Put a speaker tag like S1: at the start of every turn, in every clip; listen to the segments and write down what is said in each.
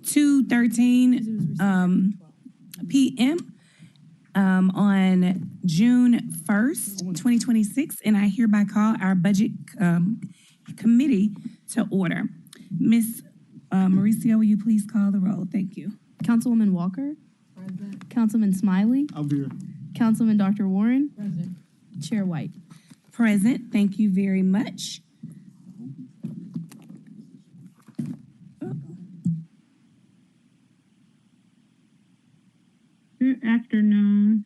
S1: 2:13 p.m. On June 1st, 2026, and I hereby call our budget committee to order. Ms. Mauricio, will you please call the roll? Thank you.
S2: Councilwoman Walker. Present. Councilman Smiley.
S3: I'm here.
S2: Councilman Dr. Warren.
S4: Present.
S2: Chair White.
S1: Present. Thank you very much.
S5: Good afternoon.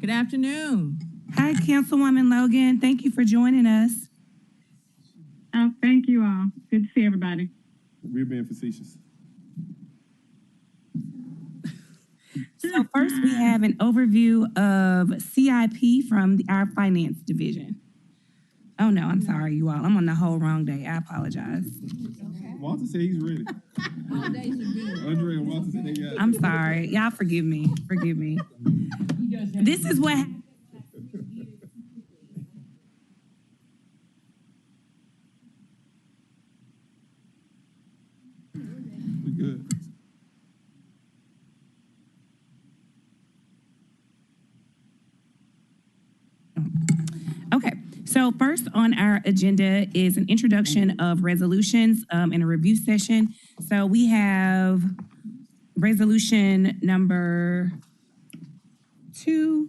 S4: Good afternoon.
S1: Hi, Councilwoman Logan. Thank you for joining us.
S5: Oh, thank you all. Good to see everybody.
S3: We're being facetious.
S1: So first, we have an overview of CIP from our finance division. Oh, no, I'm sorry, you all. I'm on the whole wrong day. I apologize.
S3: Walter said he's ready. Andre and Walter said they got it.
S1: I'm sorry. Y'all forgive me. Forgive me. This is what happened.
S3: We good.
S1: Okay, so first on our agenda is an introduction of resolutions and a review session. So we have resolution number 2,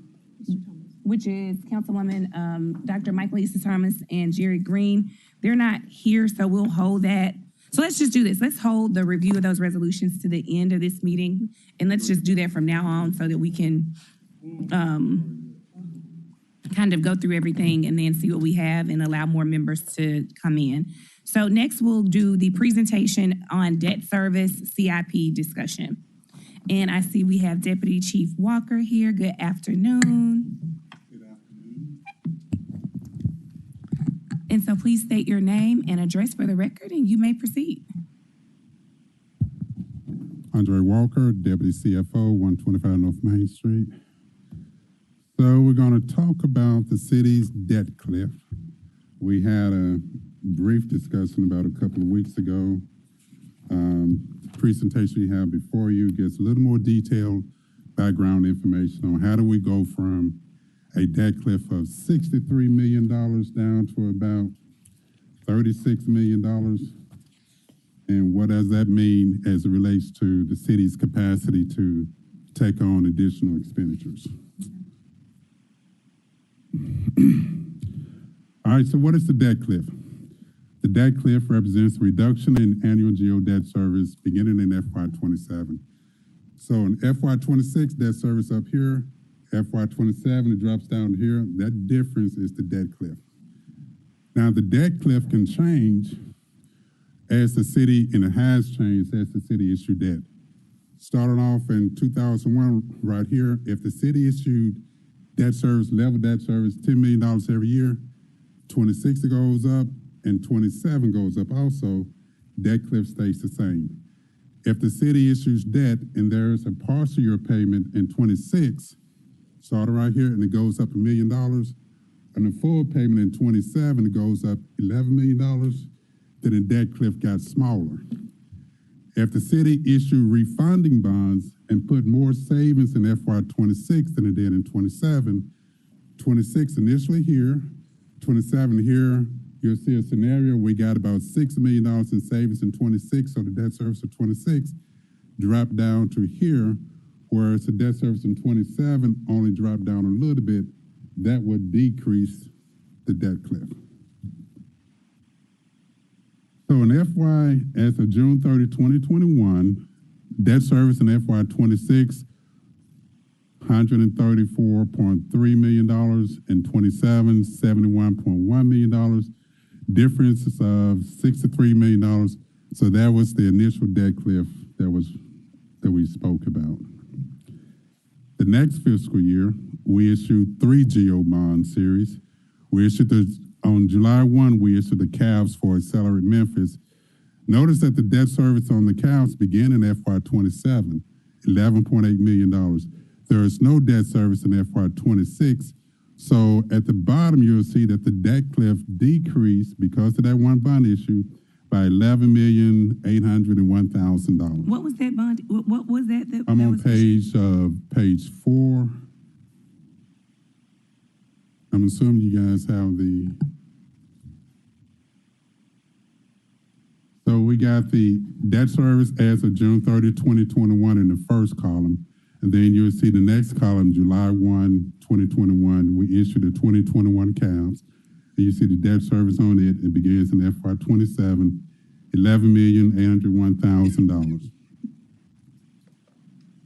S1: which is Councilwoman Dr. Michael Lisa Thomas and Jerry Green. They're not here, so we'll hold that. So let's just do this. Let's hold the review of those resolutions to the end of this meeting, and let's just do that from now on so that we can kind of go through everything and then see what we have and allow more members to come in. So next we'll do the presentation on debt service CIP discussion. And I see we have Deputy Chief Walker here. Good afternoon.
S3: Good afternoon.
S1: And so please state your name and address for the record and you may proceed.
S6: Andre Walker, Deputy CFO, 125 North Main Street. So we're going to talk about the city's debt cliff. We had a brief discussion about a couple of weeks ago. The presentation you have before you gets a little more detailed background information on how do we go from a debt cliff of $63 million down to about $36 million. And what does that mean as it relates to the city's capacity to take on additional expenditures? All right, so what is the debt cliff? The debt cliff represents a reduction in annual GO debt service beginning in FY27. So in FY26, debt service up here, FY27, it drops down here. That difference is the debt cliff. Now, the debt cliff can change as the city, and it has changed as the city issued debt. Starting off in 2001, right here, if the city issued debt service, level debt service, $10 million every year, 26 goes up, and 27 goes up also, debt cliff stays the same. If the city issues debt and there's a partial year payment in 26, starting right here, and it goes up $1 million, And the full payment in 27 goes up $11 million, then the debt cliff got smaller. If the city issued refunding bonds and put more savings in FY26 than it did in 27, 26 initially here, 27 here, you'll see a scenario we got about $6 million in savings in 26, so the debt service of 26 dropped down to here, whereas the debt service in 27 only dropped down a little bit. That would decrease the debt cliff. So in FY, as of June 30, 2021, debt service in FY26, $134.3 million, and 27, $71.1 million, difference of $63 million. So that was the initial debt cliff that we spoke about. The next fiscal year, we issued 3 GO bond series. We issued on July 1, we issued the CAVs for Accelerate Memphis. Notice that the debt service on the CAVs began in FY27, $11.8 million. There is no debt service in FY26. So at the bottom, you'll see that the debt cliff decreased because of that one bond issue by $11,801,000.
S1: What was that bond? What was that?
S6: I'm
S1: that
S6: on
S1: was
S6: page 4. I'm assuming you guys have the. So we got the debt service as of June 30, 2021 in the first column. And then you'll see the next column, July 1, 2021, we issued the 2021 CAVs. And you see the debt service on it. It begins in FY27, $11,801,000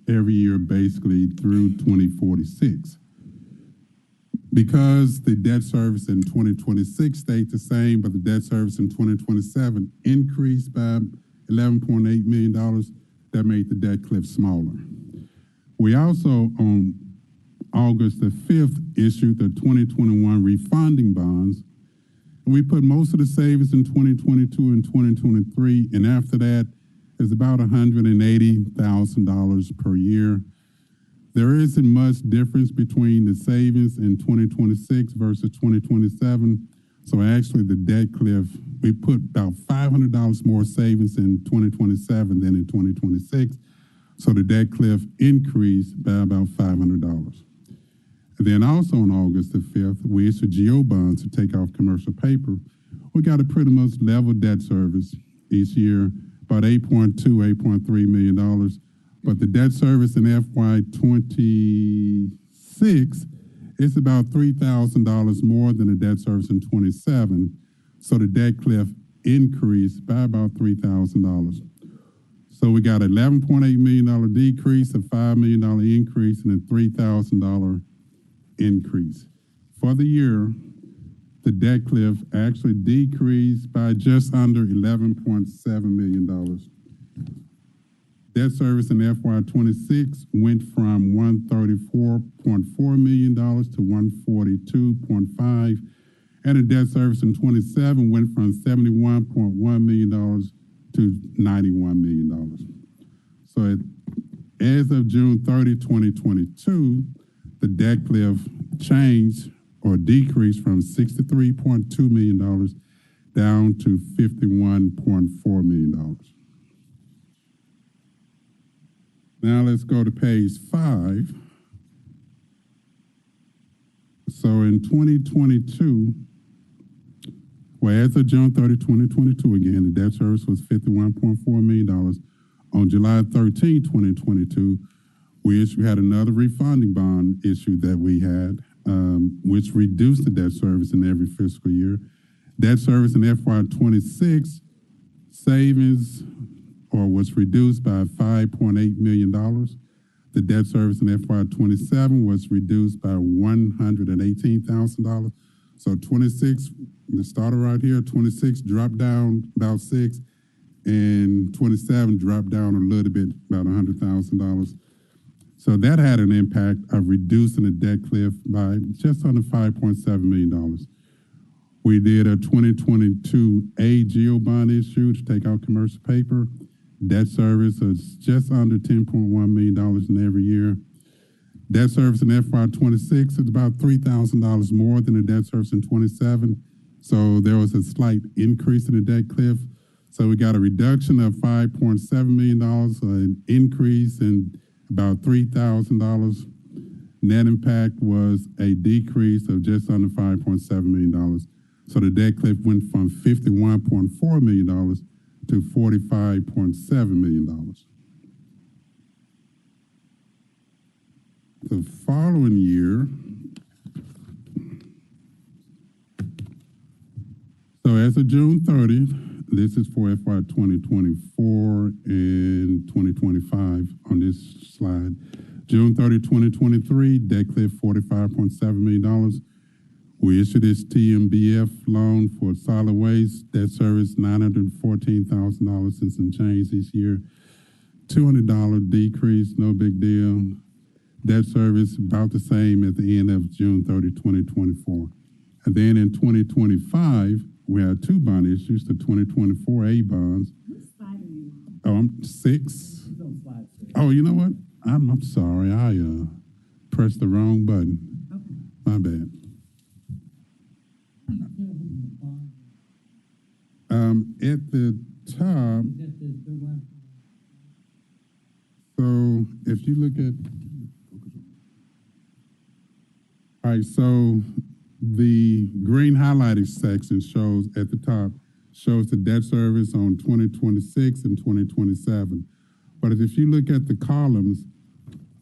S6: every year, basically through 2046. Because the debt service in 2026 stayed the same, but the debt service in 2027 increased by $11.8 million, that made the debt cliff smaller. We also, on August the 5th, issued the 2021 refunding bonds. And we put most of the savings in 2022 and 2023, and after that, it's about $180,000 per year. There isn't much difference between the savings in 2026 versus 2027. So actually the debt cliff, we put about $500 more savings in 2027 than in 2026. So the debt cliff increased by about $500. And then also on August the 5th, we issued GO bonds to take off commercial paper. We got a pretty much level debt service each year, about $8.3 million. But the debt service in FY26 is about $3,000 more than the debt service in 27. So the debt cliff increased by about $3,000. So we got an $11.8 million decrease, a $5 million increase, and a $3,000 increase. For the year, the debt cliff actually decreased by just under $11.7 million. Debt service in FY26 went from $134.4 million to $142.5, and the debt service in 27 went from $71.1 million to $91 million. So as of June 30, 2022, the debt cliff changed or decreased from $63.2 million down to $51.4 million. Now let's go to page 5. So in 2022, well, as of June 30, 2022, again, the debt service was $51.4 million. On July 13, 2022, we had another refunding bond issue that we had, which reduced the debt service in every fiscal year. Debt service in FY26 savings was reduced by $5.8 million. The debt service in FY27 was reduced by $118,000. So 26, we started right here, 26 dropped down about 6, and 27 dropped down a little bit, about $100,000. So that had an impact of reducing the debt cliff by just under $5.7 million. We did a 2022 AGO bond issue to take out commercial paper. Debt service is just under $10.1 million in every year. Debt service in FY26 is about $3,000 more than the debt service in 27. So there was a slight increase in the debt cliff. So we got a reduction of $5.7 million, an increase in about $3,000. Net impact was a decrease of just under $5.7 million. So the debt cliff went from $51.4 million to $45.7 million. The following year, so as of June 30th, this is for FY 2024 and 2025 on this slide. June 30, 2023, debt cliff $45.7 million. We issued this TMBF loan for solid waste. Debt service $914,000 and some change this year. $200 decrease, no big deal. Debt service about the same at the end of June 30, 2024. And then in 2025, we had two bond issues, the 2024 A bonds.
S7: Which slide are you on?
S6: Oh, I'm 6.
S7: He's on slide 6.
S6: Oh, you know what? I'm sorry. I pressed the wrong button.
S7: Okay.
S6: My bad. At the top, so if you look at, all right, so the green highlighted section shows at the top, shows the debt service on 2026 and 2027. But if you look at the columns,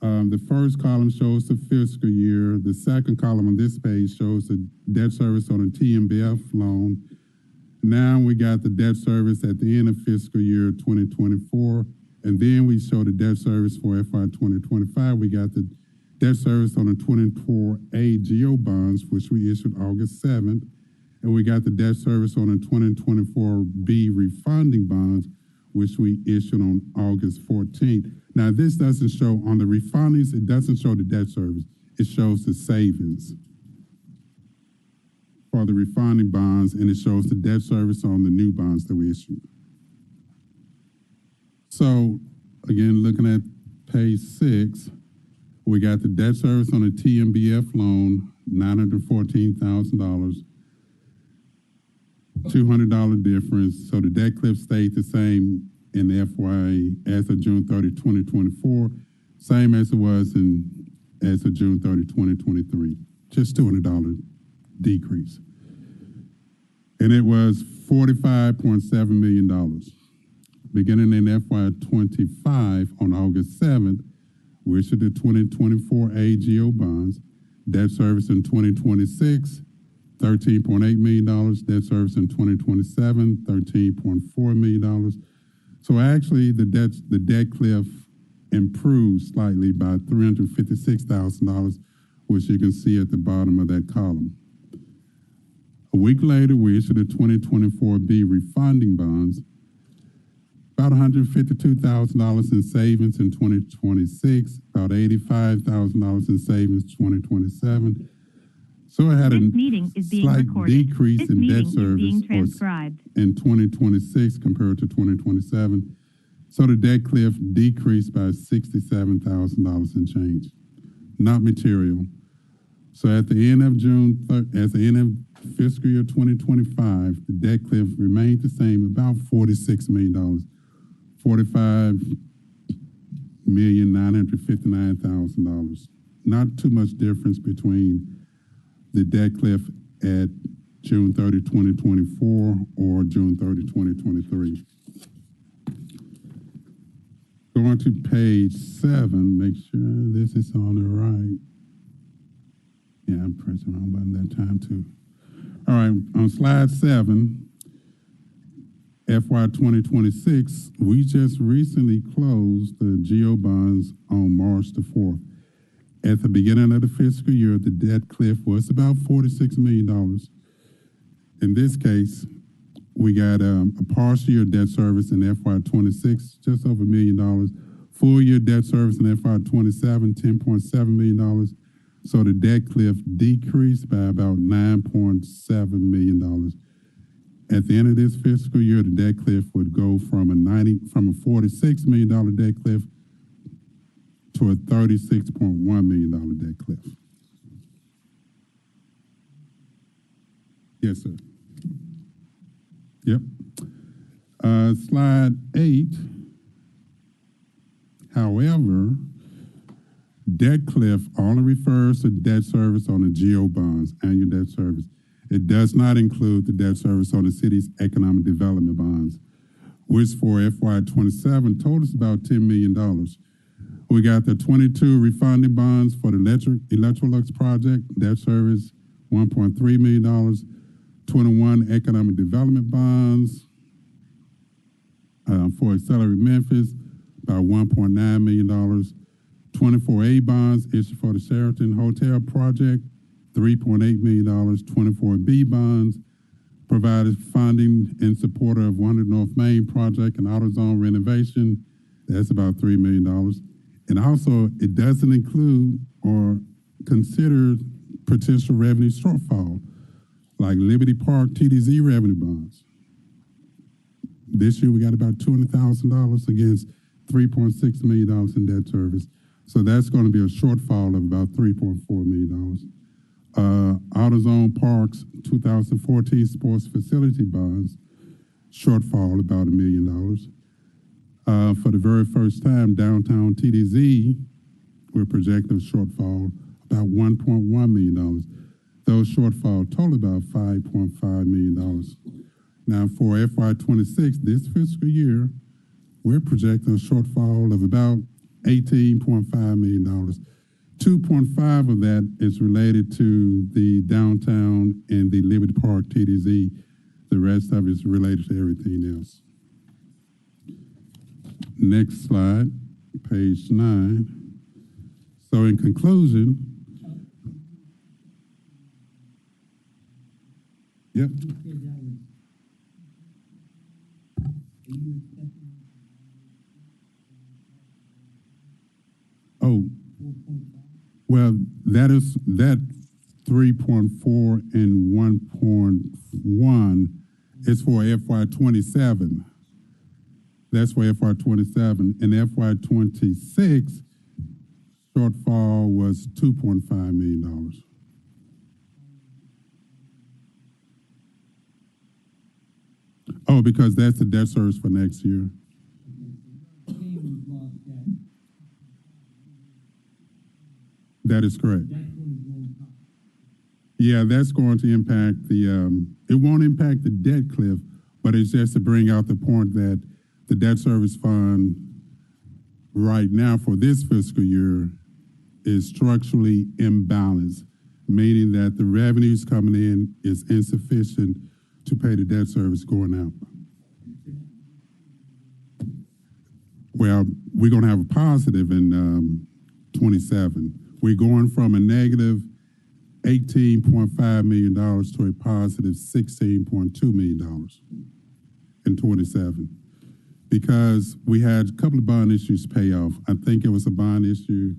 S6: the first column shows the fiscal year. The second column on this page shows the debt service on a TMBF loan. Now we got the debt service at the end of fiscal year 2024. And then we show the debt service for FY 2025. We got the debt service on the 24A GO bonds, which we issued August 7th. And we got the debt service on the 2024B refunding bonds, which we issued on August 14th. Now, this doesn't show on the refundings, it doesn't show the debt service. It shows the savings for the refunding bonds, and it shows the debt service on the new bonds that we issued. So, again, looking at page 6, we got the debt service on the TMBF loan, $914,000, $200 difference. So the debt cliff stayed the same in FY as of June 30, 2024, same as it was as of June 30, 2023, just $200 decrease. And it was $45.7 million. Beginning in FY25 on August 7th, we issued the 2024 AGO bonds, debt service in 2026, $13.8 million, debt service in 2027, $13.4 million. So actually the debt cliff improved slightly by $356,000, which you can see at the bottom of that column. A week later, we issued the 2024B refunding bonds, about $152,000 in savings in 2026, about $85,000 in savings in 2027. So it had a slight decrease in debt service in 2026 compared to 2027. So the debt cliff decreased by $67,000 in change, not material. So at the end of fiscal year 2025, the debt cliff remained the same, about $46 million, $45,959,000. Not too much difference between the debt cliff at June 30, 2024 or June 30, 2023. Going to page 7, make sure this is on the right. Yeah, I'm pressing the wrong button that time too. All right, on slide 7, FY 2026, we just recently closed the GO bonds on March the 4th. At the beginning of the fiscal year, the debt cliff was about $46 million. In this case, we got a partial year debt service in FY 26, just over $1 million. Full year debt service in FY 27, $10.7 million. So the debt cliff decreased by about $9.7 million. At the end of this fiscal year, the debt cliff would go from a $46 million debt cliff to a $36.1 million debt cliff. Yes, sir. Yep. Slide 8. However, debt cliff only refers to debt service on the GO bonds, annual debt service. It does not include the debt service on the city's economic development bonds, which for FY27 totals about $10 million. We got the 22 refunding bonds for the Electrolux project, debt service, $1.3 million. 21 economic development bonds for Accelerate Memphis, about $1.9 million. 24A bonds issued for the Sheraton Hotel project, $3.8 million. 24B bonds provided funding in support of 100 North Main project and AutoZone renovation. That's about $3 million. And also, it doesn't include or consider potential revenue shortfall, like Liberty Park TDZ revenue bonds. This year, we got about $200,000 against $3.6 million in debt service. So that's going to be a shortfall of about $3.4 million. AutoZone Parks 2014 sports facility bonds, shortfall about $1 million. For the very first time, downtown TDZ, we're projecting a shortfall about $1.1 million. Those shortfall total about $5.5 million. Now for FY26, this fiscal year, we're projecting a shortfall of about $18.5 million. 2.5 of that is related to the downtown and the Liberty Park TDZ. The rest of it is related to everything else. Next slide, page 9. So in conclusion, yep. Oh, well, that 3.4 and 1.1 is for FY27. That's for FY27. In FY26, shortfall was $2.5 million. Oh, because that's the debt service for next year. That is correct. Yeah, that's going to impact the, it won't impact the debt cliff, but it's just to bring out the point that the debt service fund right now for this fiscal year is structurally imbalanced, meaning that the revenues coming in is insufficient to pay the debt service going out. Well, we're going to have a positive in 27. We're going from a negative $18.5 million to a positive $16.2 million in 27. Because we had a couple of bond issues pay off. I think it was a bond issue.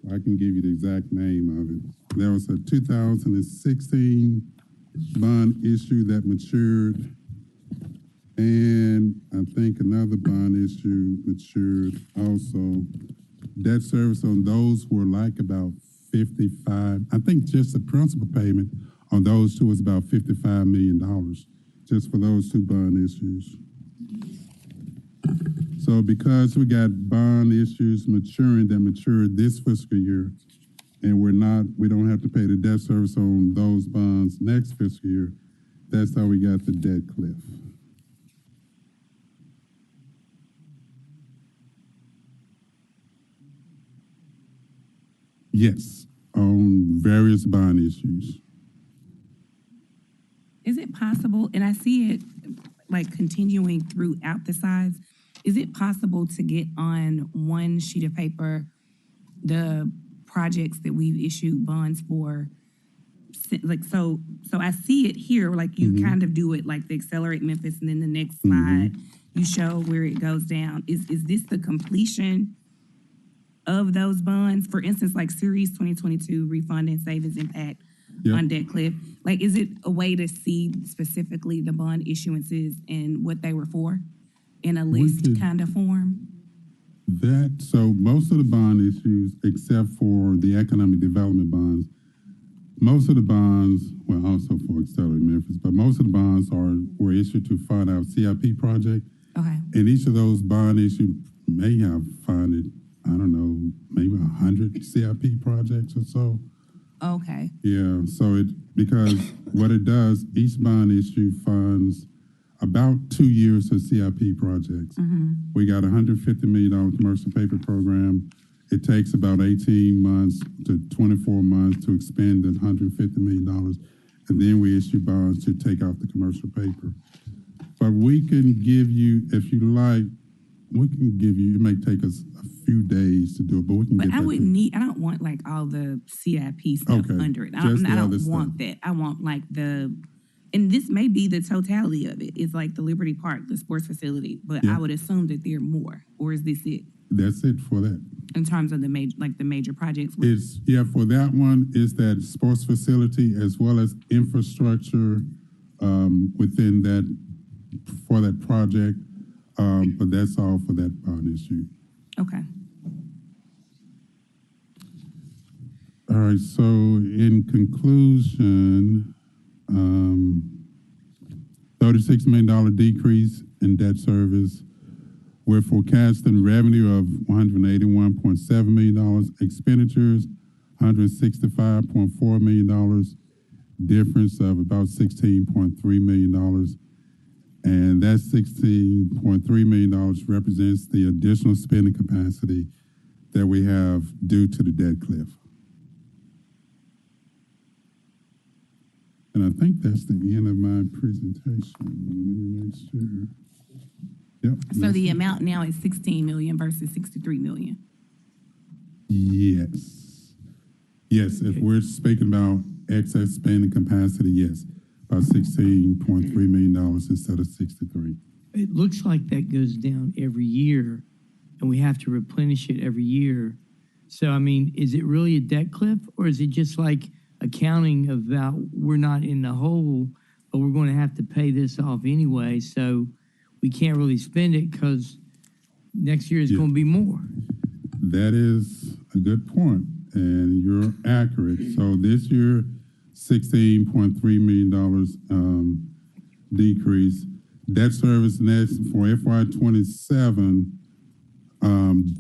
S6: I can give you the exact name of it. There was a 2016 bond issue that matured, and I think another bond issue matured also. Debt service on those were like about 55. I think just the principal payment on those two was about $55 million, just for those two bond issues. So because we got bond issues maturing that matured this fiscal year, and we don't have to pay the debt service on those bonds next fiscal year, that's how we got the debt cliff. Yes, on various bond issues.
S1: Is it possible, and I see it like continuing throughout the sides, is it possible to get on one sheet of paper the projects that we've issued bonds for? Like, so I see it here, like you kind of do it like the Accelerate Memphis, and then the next slide, you show where it goes down. Is this the completion of those bonds? For instance, like Series 2022 Refund and Savings Impact on debt cliff. Like, is it a way to see specifically the bond issuances and what they were for in a list kind of form?
S6: So most of the bond issues, except for the economic development bonds, most of the bonds, well, also for Accelerate Memphis, but most of the bonds were issued to fund our CIP project.
S1: Okay.
S6: And each of those bond issues may have funded, I don't know, maybe 100 CIP projects or so.
S1: Okay.
S6: Yeah, because what it does, each bond issue funds about 2 years of CIP projects. We got a $150 million commercial paper program. It takes about 18 months to 24 months to expend the $150 million. And then we issue bonds to take out the commercial paper. But we can give you, if you like, it may take us a few days to do it, but we can
S1: But
S6: get
S1: I
S6: that.
S1: wouldn't need, I don't want like all the CIP stuff
S6: Okay,
S1: under it. I
S6: just
S1: don't, I
S6: the
S1: don't
S6: other
S1: want
S6: stuff.
S1: that. I want like and this may be the totality of it. It's like the Liberty Park, the sports facility, but
S6: Yeah.
S1: I would assume that there are more. Or is this it?
S6: That's it for that.
S1: In terms of the major projects?
S6: For that one, is that sports facility as well as infrastructure within that, for that project. But that's all for that bond issue.
S1: Okay.
S6: All right, so in conclusion, $36 million decrease in debt service. We're forecasting revenue of $181.7 million, expenditures $165.4 million, difference of about $16.3 million. And that $16.3 million represents the additional spending capacity that we have due to the debt cliff. And I think that's the end of my presentation. Let me make sure. Yep.
S1: So the amount now is 16 million versus 63 million.
S6: Yes. Yes, if we're speaking about excess spending capacity, yes. About $16.3 million instead of 63.
S8: It looks like that goes down every year, and we have to replenish it every year. So, I mean, is it really a debt cliff, or is it just like accounting about we're not in the hole, but we're going to have to pay this off anyway, so we can't really spend it because next year is going to be more?
S6: That is a good point, and you're accurate. So this year, $16.3 million decrease. Debt service next for FY27,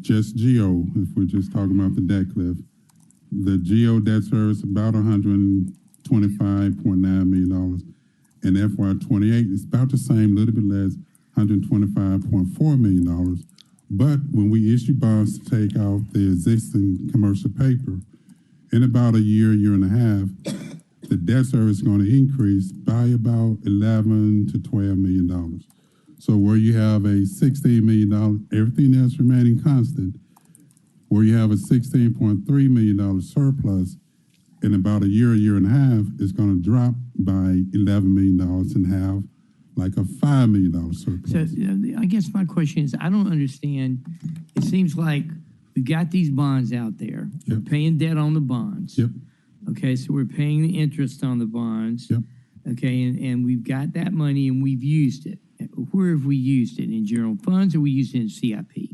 S6: just GEO, if we're just talking about the debt cliff, the GEO debt service about $125.9 million. And FY28 is about the same, a little bit less, $125.4 million. But when we issue bonds to take out the existing commercial paper, in about a year and a half, the debt service is going to increase by about $11 to $12 million. So where you have a $16 million, everything else remaining constant, where you have a $16.3 million surplus, in about a year and a half, it's going to drop by $11 million and have like a $5 million surplus.
S8: So I guess my question is, I don't understand. It seems like we've got these bonds out there.
S6: Yep.
S8: We're paying debt on the bonds.
S6: Yep.
S8: Okay, so we're paying the interest on the bonds.
S6: Yep.
S8: Okay, and we've got that money and we've used it. Where have we used it? In general funds, or we used it in CIP?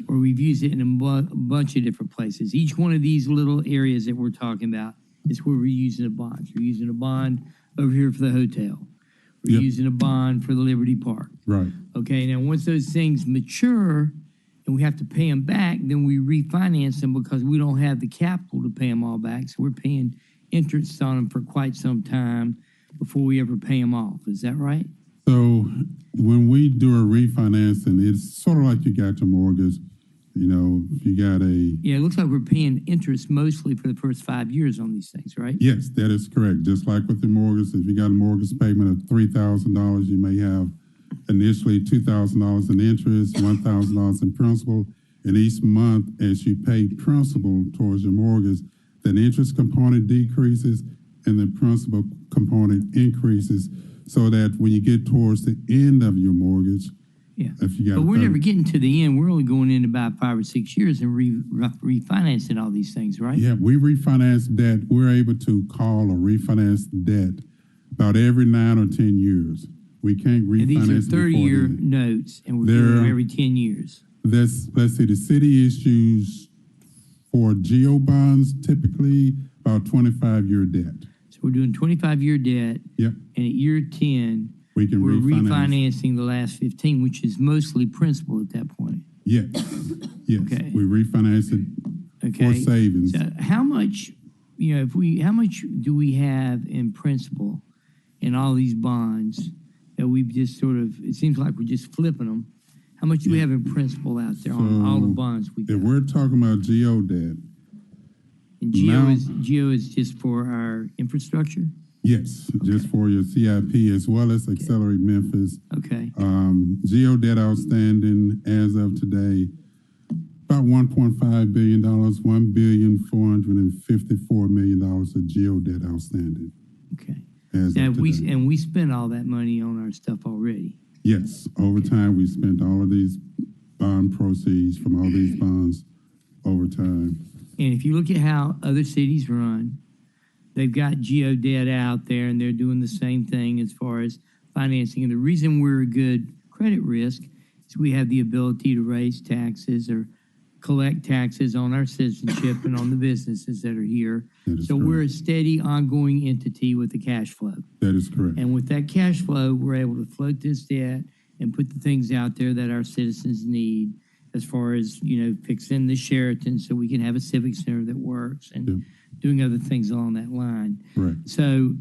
S8: Or we've used it in a bunch of different places. Each one of these little areas that we're talking about is where we're using a bond. We're using a bond over here for the hotel. We're
S6: Yep.
S8: using a bond for the Liberty Park.
S6: Right.
S8: Okay, now once those things mature and we have to pay them back, then we refinance them because we don't have the capital to pay them all back. So we're paying interest on them for quite some time before we ever pay them off. Is that right?
S6: So when we do a refinancing, it's sort of like you got your mortgage. You know, if you got
S8: Yeah, it looks like we're paying interest mostly for the first 5 years on these things, right?
S6: yes, that is correct. Just like with the mortgage, if you got a mortgage payment of $3,000, you may have initially $2,000 in interest, $1,000 in principal, and each month as you pay principal towards your mortgage, that interest component decreases and the principal component increases, so that when you get towards the end of your mortgage,
S8: Yeah.
S6: if you got
S8: But we're never getting to the end. We're only going in about 5 or 6 years and refinancing all these things, right?
S6: Yeah, we refinance debt. We're able to call or refinance debt about every 9 or 10 years. We can't refinance
S8: And these are
S6: before
S8: 30-year
S6: then.
S8: notes, and we're doing them
S6: They're-
S8: every 10 years.
S6: let's see, the city issues for GO bonds typically about 25-year debt.
S8: So we're doing 25-year debt,
S6: Yep,
S8: and at year 10,
S6: we can
S8: we're
S6: refinance.
S8: refinancing the last 15, which is mostly principal at that point.
S6: Yes, yes,
S8: Okay.
S6: we refinance it for
S8: Okay.
S6: savings.
S8: So how much, how much do we have in principal in all these bonds that we've just sort of, it seems like we're just flipping them. How much do we have in principal out there on all the
S6: So,
S8: bonds we got?
S6: If we're talking about GO debt,
S8: And
S6: now-
S8: GEO is just for our infrastructure?
S6: yes, just for your CIP as well as Accelerate Memphis.
S8: Okay.
S6: GO debt outstanding as of today, about $1.5 billion, $1,454 million of GO debt outstanding
S8: Okay.
S6: as
S8: Now,
S6: of today.
S8: we spent all that money on our stuff already.
S6: Yes, over time, we spent all of these bond proceeds from all these bonds over time.
S8: And if you look at how other cities run, they've got geo debt out there and they're doing the same thing as far as financing. And the reason we're a good credit risk is we have the ability to raise taxes or collect taxes on our citizenship and on the businesses that are here.
S6: That is
S8: So we're a
S6: correct.
S8: steady, ongoing entity with the cash flow.
S6: That is correct.
S8: And with that cash flow, we're able to float this debt and put the things out there that our citizens need as far as, fixing the Sheraton so we can have a civic center that works and
S6: Yep.
S8: doing other things along that line.
S6: Right.
S8: So,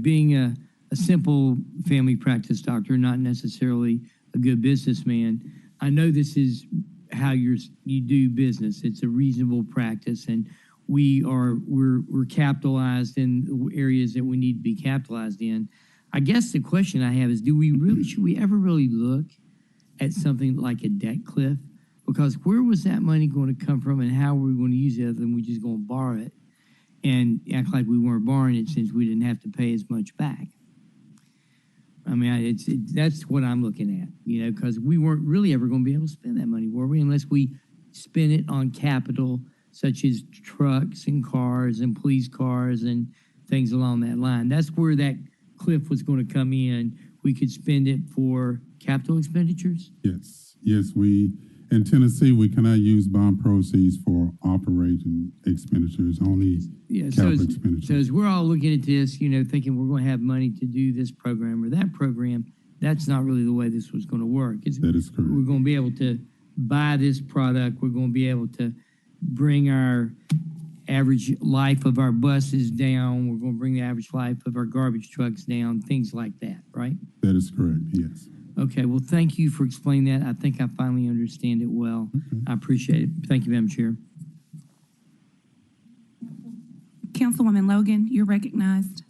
S8: being a simple family practice doctor, not necessarily a good businessman, I know this is how you do business. It's a reasonable practice, and we're capitalized in the areas that we need to be capitalized in. I guess the question I have is, should we ever really look at something like a debt cliff? Because where was that money going to come from, and how were we going to use it other than we just going to borrow it and act like we weren't borrowing it since we didn't have to pay as much back? I mean, that's what I'm looking at, because we weren't really ever going to be able to spend that money, were we? Unless we spend it on capital, such as trucks and cars and police cars and things along that line. That's where that cliff was going to come in. We could spend it for capital expenditures.
S6: Yes, in Tennessee, we cannot use bond proceeds for operating expenditures, only
S8: Yeah,
S6: capital expenditures.
S8: so as we're all looking at this, thinking we're going to have money to do this program or that program, that's not really the way this was going to work.
S6: That is correct.
S8: We're going to be able to buy this product. We're going to be able to bring our average life of our buses down. We're going to bring the average life of our garbage trucks down, things like that, right?
S6: That is correct, yes.
S8: Okay, well, thank you for explaining that. I think I finally understand it well.
S6: Okay.
S8: I appreciate it. Thank you, Madam Chair.
S1: Councilwoman Logan, you're recognized.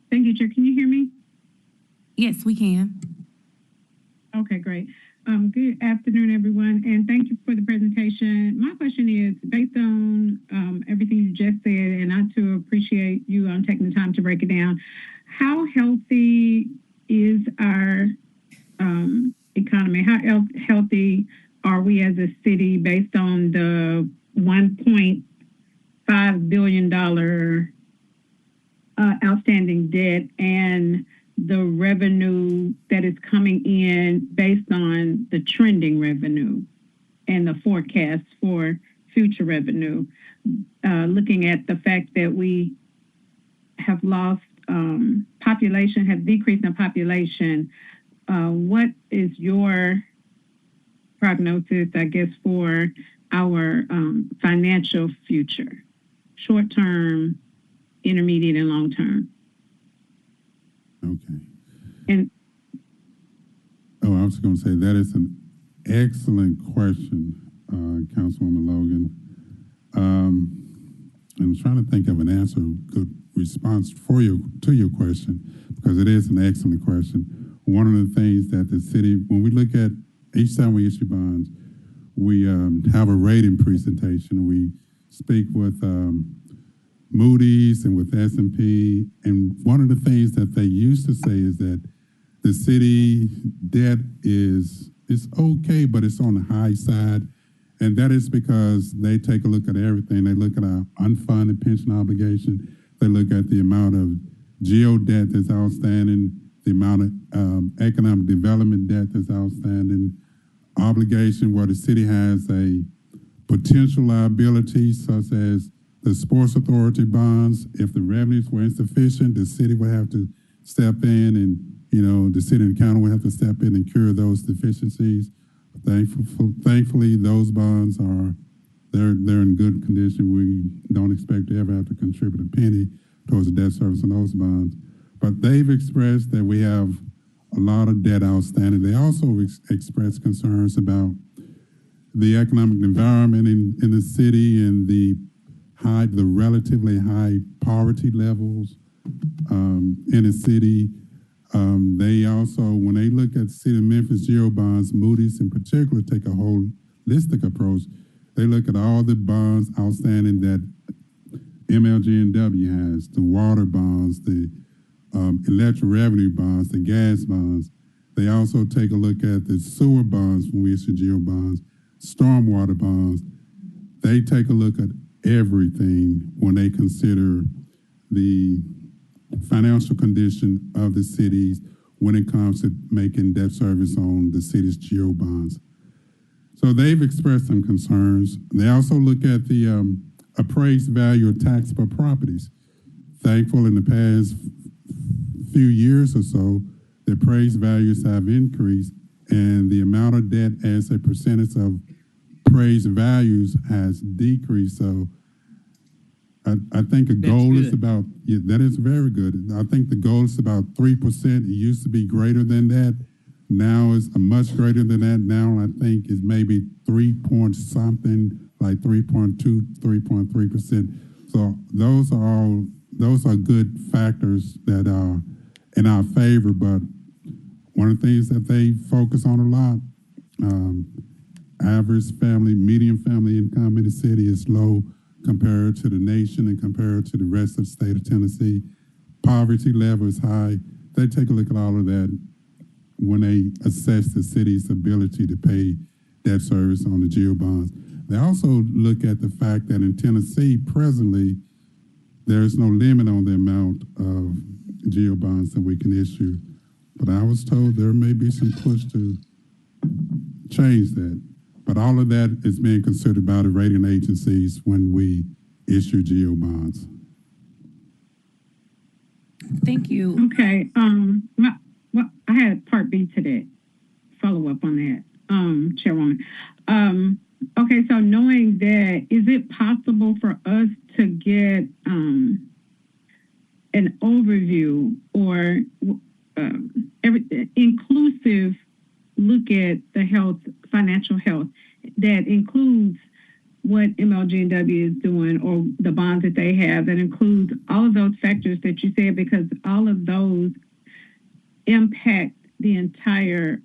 S5: Thank you, Chair. Can you hear me?
S1: Yes, we can.
S5: Okay, great. Good afternoon, everyone, and thank you for the presentation. My question is, based on everything you just said, and I too appreciate you taking the time to break it down, how healthy is our economy? How healthy are we as a city based on the $1.5 billion outstanding debt and the revenue that is coming in based on the trending revenue and the forecast for future revenue? Looking at the fact that we have lost population, have decreased in population, what is your prognosis, I guess, for our financial future, short-term, intermediate, and long-term?
S6: Okay.
S5: And
S6: I was going to say that is an excellent question, Councilwoman Logan. I'm trying to think of an answer, good response to your question, because it is an excellent question. One of the things that the city, when we look at each time we issue bonds, we have a rating presentation. We speak with Moody's and with S&P, and one of the things that they used to say is that the city debt is okay, but it's on the high side, and that is because they take a look at everything. They look at our unfunded pension obligation. They look at the amount of GO debt that's outstanding. the amount of economic development debt that's outstanding, obligation where the city has a potential liability, such as the sports authority bonds. If the revenues were insufficient, the city would have to step in, and the city and county would have to step in and cure those deficiencies. Thankfully, those bonds they're in good condition. We don't expect to ever have to contribute a penny towards the debt service on those bonds. But they've expressed that we have a lot of debt outstanding. They also expressed concerns about the economic environment in the city and the relatively high poverty levels in the city. They also, when they look at the city of Memphis GEO bonds, Moody's in particular take a holistic approach. They look at all the bonds outstanding that MLG&W has, the water bonds, the electric revenue bonds, the gas bonds. They also take a look at the sewer bonds when we issue GEO bonds, stormwater bonds. They take a look at everything when they consider the financial condition of the cities when it comes to making debt service on the city's GEO bonds. So they've expressed some concerns. They also look at the appraised value of taxable properties. Thankful in the past few years or so, the appraised values have increased, and the amount of debt as a percentage of appraised values has decreased. So I think a goal is about, that is very good. I think the goal is about 3%. It used to be greater than that. Now it's much greater than that. Now I think it's maybe 3 point something, like 3.2, 3.3%. So those are good factors that are in our favor. But one of the things that they focus on a lot, average family, median family income in the city is low compared to the nation and compared to the rest of the state of Tennessee. Poverty level is high. They take a look at all of that when they assess the city's ability to pay debt service on the GEO bonds. They also look at the fact that in Tennessee, presently, there's no limit on the amount of GEO bonds that we can issue. But I was told there may be some push to change that. But all of that is being considered by the rating agencies when we issue GEO bonds.
S1: Thank you.
S5: Okay. Well, I had part B to that, follow up on that, Chairwoman. Okay, so knowing that, is it possible for us to get an overview or inclusive look at the health, financial health, that includes what MLG&W is doing or the bonds that they have, that includes all of those factors that you said, because all of those impact the entire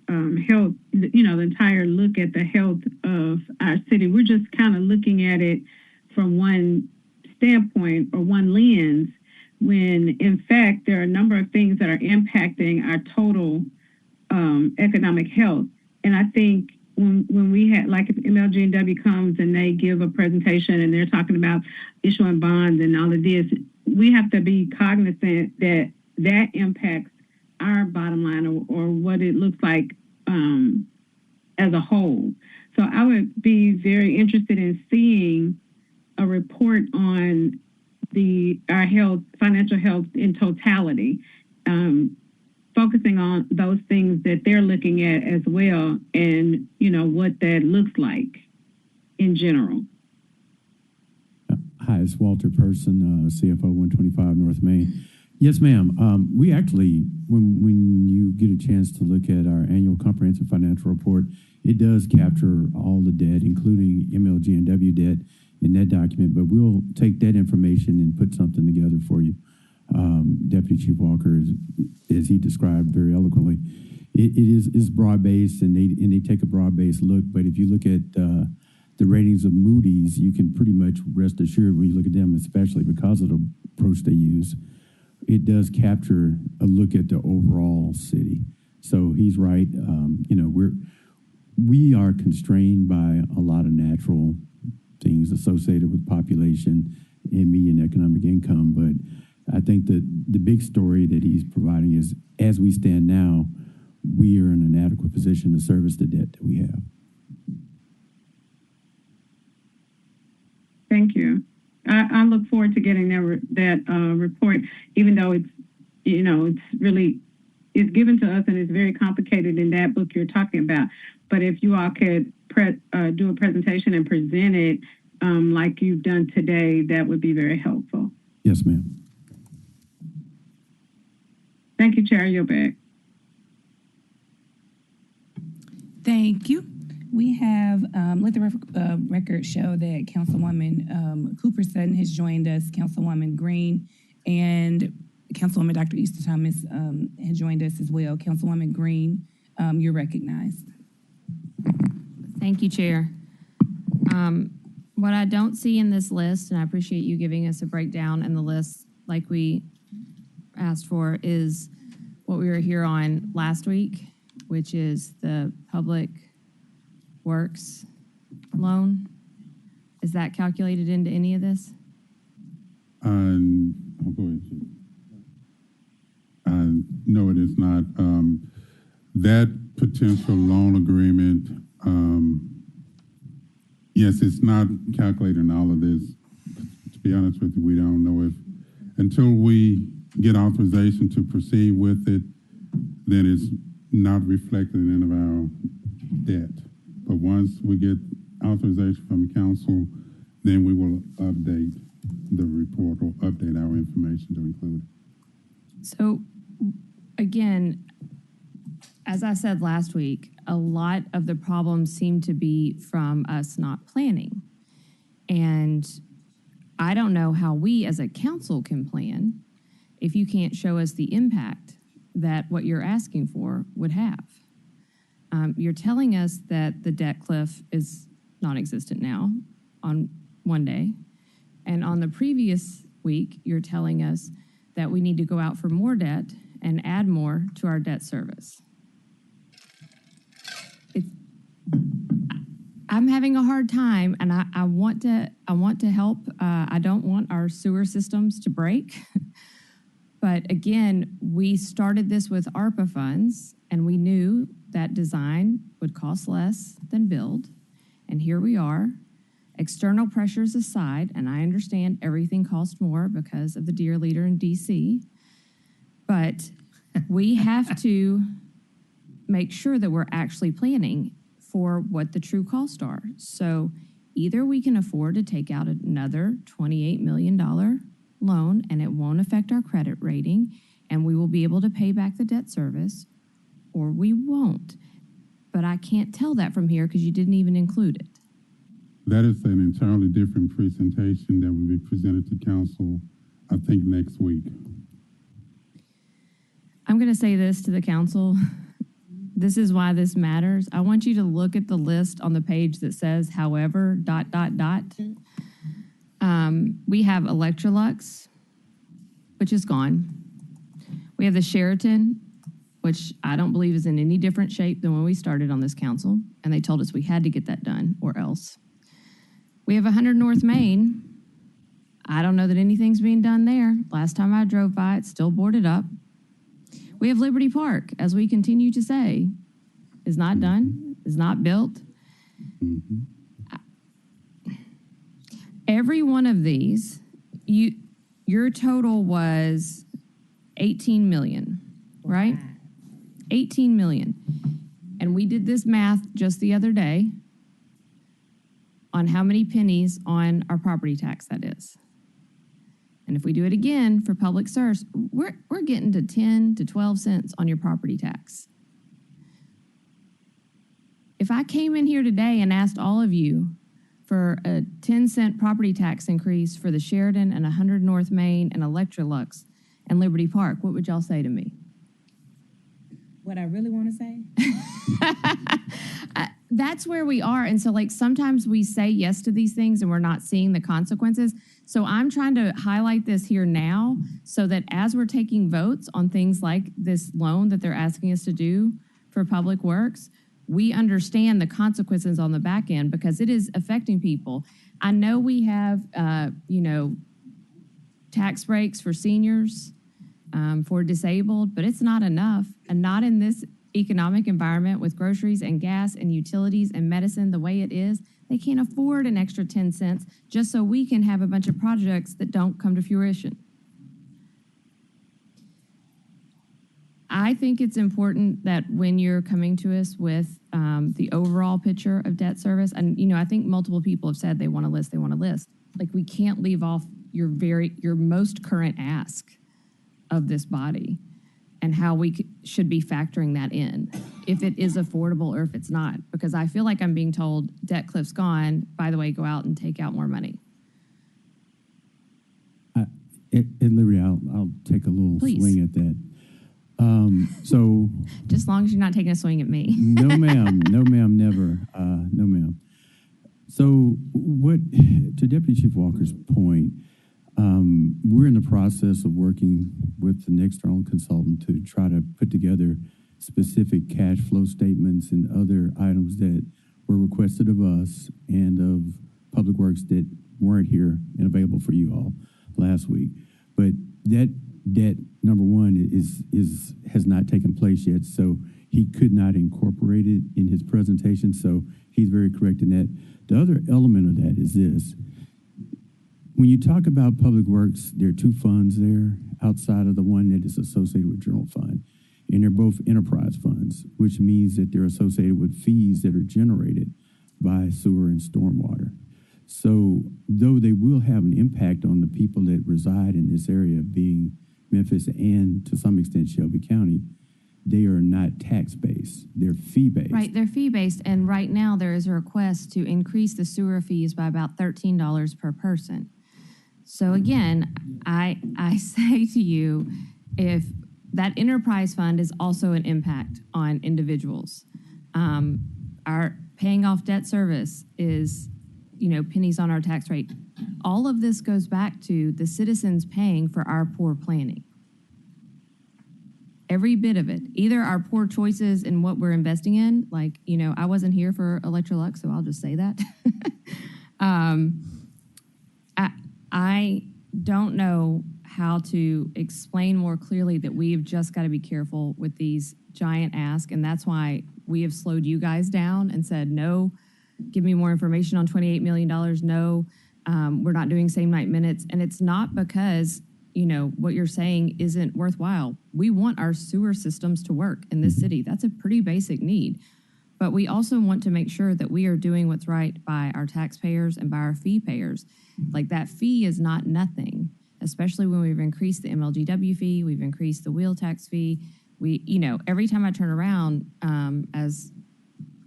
S5: health, the entire look at the health of our city. We're just kind of looking at it from one standpoint or one lens, when in fact there are a number of things that are impacting our total economic health. And I think when we had, like if MLG&W comes and they give a presentation and they're talking about issuing bonds and all of this, we have to be cognizant that that impacts our bottom line or what it looks like as a whole. So I would be very interested in seeing a report on our health, financial health in totality, focusing on those things that they're looking at as well, and what that looks like in general.
S9: Hi, it's Walter Person, CFO 125 North Main. Yes, ma'am. We actually, when you get a chance to look at our annual comprehensive financial report, it does capture all the debt, including MLG&W debt, in that document. But we'll take that information and put something together for you. Deputy Chief Walker, as he described very eloquently, it is broad-based, and they take a broad-based look. But if you look at the ratings of Moody's, you can pretty much rest assured when you look at them, especially because of the approach they use, it does capture a look at the overall city. So he's right. We are constrained by a lot of natural things associated with population and median economic income, but I think that the big story that he's providing is, as we stand now, we are in an adequate position to service the debt that we have.
S5: Thank you. I look forward to getting that report, even though it's, it's really, it's given to us and it's very complicated in that book you're talking about. But if you all could do a presentation and present it like you've done today, that would be very helpful.
S9: Yes, ma'am.
S5: Thank you, Chair. You're back.
S1: Thank you. We have, let the record show that Councilwoman Cooper Sutton has joined us, Councilwoman Green, and Councilwoman Dr. Easter Thomas has joined us as well. Councilwoman Green, you're recognized.
S10: Thank you, Chair. What I don't see in this list, and I appreciate you giving us a breakdown in the list like we asked for, is what we were here on last week, which is the Public Works loan. Is that calculated into any of this?
S6: I'll go ahead. No, it is not. That potential loan agreement, yes, it's not calculating all of this. To be honest with you, we don't know if, until we get authorization to proceed with it, then it's not reflected in any of our debt. But once we get authorization from council, then we will update the report or update our information to include it.
S10: So, again, as I said last week, a lot of the problems seem to be from us not planning. And I don't know how we as a council can plan if you can't show us the impact that what you're asking for would have. You're telling us that the debt cliff is non-existent now on one day. And on the previous week, you're telling us that we need to go out for more debt and add more to our debt service. I'm having a hard time, and I want to help. I don't want our sewer systems to break. But again, we started this with ARPA funds, and we knew that design would cost less than build. And here we are, external pressures aside, and I understand everything costs more because of the dear leader in DC, but we have to make sure that we're actually planning for what the true costs are. So either we can afford to take out another $28 million loan and it won't affect our credit rating and we will be able to pay back the debt service, or we won't. But I can't tell that from here because you didn't even include it.
S6: That is an entirely different presentation that will be presented to council, I think, next week.
S10: I'm going to say this to the council. This is why this matters. I want you to look at the list on the page that says, however, ... We have Electrolux, which is gone. We have the Sheraton, which I don't believe is in any different shape than when we started on this council, and they told us we had to get that done or else. We have 100 North Main. I don't know that anything's being done there. Last time I drove by, it's still boarded up. We have Liberty Park, as we continue to say, is not done, is not built.
S6: Mm-hmm.
S10: Every one of these, your total was 18 million, right?
S7: Wow.
S10: 18 million. And we did this math just the other day on how many pennies on our property tax that is. And if we do it again for public service, we're getting to 10 to 12 cents on your property tax. If I came in here today and asked all of you for a 10-cent property tax increase for the Sheraton and 100 North Main and Electrolux and Liberty Park, what would y'all say to me?
S7: What I really want to say?
S10: That's where we are. And so, like, sometimes we say yes to these things and we're not seeing the consequences. So I'm trying to highlight this here now so that as we're taking votes on things like this loan that they're asking us to do for public works, we understand the consequences on the back end because it is affecting people. I know we have, tax breaks for seniors, for disabled, but it's not enough. And not in this economic environment with groceries and gas and utilities and medicine the way it is. They can't afford an extra 10 cents just so we can have a bunch of projects that don't come to fruition. I think it's important that when you're coming to us with the overall picture of debt service, and I think multiple people have said they want a list. Like, we can't leave off your most current ask of this body and how we should be factoring that in, if it is affordable or if it's not. Because I feel like I'm being told debt cliff's gone. By the way, go out and take out more money.
S9: At Liberty, I'll take a little
S10: Please.
S9: swing at that. So
S10: Just as long as you're not taking a swing at me.
S9: no, ma'am, never, no, ma'am. So to Deputy Chief Walker's point, we're in the process of working with an external consultant to try to put together specific cash flow statements and other items that were requested of us and of Public Works that weren't here and available for you all last week. But that debt, number one, has not taken place yet, so he could not incorporate it in his presentation, so he's very correct in that. The other element of that is this. When you talk about Public Works, there are two funds there outside of the one that is associated with General Fund, and they're both enterprise funds, which means that they're associated with fees that are generated by sewer and stormwater. So though they will have an impact on the people that reside in this area, being Memphis and to some extent Shelby County, they are not tax-based, they're fee-based.
S10: Right, they're fee-based, and right now there is a request to increase the sewer fees by about $13 per person. So again, I say to you, if that enterprise fund is also an impact on individuals. Our paying off debt service is, pennies on our tax rate. All of this goes back to the citizens paying for our poor planning. Every bit of it, either our poor choices in what we're investing in, like, I wasn't here for Electrolux, so I'll just say that. I don't know how to explain more clearly that we've just got to be careful with these giant asks, and that's why we have slowed you guys down and said, no, give me more information on $28 million, no, we're not doing same night minutes. And it's not because, what you're saying isn't worthwhile. We want our sewer systems to work in this city. That's a pretty basic need. But we also want to make sure that we are doing what's right by our taxpayers and by our fee payers. Like, that fee is not nothing, especially when we've increased the MLGW fee, we've increased the wheel tax fee. Every time I turn around, as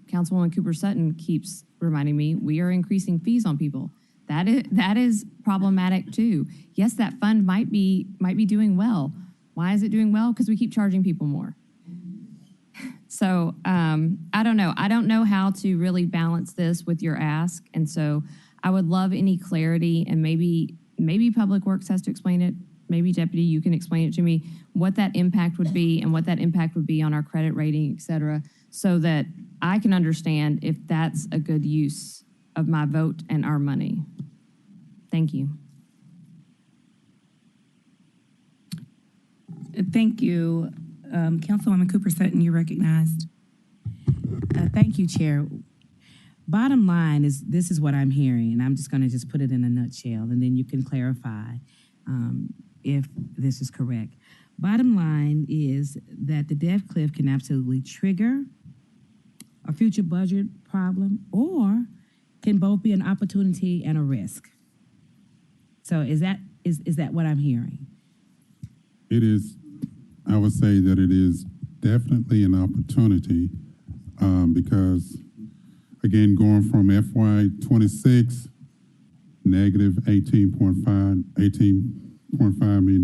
S10: Councilwoman Cooper Sutton keeps reminding me, we are increasing fees on people. That is problematic too. Yes, that fund might be doing well. Why is it doing well? Because we keep charging people more. So I don't know. I don't know how to really balance this with your ask, and so I would love any clarity. And maybe Public Works has to explain it. Maybe Deputy, you can explain it to me what that impact would be and what that impact would be on our credit rating, et cetera, so that I can understand if that's a good use of my vote and our money. Thank you.
S1: Thank you. Councilwoman Cooper Sutton, you're recognized.
S7: Thank you, Chair. Bottom line is, this is what I'm hearing, and I'm just going to just put it in a nutshell, and then you can clarify if this is correct. Bottom line is that the debt cliff can absolutely trigger a future budget problem, or can both be an opportunity and a risk. So is that what I'm hearing?
S6: It is, I would say that it is definitely an opportunity because, again, going from FY26, negative $18.5 million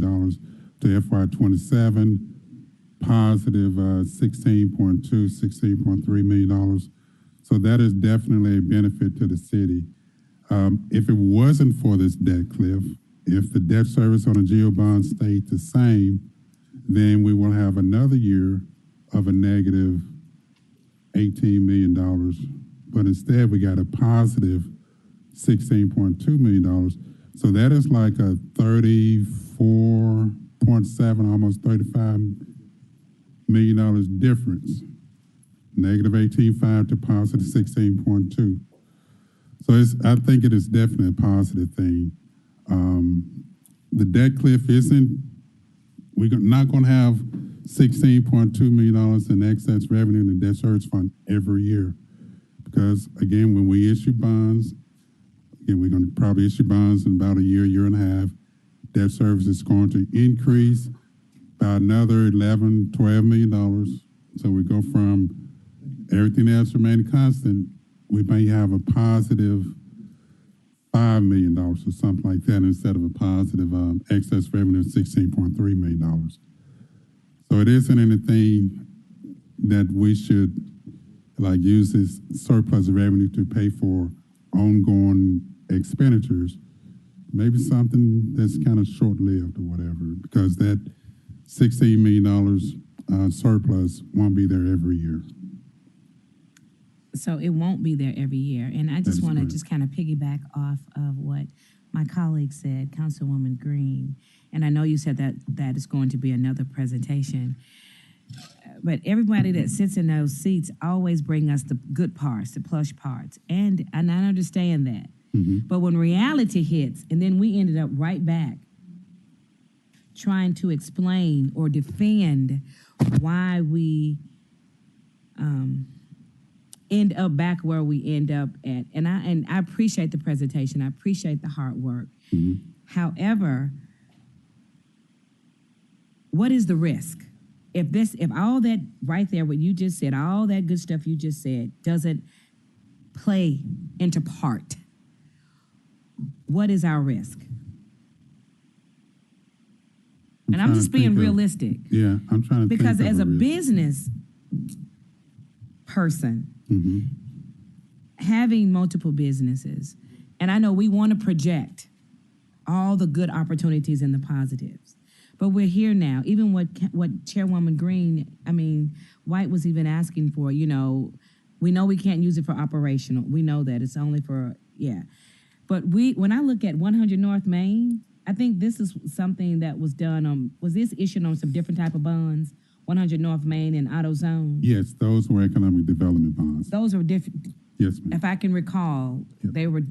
S6: to FY27, positive $16.3 million. So that is definitely a benefit to the city. If it wasn't for this debt cliff, if the debt service on a GO bond stayed the same, then we will have another year of a negative $18 million. But instead, we got a positive $16.2 million. So that is like a 34.7, almost $35 million difference. Negative 18.5 to positive 16.2. So I think it is definitely a positive thing. The debt cliff we're not going to have $16.2 million in excess revenue in the debt service fund every year. Because again, when we issue bonds, again, we're going to probably issue bonds in about a year and a half. Debt service is going to increase by another $11, $12 million. So we go from everything else remaining constant, we may have a positive $5 million or something like that instead of a positive excess revenue of $16.3 million. So it isn't anything that we should use this surplus revenue to pay for ongoing expenditures. Maybe something that's kind of short-lived or whatever, because that $16 million surplus won't be there every year.
S7: So it won't be there every year. And I just want to just kind of piggyback off of what my colleague said, Councilwoman Green. And I know you said that is going to be another presentation. But everybody that sits in those seats always bring us the good parts, the plush parts. And I understand that. Mm-hmm. But when reality hits, and then we ended up right back trying to explain or defend why we end up back where we end up at. And I appreciate the presentation. I appreciate the hard work. Mm-hmm. However, what is the risk? If all that right there, what you just said, all that good stuff you just said doesn't play into part, what is our risk? And I'm just being realistic.
S6: I'm trying to
S7: because
S6: think
S7: as a
S6: risk.
S7: business person,
S6: mm-hmm.
S7: having multiple businesses, and I know we want to project all the good opportunities and the positives, but we're here now. Even what Chairwoman White was even asking for, we know we can't use it for operational. We know that it's only for, But when I look at 100 North Main, I think this is something that was done was this issued on some different type of bonds? 100 North Main and AutoZone?
S6: Yes, those were economic development bonds.
S7: Those were different.
S6: Yes, ma'am.
S7: If I can recall, they were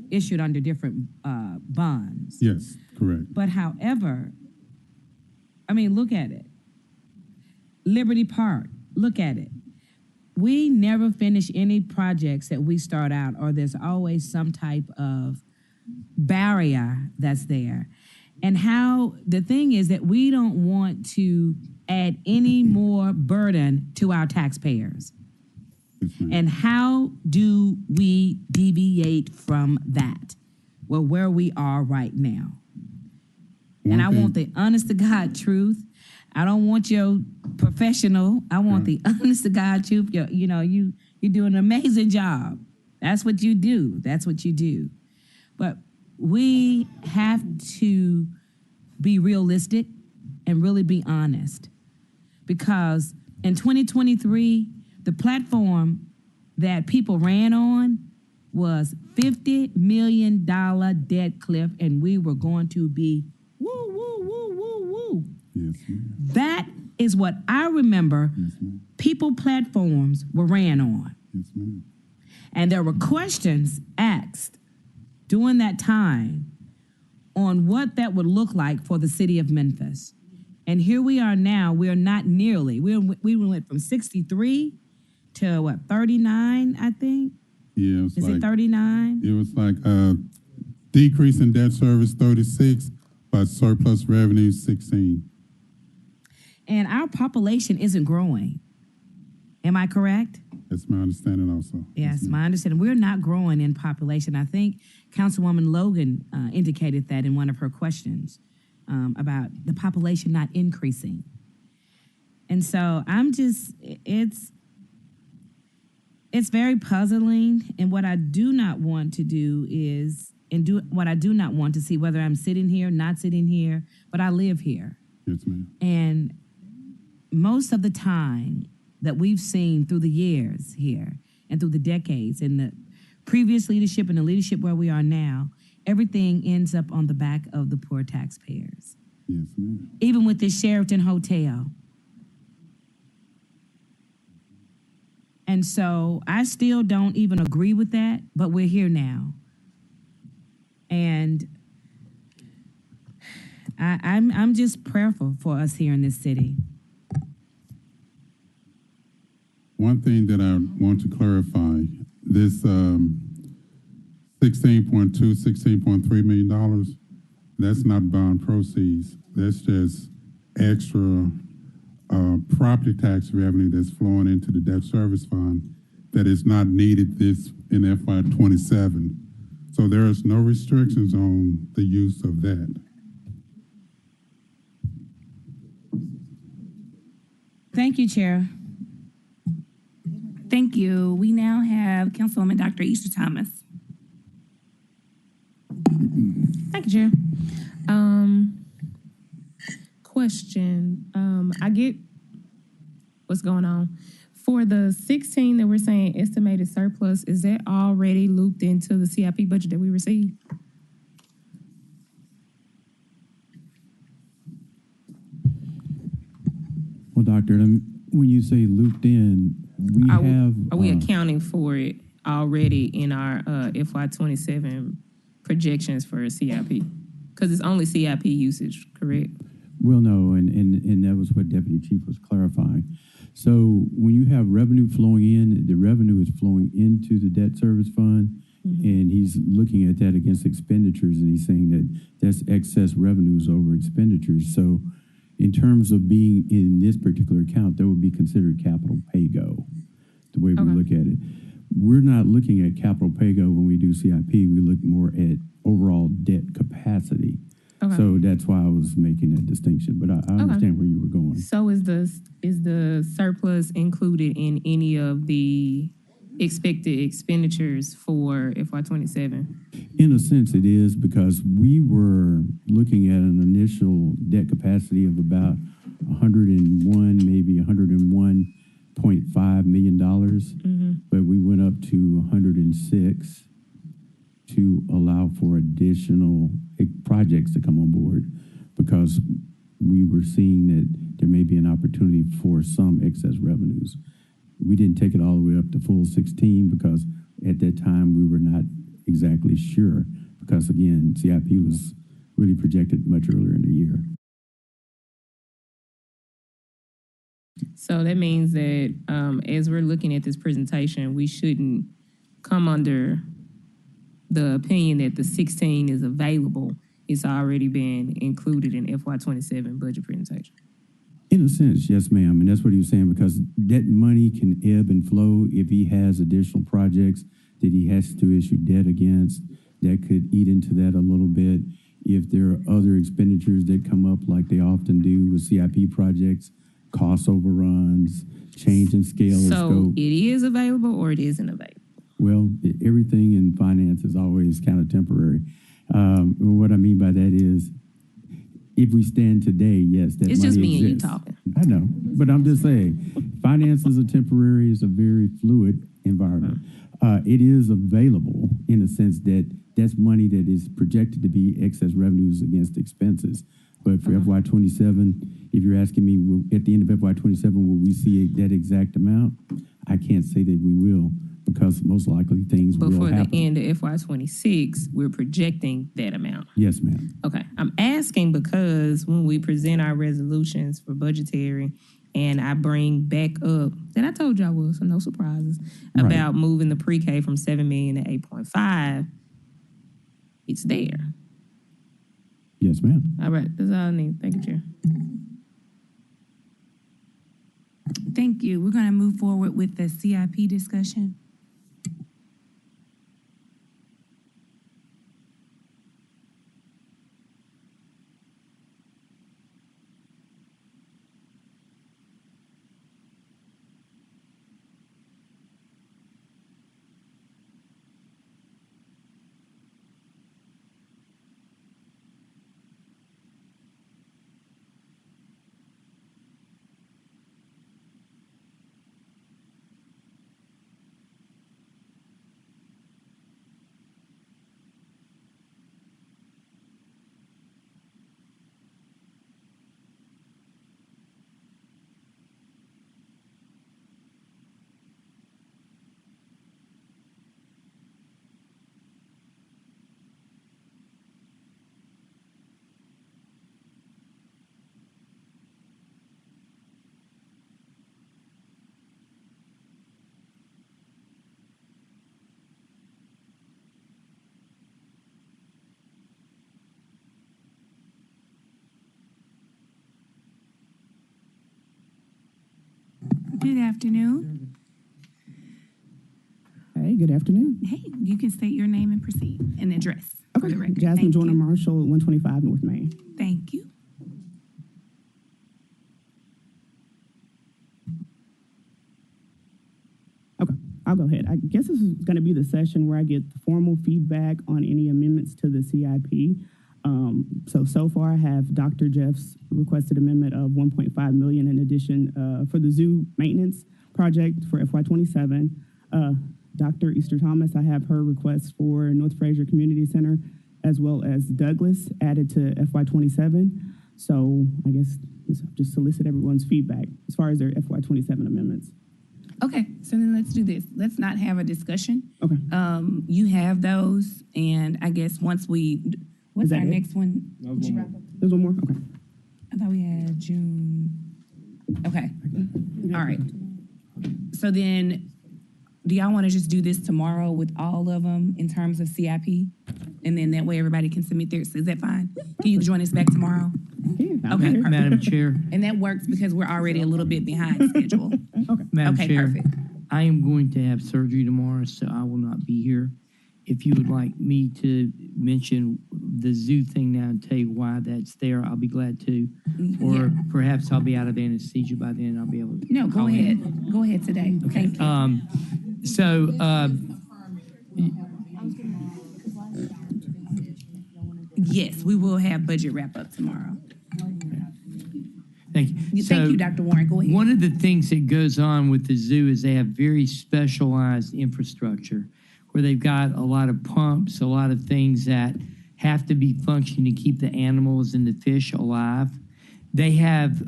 S7: issued under different bonds.
S6: Yes, correct.
S7: But however, look at it. Liberty Park, look at it. We never finish any projects that we start out, or there's always some type of barrier that's there. And the thing is that we don't want to add any more burden to our taxpayers. And how do we deviate from that? Well, where we are right now. I want the honest to God truth. I don't want your professional. I want the honest to God truth. You do an amazing job. That's what you do. That's what you do. But we have to be realistic and really be honest. Because in 2023, the platform that people ran on was $50 million debt cliff, and we were going to be woo, woo, woo, woo, woo.
S6: Yes, ma'am.
S7: That is what I remember people platforms were ran on.
S6: Yes, ma'am.
S7: And there were questions asked during that time on what that would look like for the city of Memphis. And here we are now. We're not nearly. We went from 63 to 39, I think?
S6: Yeah.
S7: Is it 39?
S6: It was like decrease in debt service 36, but surplus revenue 16.
S7: And our population isn't growing. Am I correct?
S6: That's my understanding also.
S7: Yes, my understanding. We're not growing in population. I think Councilwoman Logan indicated that in one of her questions about the population not increasing. And so it's very puzzling. And what I do not want to do is, what I do not want to see, whether I'm sitting here, not sitting here, but I live here.
S6: Yes, ma'am.
S7: And most of the time that we've seen through the years here and through the decades and the previous leadership and the leadership where we are now everything ends up on the back of the poor taxpayers.
S6: Yes, ma'am.
S7: Even with the Sheraton Hotel. And so I still don't even agree with that, but we're here now. And I'm just prayerful for us here in this city.
S6: One thing that I want to clarify, this $16.3 million, that's not bond proceeds. That's just extra property tax revenue that's flowing into the debt service fund that is not needed this in FY27. So there is no restrictions on the use of that.
S7: Thank you, Chair.
S1: Thank you. We now have Councilwoman Dr. Isha Thomas.
S11: Thank you, Chair. Question. I get what's going on. For the 16 that we're saying estimated surplus, is that already looped into the CIP budget that we received?
S9: Well, Doctor, when you say looped in,
S11: Are we accounting for it already in our FY27 projections for CIP? Because it's only CIP usage, correct?
S9: Well, no, and that was what Deputy Chief was clarifying. So when you have revenue flowing in, the revenue is flowing into the debt service fund, and he's looking at that against expenditures, and he's saying that that's excess revenues over expenditures. So in terms of being in this particular account, that would be considered capital pay-go, the way we look at it. We're not looking at capital pay-go when we do CIP. We look more at overall debt capacity. Okay. So that's why I was making that distinction. But I understand where you were going.
S11: So is the surplus included in any of the expected expenditures for FY27?
S9: In a sense, it is, because we were looking at an initial debt capacity of about 101, maybe $101.5 million, but we went up to 106 to allow for additional projects to come on board, because we were seeing that there may be an opportunity for some excess revenues. We didn't take it all the way up to full 16 because at that time we were not exactly sure, because again, CIP was really projected much earlier in the year.
S11: So that means that as we're looking at this presentation, we shouldn't come under the opinion that the 16 is available. It's already been included in FY27 budget presentation.
S9: In a sense, yes, ma'am. And that's what he was saying, because that money can ebb and flow. If he has additional projects that he has to issue debt against, that could eat into that a little bit. If there are other expenditures that come up, like they often do with CIP projects, cost overruns, change in scale or scope.
S11: So it is available or it isn't available?
S9: Well, everything in finance is always kind of temporary. What I mean by that is, if we stand today, yes, that
S11: it's
S9: money
S11: just me
S9: exists.
S11: and you talking.
S9: I know, but I'm just saying, finances are temporary. It's a very fluid environment. It is available in the sense that that's money that is projected to be excess revenues against expenses. But for FY27, if you're asking me, at the end of FY27, will we see that exact amount? I can't say that we will, because most likely things will happen.
S11: But for the end of FY26, we're projecting that amount.
S9: Yes, ma'am.
S11: Okay. I'm asking because when we present our resolutions for budgetary, and I bring back up that I told you I was, so no surprises, about moving the pre-K from 7 million to 8.5, it's there.
S9: Yes, ma'am.
S11: All right. That's all I need. Thank you, Chair.
S1: Thank you. We're going to move forward with the CIP discussion. Good afternoon.
S12: Hey, good afternoon.
S1: Hey, you can state your name and proceed and address for the record.
S12: Jasmine
S1: Thank
S12: Joyner
S1: you.
S12: Marshall, 125 North Main.
S1: Thank you.
S12: Okay, I'll go ahead. I guess this is going to be the session where I get the formal feedback on any amendments to the CIP. So far I have Dr. Jeff's requested amendment of 1.5 million in addition for the zoo maintenance project for FY27. Dr. Easter Thomas, I have her request for North Fraser Community Center as well as Douglas added to FY27. So I guess just solicit everyone's feedback as far as their FY27 amendments.
S1: Okay, so then let's do this. Let's not have a discussion.
S12: Okay.
S1: You have those, and I guess once what's our next one?
S12: There's one more? Okay.
S1: I thought we had June. Okay. All right. So then, do y'all want to just do this tomorrow with all of them in terms of CIP? And then that way everybody can submit theirs. Is that fine? Can you join us back tomorrow?
S12: Yeah.
S1: Okay, perfect.
S8: Madam Chair.
S1: And that works because we're already a little bit behind schedule.
S8: Madam
S1: Okay,
S8: Chair,
S1: perfect.
S8: I am going to have surgery tomorrow, so I will not be here. If you would like me to mention the zoo thing now and tell you why that's there, I'll be glad to. Or perhaps I'll be out of anesthesia by then. I'll be able to.
S1: No, go
S8: call in.
S1: ahead. Go ahead today.
S8: Okay.
S1: Thank you. Yes, we will have budget wrap up tomorrow.
S8: Thank you.
S1: Thank you, Dr. Warren. Go ahead.
S8: One of the things that goes on with the zoo is they have very specialized infrastructure where they've got a lot of pumps, a lot of things that have to be functioning to keep the animals and the fish alive. They have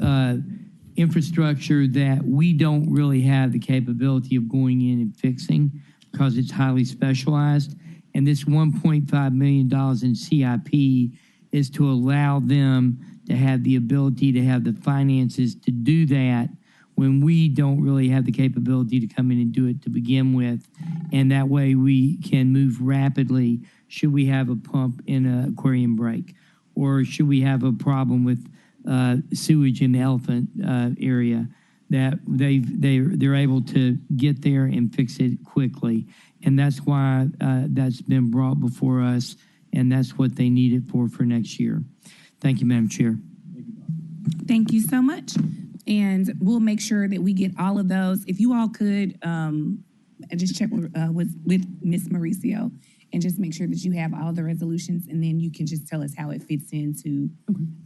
S8: infrastructure that we don't really have the capability of going in and fixing because it's highly specialized. And this $1.5 million in CIP is to allow them to have the ability to have the finances to do that when we don't really have the capability to come in and do it to begin with. And that way we can move rapidly should we have a pump in an aquarium break, or should we have a problem with sewage in the elephant area, that they're able to get there and fix it quickly. And that's why that's been brought before us, and that's what they need it for next year. Thank you, Madam Chair.
S1: Thank you so much. And we'll make sure that we get all of those. If you all could just check with Ms. Mauricio and just make sure that you have all the resolutions, and then you can just tell us how it fits into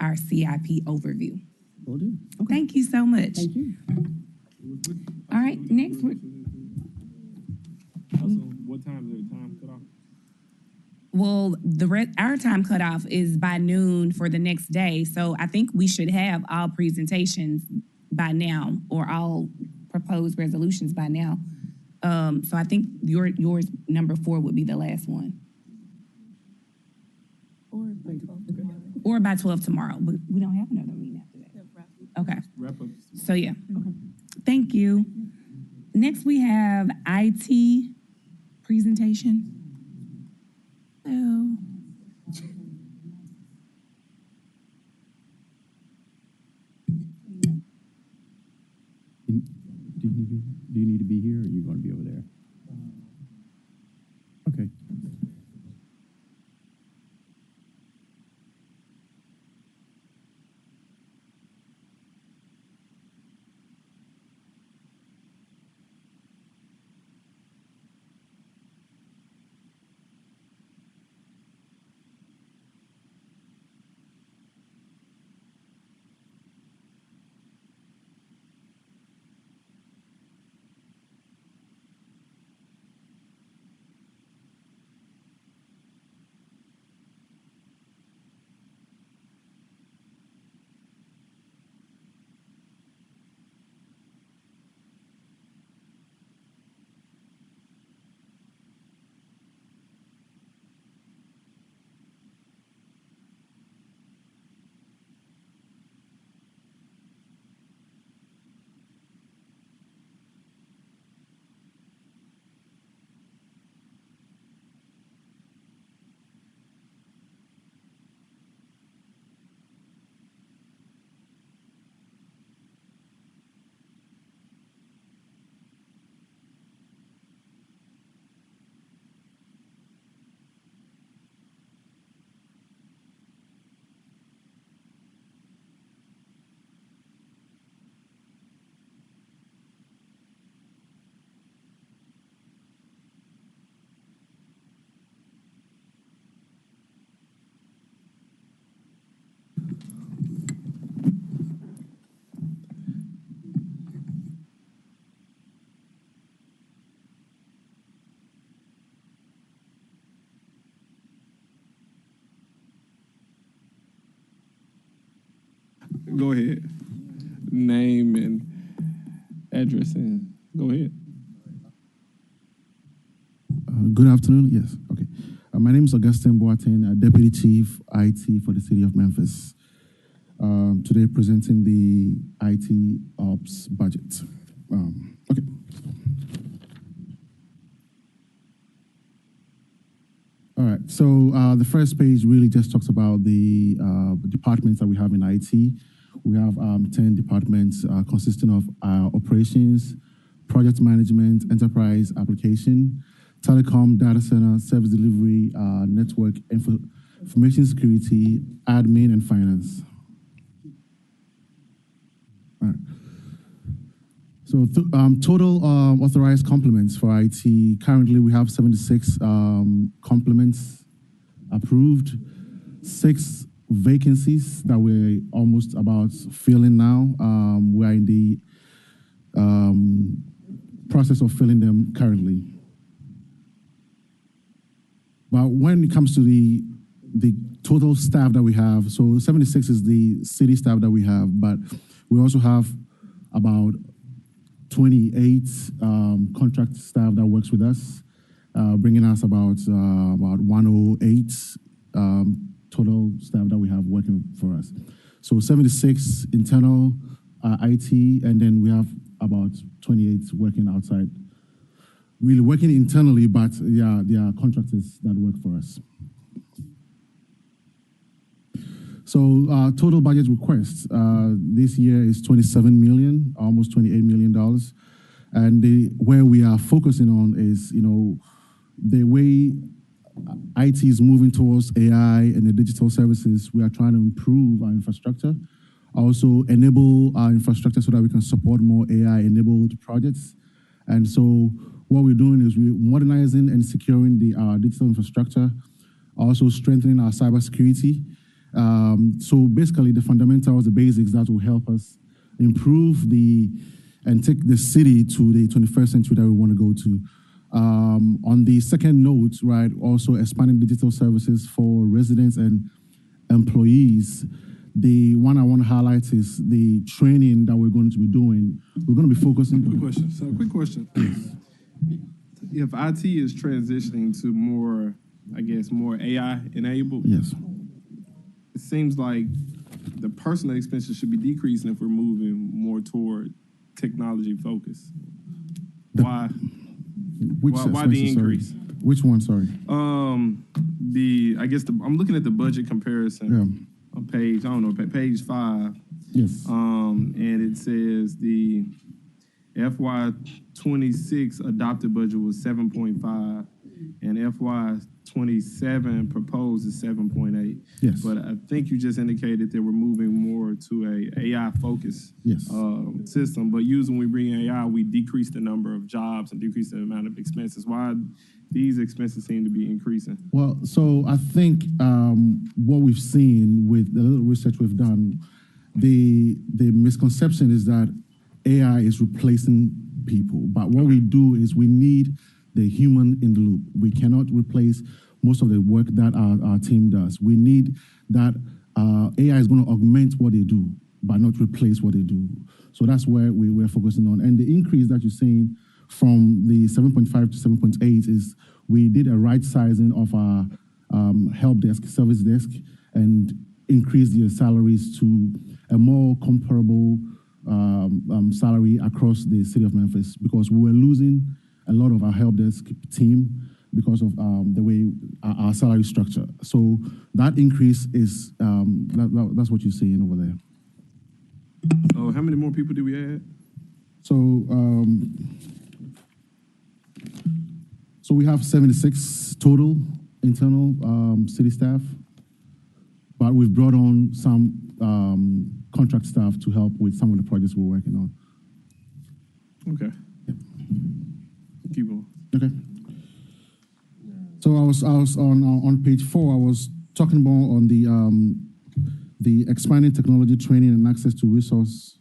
S1: our CIP overview.
S12: Will do. Okay.
S1: Thank you so much.
S12: Thank you.
S1: All right, next.
S3: What time is the time cut off?
S1: Well, our time cutoff is by noon for the next day. So I think we should have all presentations by now, or all proposed resolutions by now. So I think yours number 4 would be the last one. Or by 12 tomorrow, but we don't have another meeting after that. Okay.
S3: Wrap up.
S1: So yeah. Thank you. Next we have IT presentation. Hello.
S9: Do you need to be here, or are you going to be over there? Okay.
S3: Go ahead. Name and address and go ahead.
S13: Good afternoon. Yes. Okay. My name is Augustine Boateng, Deputy Chief IT for the City of Memphis. Today presenting the IT Ops budget. Okay. All right. So the first page really just talks about the departments that we have in IT. We have 10 departments consisting of operations, project management, enterprise application, telecom, data center, service delivery, network, information security, admin, and finance. All right. So total authorized complements for IT. Currently, we have 76 complements approved, 6 vacancies that we're almost about filling now. We're in the process of filling them currently. But when it comes to the total staff that we have, so 76 is the city staff that we have, but we also have about 28 contract staff that works with us, bringing us about 108 total staff that we have working for us. So 76 internal IT, and then we have about 28 working outside. Really working internally, but yeah, they are contractors that work for us. So total budget requests this year is $27 million, almost $28 million. And where we are focusing on is, the way IT is moving towards AI and the digital services, we are trying to improve our infrastructure, also enable our infrastructure so that we can support more AI-enabled projects. And so what we're doing is we're modernizing and securing our digital infrastructure, also strengthening our cybersecurity. So basically the fundamentals, the basics that will help us improve and take the city to the 21st century that we want to go to. On the second note, right, also expanding digital services for residents and employees. The one I want to highlight is the training that we're going to be doing. We're going to be focusing.
S3: Quick question. If IT is transitioning to more AI enabled,
S13: yes,
S3: it seems like the personal expenses should be decreasing if we're moving more toward technology focus. Why the increase?
S13: Sorry. Which one? Sorry.
S3: I'm looking at the budget comparison on page 5.
S13: Yes.
S3: And it says the FY26 adopted budget was 7.5, and FY27 proposed is 7.8.
S13: Yes.
S3: But I think you just indicated that we're moving more to a AI focused system. But usually when we bring AI, we decrease the number of jobs and decrease the amount of expenses. Why these expenses seem to be increasing?
S13: Well, so I think what we've seen with the little research we've done, the misconception is that AI is replacing people. But what we do is we need the human in the loop. We cannot replace most of the work that our team does. We need that AI is going to augment what they do, but not replace what they do. So that's where we're focusing on. And the increase that you're seeing from the 7.5 to 7.8 is we did a right sizing of our help desk, service desk, and increased their salaries to a more comparable salary across the city of Memphis, because we were losing a lot of our help desk team because of the way our salary structure. So that increase is, that's what you're seeing over there.
S3: Oh, how many more people did we add?
S13: So we have 76 total internal city staff, but we've brought on some contract staff to help with some of the projects we're working on.
S3: Okay.
S13: Yep.
S3: Keep on.
S13: Okay. So I was on page 4. I was talking more on the expanding technology training and access to resources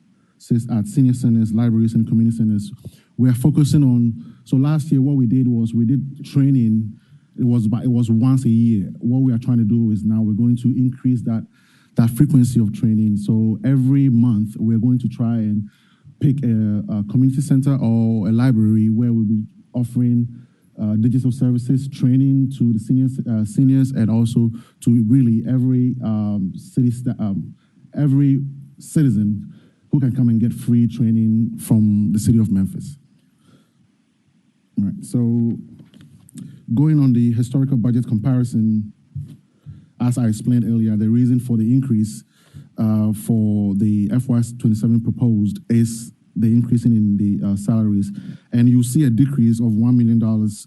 S13: at senior centers, libraries, and community centers. We are focusing on. So last year, what we did was we did training. It was once a year. What we are trying to do is now we're going to increase that that frequency of training. So every month we're going to try and pick a community center or a library where we'll be offering digital services, training to the seniors, and also to really every every citizen who can come and get free training from the city of Memphis. All right, so going on the historical budget comparison, as I explained earlier, the reason for the increase for the FY27 proposed is the increasing in the salaries. And you see a decrease of $1 million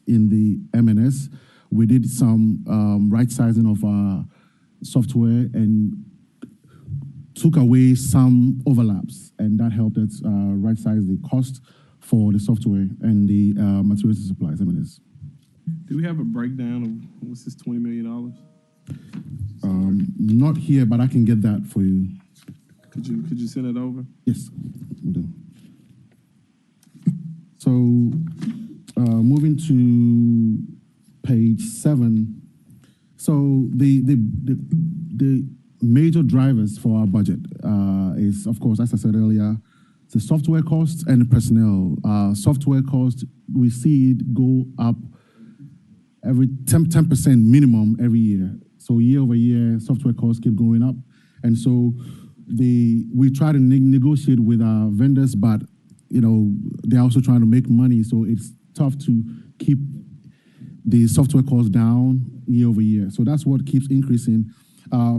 S13: in the M&S. We did some right sizing of our software and took away some overlaps, and that helped us right size the cost for the software and the materials and supplies, M&S.
S3: Do we have a breakdown of what's this $20 million?
S13: Not here, but I can get that for you.
S3: Could you send it over?
S13: Yes, we'll do. So, moving to page 7. So the major drivers for our budget is, of course, as I said earlier, the software costs and the personnel. Software costs, we see it go up every 10% minimum every year. So year over year, software costs keep going up. And so we try to negotiate with our vendors, but they're also trying to make money. So it's tough to keep the software costs down year over year. So that's what keeps increasing.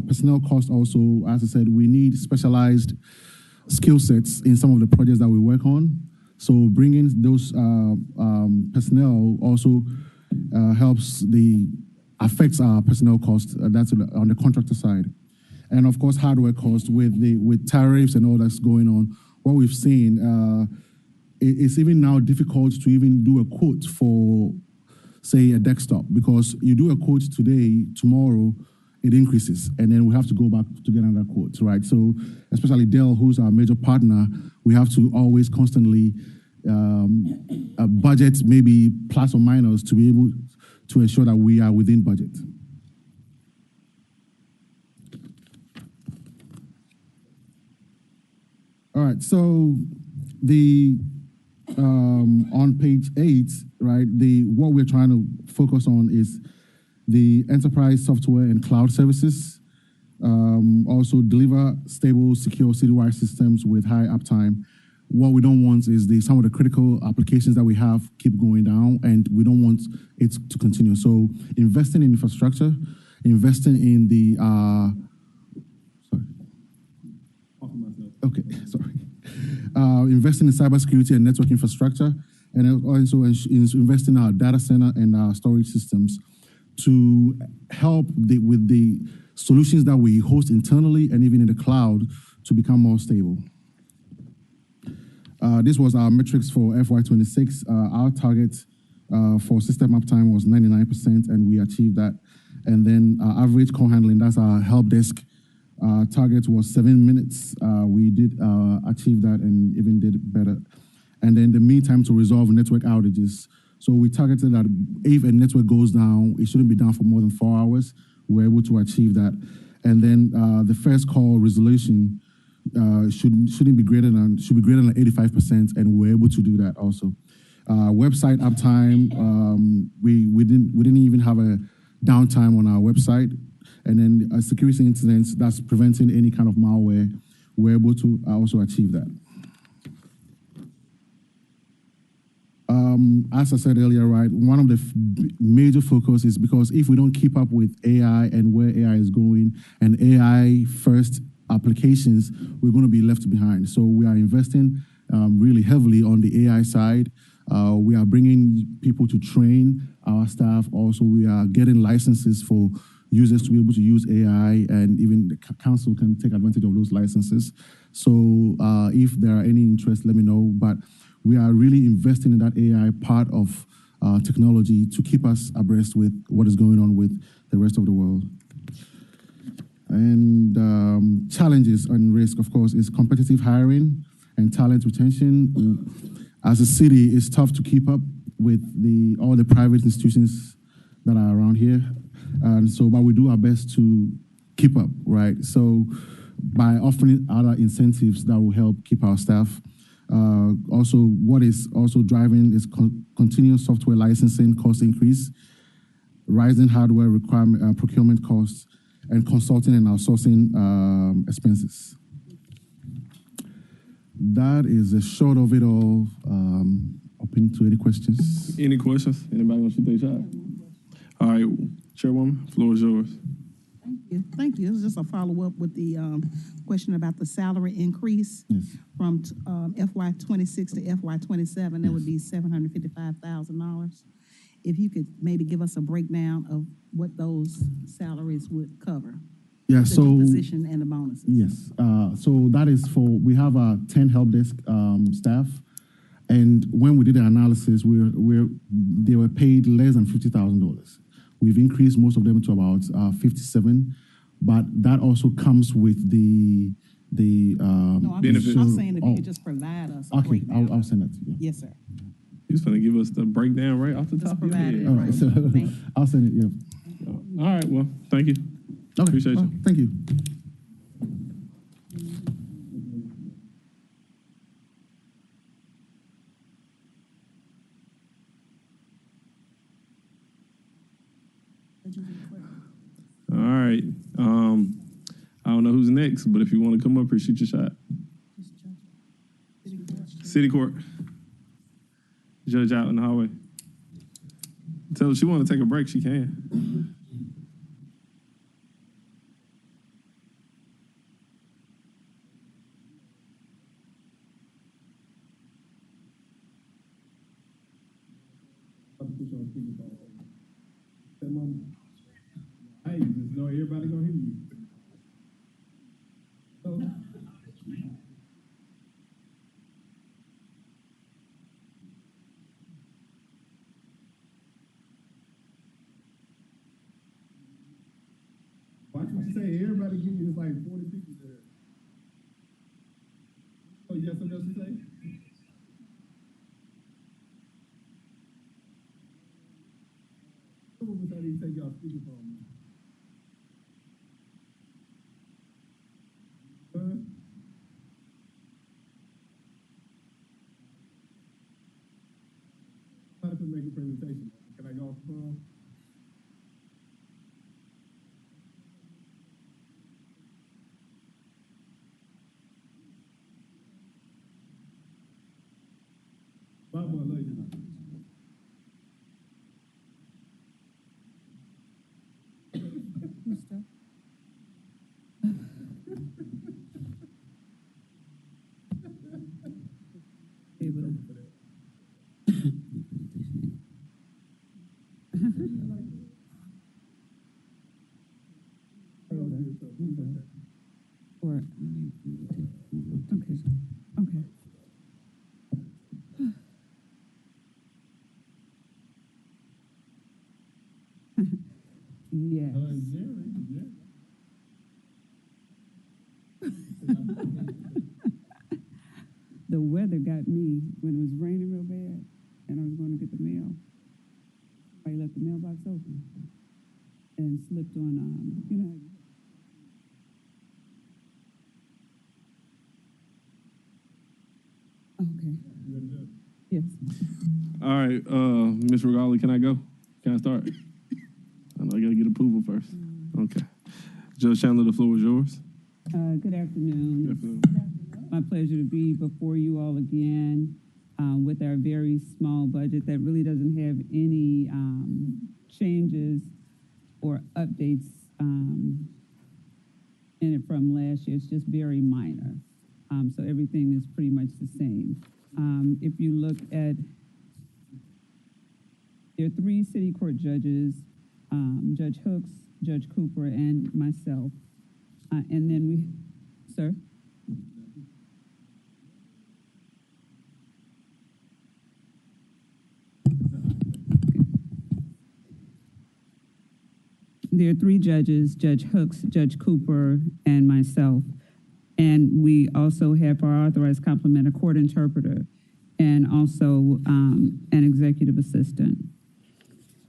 S13: Personnel costs also, as I said, we need specialized skill sets in some of the projects that we work on. So bringing those personnel also affects our personnel costs. That's on the contractor side. And of course, hardware costs with tariffs and all that's going on. What we've seen, it's even now difficult to even do a quote for, say, a desktop, because you do a quote today, tomorrow, it increases, and then we have to go back to get another quote, right? So especially Dell, who's our major partner, we have to always constantly budget maybe plus or minus to be able to ensure that we are within budget. All right, so on page 8, right, what we're trying to focus on is the enterprise software and cloud services. Also deliver stable, secure citywide systems with high uptime. What we don't want is some of the critical applications that we have keep going down, and we don't want it to continue. So investing in infrastructure, investing in the investing in cybersecurity and network infrastructure, and also investing in our data center and our storage systems to help with the solutions that we host internally and even in the cloud to become more stable. This was our metrics for FY26. Our target for system uptime was 99%, and we achieved that. And then average call handling, that's our help desk. Target was 7 minutes. We did achieve that and even did better. And then the mean time to resolve network outages. So we targeted that if a network goes down, it shouldn't be down for more than 4 hours. We're able to achieve that. And then the first call resolution should be greater than 85%, and we're able to do that also. Website uptime, we didn't even have a downtime on our website. And then security incidents, that's preventing any kind of malware. We're able to also achieve that. As I said earlier, right, one of the major focus is because if we don't keep up with AI and where AI is going and AI first applications, we're going to be left behind. So we are investing really heavily on the AI side. We are bringing people to train our staff. Also, we are getting licenses for users to be able to use AI, and even the council can take advantage of those licenses. So if there are any interest, let me know. But we are really investing in that AI part of technology to keep us abreast with what is going on with the rest of the world. And challenges and risk, of course, is competitive hiring and talent retention. As a city, it's tough to keep up with all the private institutions that are around here. And so, but we do our best to keep up, right? So by offering other incentives that will help keep our staff. Also, what is also driving is continuous software licensing cost increase, rising hardware requirement, procurement costs, and consulting and outsourcing expenses. That is a short of it all. Open to any questions.
S3: Any questions? Anybody want to shoot their shot? All right, Chairwoman, floor is yours.
S14: Thank you. This is just a follow-up with the question about the salary increase from FY26 to FY27. That would be $755,000. If you could maybe give us a breakdown of what those salaries would cover.
S13: Yeah,
S14: the
S13: so
S14: position and the bonuses.
S13: Yes, so that is we have 10 help desk staff, and when we did the analysis, they were paid less than $50,000. We've increased most of them to about 57, but that also comes with the
S14: no,
S3: benefits.
S14: I'm saying if you could just provide us.
S13: Okay, I'll send that to you.
S14: Yes, sir.
S3: He's going to give us the breakdown right off the top of your head.
S13: All right, so I'll send it. Yeah.
S3: All right, well, thank you.
S13: Okay,
S3: Appreciate you.
S13: Thank you.
S3: All right. I don't know who's next, but if you want to come up here, shoot your shot. City Court. Judge out in the hallway. Tell her she want to take a break, she can. Hey, just know everybody gonna hear you. Watch what you say. Everybody give you, it's like 40 people there. Oh, you got something else to say? Some of us don't even take y'all speakerphone. Somebody can make a presentation. Can I go off the phone? Bye, boy, love you.
S12: Okay. Yes. The weather got me when it was raining real bad, and I was going to get the mail. I left the mailbox open and slipped on, you know. Okay. Yes.
S3: All right, Ms. Regali, can I go? Can I start? I know I gotta get approval first. Okay. Judge Chandler, the floor is yours.
S12: Good afternoon.
S3: Good afternoon.
S12: My pleasure to be before you all again with our very small budget that really doesn't have any changes or updates in it from last year. It's just very minor. So everything is pretty much the same. If you look at, there are 3 city court judges, Judge Hooks, Judge Cooper, and myself. And then we, sir? There are 3 judges, Judge Hooks, Judge Cooper, and myself. And we also have our authorized complement a court interpreter and also an executive assistant.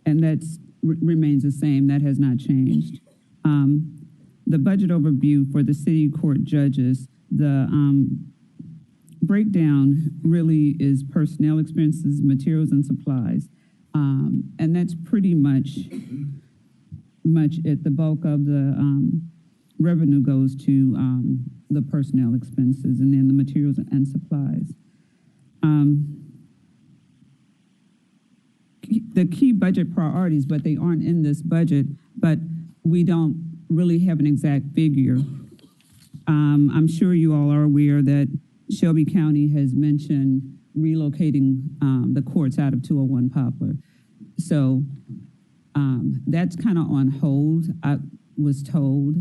S12: And that's remains the same. That has not changed. the budget overview for the city court judges, the breakdown really is personnel expenses, materials and supplies. And that's pretty much at the bulk of the revenue goes to the personnel expenses and then the materials and supplies. The key budget priorities, but they aren't in this budget, but we don't really have an exact figure. I'm sure you all are aware that Shelby County has mentioned relocating the courts out of 201 Poplar. So that's kind of on hold, I was told.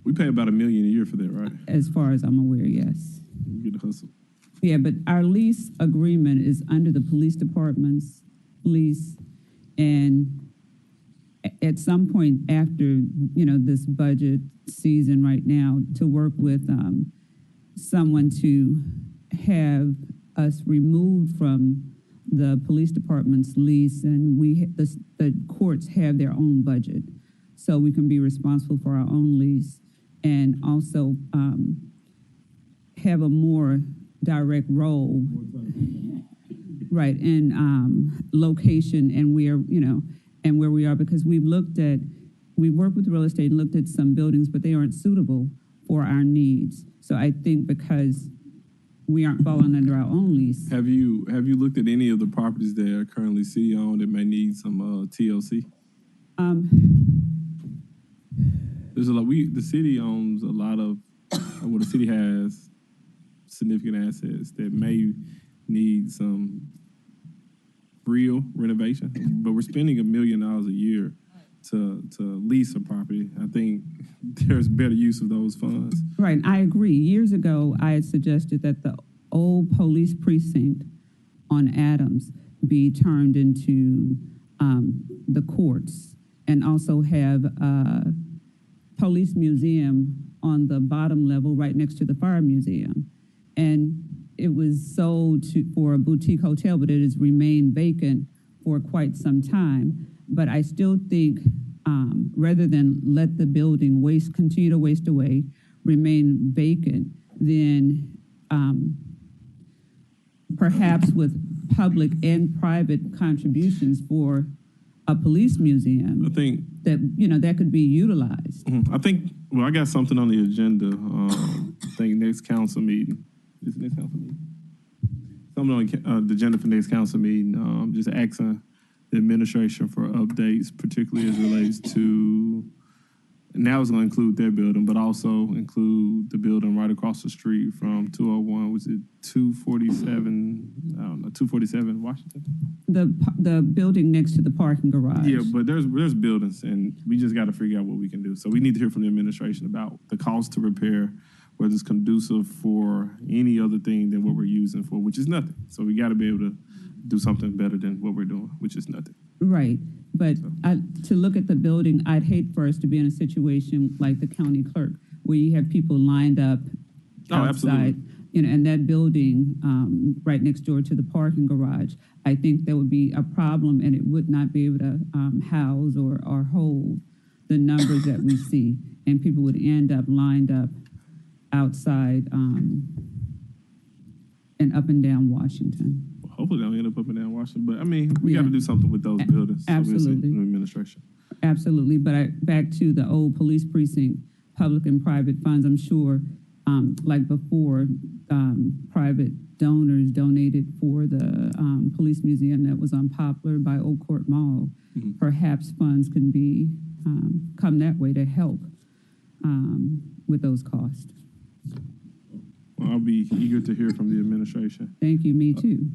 S3: We pay about $1 million a year for that, right?
S12: As far as I'm aware, yes.
S3: We get a hustle.
S12: Yeah, but our lease agreement is under the police department's lease, and at some point after, this budget season right now, to work with someone to have us removed from the police department's lease, and the courts have their own budget, so we can be responsible for our own lease, and also have a more direct role, right, in location and where we are, because we've worked with real estate and looked at some buildings, but they aren't suitable for our needs. So I think because we aren't falling under our own lease.
S3: Have you looked at any of the properties that are currently city owned that may need some TLC? There's a lot. The city owns a lot of. Well, the city has significant assets that may need some real renovation, but we're spending $1 million a year to lease a property. I think there's better use of those funds.
S12: Right, I agree. Years ago, I had suggested that the old police precinct on Adams be turned into the courts, and also have a police museum on the bottom level right next to the fire museum. And it was sold for a boutique hotel, but it has remained vacant for quite some time. But I still think rather than let the building continue to waste away, remain vacant, then perhaps with public and private contributions for a police museum,
S3: I think
S12: that could be utilized.
S3: I think. Well, I got something on the agenda. I think next council meeting. Is it next council meeting? Something on the agenda for next council meeting. Just asking the administration for updates, particularly as it relates to. Now it's going to include their building, but also include the building right across the street from 201. Was it 247? I don't know, 247 Washington.
S12: The building next to the parking garage.
S3: Yeah, but there's buildings, and we just got to figure out what we can do. So we need to hear from the administration about the cost to repair, whether it's conducive for any other thing than what we're using for, which is nothing. So we got to be able to do something better than what we're doing, which is nothing.
S12: Right, but to look at the building, I'd hate for us to be in a situation like the county clerk, where you have people lined up outside,
S3: absolutely.
S12: And that building right next door to the parking garage. I think that would be a problem, and it would not be able to house or hold the numbers that we see, and people would end up lined up outside and up and down Washington.
S3: Hopefully they don't end up and down Washington, but I mean, we got to do something with those buildings.
S12: Absolutely.
S3: So administration.
S12: Absolutely, but back to the old police precinct, public and private funds, I'm sure, like before, private donors donated for the police museum that was on Poplar by Old Court Mall. Mm-hmm. Perhaps funds can be come that way to help with those costs.
S3: I'll be eager to hear from the administration.
S12: Thank you, me too.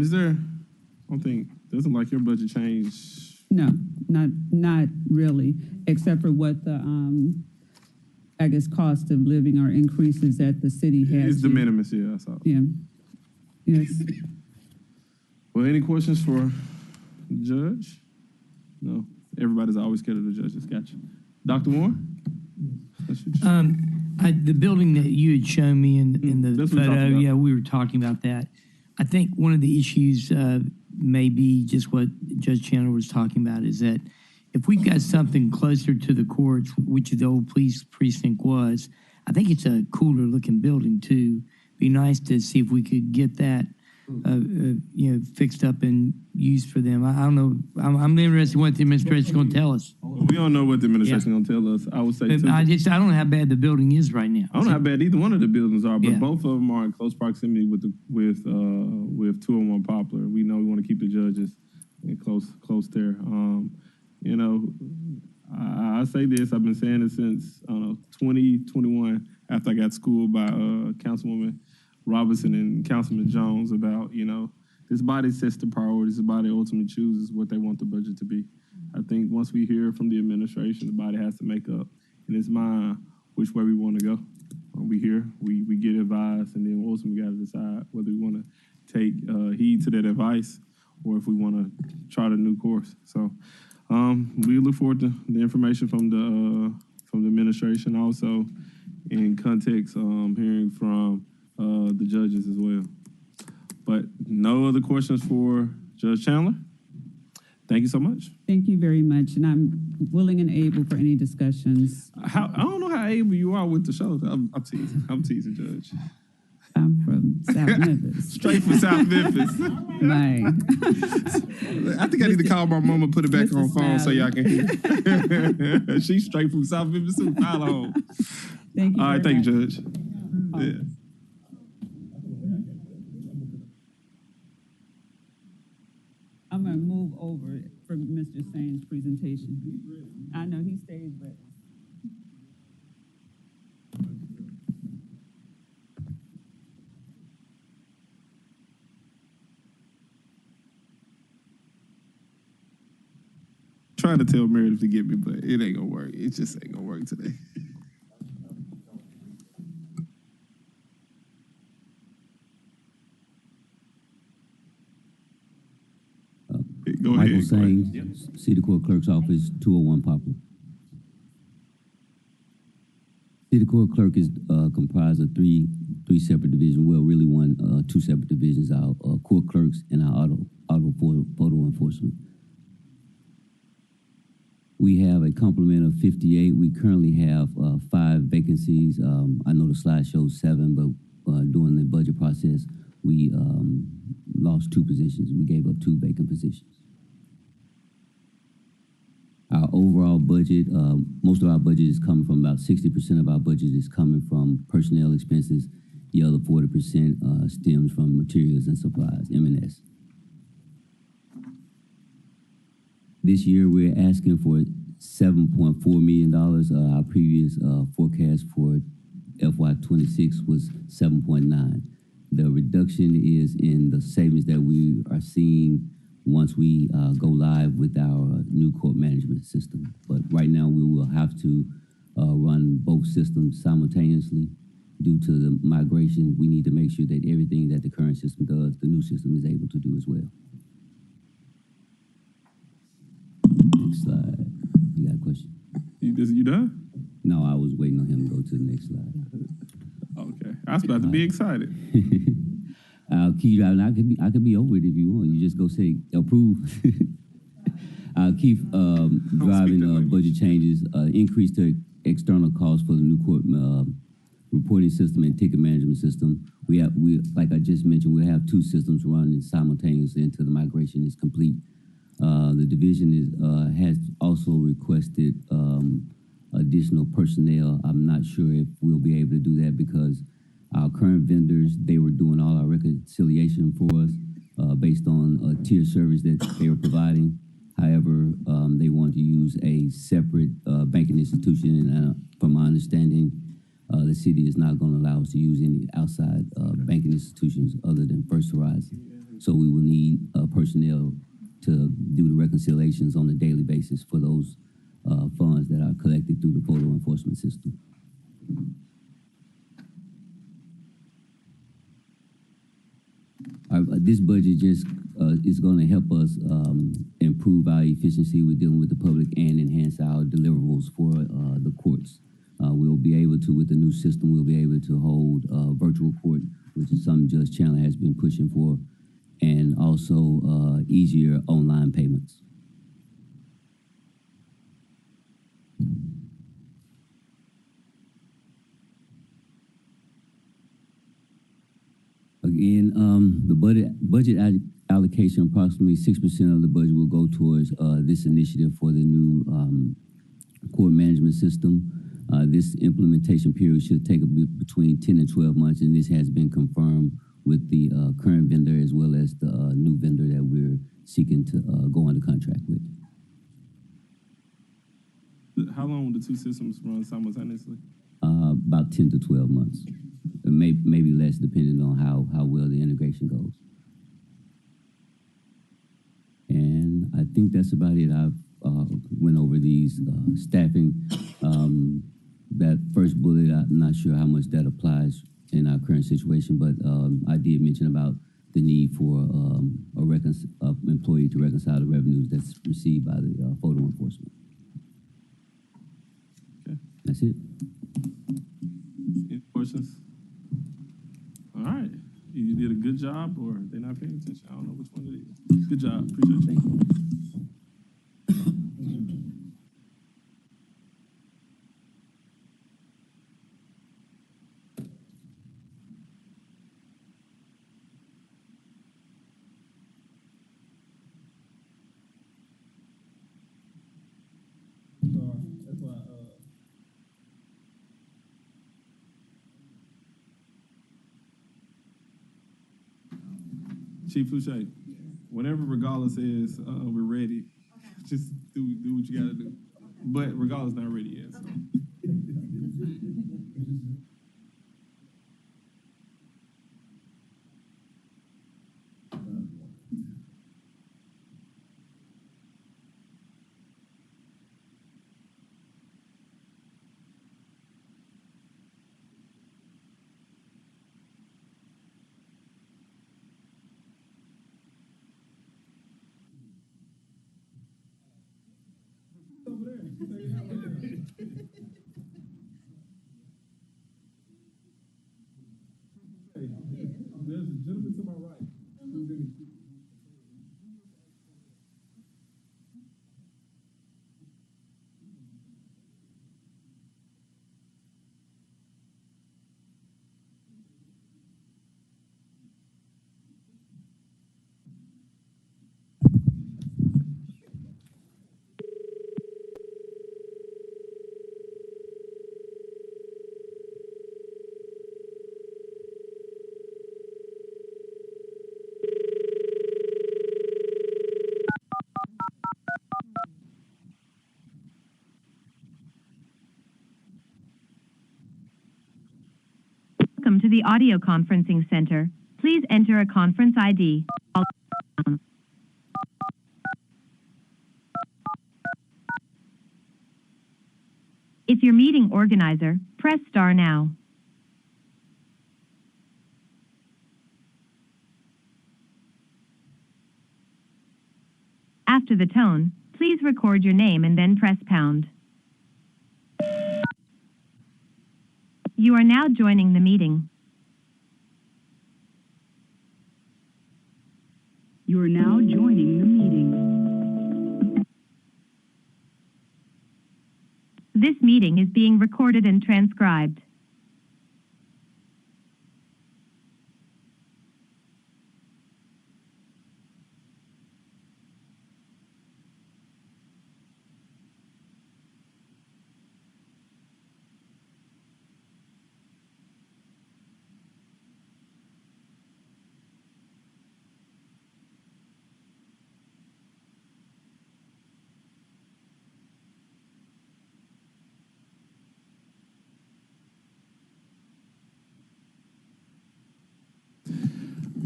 S3: Is there, I don't think, doesn't like your budget change?
S12: No, not really, except for what the, I guess, cost of living or increases that the city has.
S3: It's de minimis, yeah, I saw.
S12: Yeah, yes.
S3: Well, any questions for the judge? No, everybody's always scared of the judges, gotcha. Dr. Warren?
S8: The building that you had shown me in the photo, yeah, we were talking about that. I think one of the issues may be just what Judge Chandler was talking about, is that if we've got something closer to the courts, which the old police precinct was, I think it's a cooler looking building too. Be nice to see if we could get that, fixed up and used for them. I don't know. I'm interested in what the administration's going to tell us.
S3: We don't know what the administration going to tell us. I would say
S8: But I don't know how bad the building is right now.
S3: I don't know how bad either one of the buildings are, but
S8: Yeah.
S3: both of them are in close proximity with 201 Poplar. We know we want to keep the judges in close there. I say this. I've been saying it since 2021 after I got schooled by Councilwoman Robinson and Councilman Jones about this body sets the priorities. The body ultimately chooses what they want the budget to be. I think once we hear from the administration, the body has to make up in its mind which way we want to go. We hear, we get advice, and then ultimately we got to decide whether we want to take heed to that advice or if we want to chart a new course. So we look forward to the information from the administration, also in context hearing from the judges as well. But no other questions for Judge Chandler? Thank you so much.
S15: Thank you very much, and I'm willing and able for any discussions.
S3: I don't know how able you are with the show. I'm teasing. I'm teasing, Judge.
S15: I'm from South Memphis.
S3: Straight from South Memphis.
S15: Right.
S3: I think I need to call my mama and put it back
S15: Mr.
S3: on phone so
S15: Smiley.
S3: y'all can hear. She's straight from South Memphis too. File home.
S15: Thank you.
S3: All right,
S15: very
S3: thank you,
S15: much.
S3: Judge. Yeah.
S15: I'm gonna move over from Mr. Sain's presentation. I know he stays, but.
S3: Trying to tell Meredith to get me, but it ain't gonna work. It just ain't gonna work today. Go
S16: Michael
S3: ahead.
S16: Sains, City Court Clerk's Office, 201 Poplar. City Court Clerk is comprised of three separate divisions. Well, really two separate divisions: our court clerks and our auto photo enforcement. We have a complement of 58. We currently have 5 vacancies. I know the slide shows 7, but during the budget process, we lost 2 positions. We gave up 2 vacant positions. Our overall budget, most of our budget is coming from about 60% of our budget is coming from personnel expenses. The other 40% stems from materials and supplies, M&S. This year, we're asking for $7.4 million. Our previous forecast for FY26 was 7.9. The reduction is in the savings that we are seeing once we go live with our new court management system. But right now, we will have to run both systems simultaneously. Due to the migration, we need to make sure that everything that the current system does, the new system is able to do as well. Next slide. You got a question?
S3: You done?
S16: No, I was waiting on him to go to the next slide.
S3: Okay. I was about to be excited.
S16: I'll keep driving. I could be over it if you want. You just go say approve. I'll keep driving budget changes, increase the external costs for the new court reporting system and ticket management system. We like I just mentioned, we'll have 2 systems running simultaneously until the migration is complete. The division has also requested additional personnel. I'm not sure if we'll be able to do that because our current vendors, they were doing all our reconciliation for us based on a tier service that they were providing. However, they want to use a separate banking institution, and from my understanding, the city is not going to allow us to use any outside banking institutions other than First Horizon. So we will need personnel to do the reconciliations on a daily basis for those funds that are collected through the photo enforcement system. This budget just is going to help us improve our efficiency with dealing with the public and enhance our deliverables for the courts. We'll be able to, with the new system, we'll be able to hold virtual court, which is something Judge Chandler has been pushing for, and also easier online payments. In the allocation, approximately 6% of the budget will go towards this initiative for the new court management system. This implementation period should take between 10 and 12 months, and this has been confirmed with the current vendor as well as the new vendor that we're seeking to go under contract with.
S3: How long will the two systems run simultaneously?
S16: About 10 to 12 months. Maybe less, depending on how well the integration goes. And I think that's about it. I've went over these staffing. That first bullet, I'm not sure how much that applies in our current situation, but I did mention about the need for a employee to reconcile the revenues that's received by the photo enforcement.
S3: Okay.
S16: That's it.
S3: Any questions? All right. You did a good job, or they're not paying attention. I don't know which one it is. Good job. Appreciate you. That's why. Chief Fouché, whenever Regala says we're ready, just do what you got to do. But Regala's not ready yet. So. There's a gentleman to my right.
S17: Welcome to the audio conferencing center. Please enter a conference ID. If you're meeting organizer, press star now. After the tone, please record your name and then press pound. You are now joining the meeting. You are now joining the meeting. This meeting is being recorded and transcribed.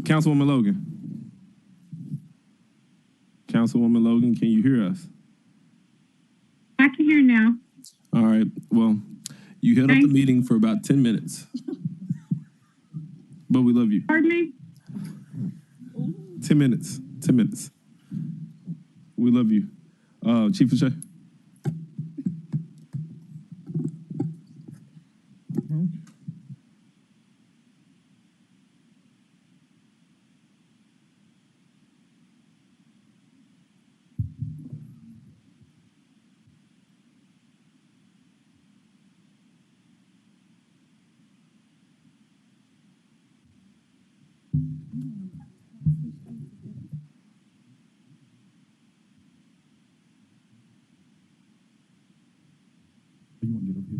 S3: Councilwoman Logan. Councilwoman Logan, can you hear us?
S5: I can hear now.
S3: All right. Well, you held up the meeting for about 10 minutes. But we love you.
S5: Pardon me?
S3: 10 minutes. 10 minutes. We love you. Chief Fouché.
S6: You want to get up here?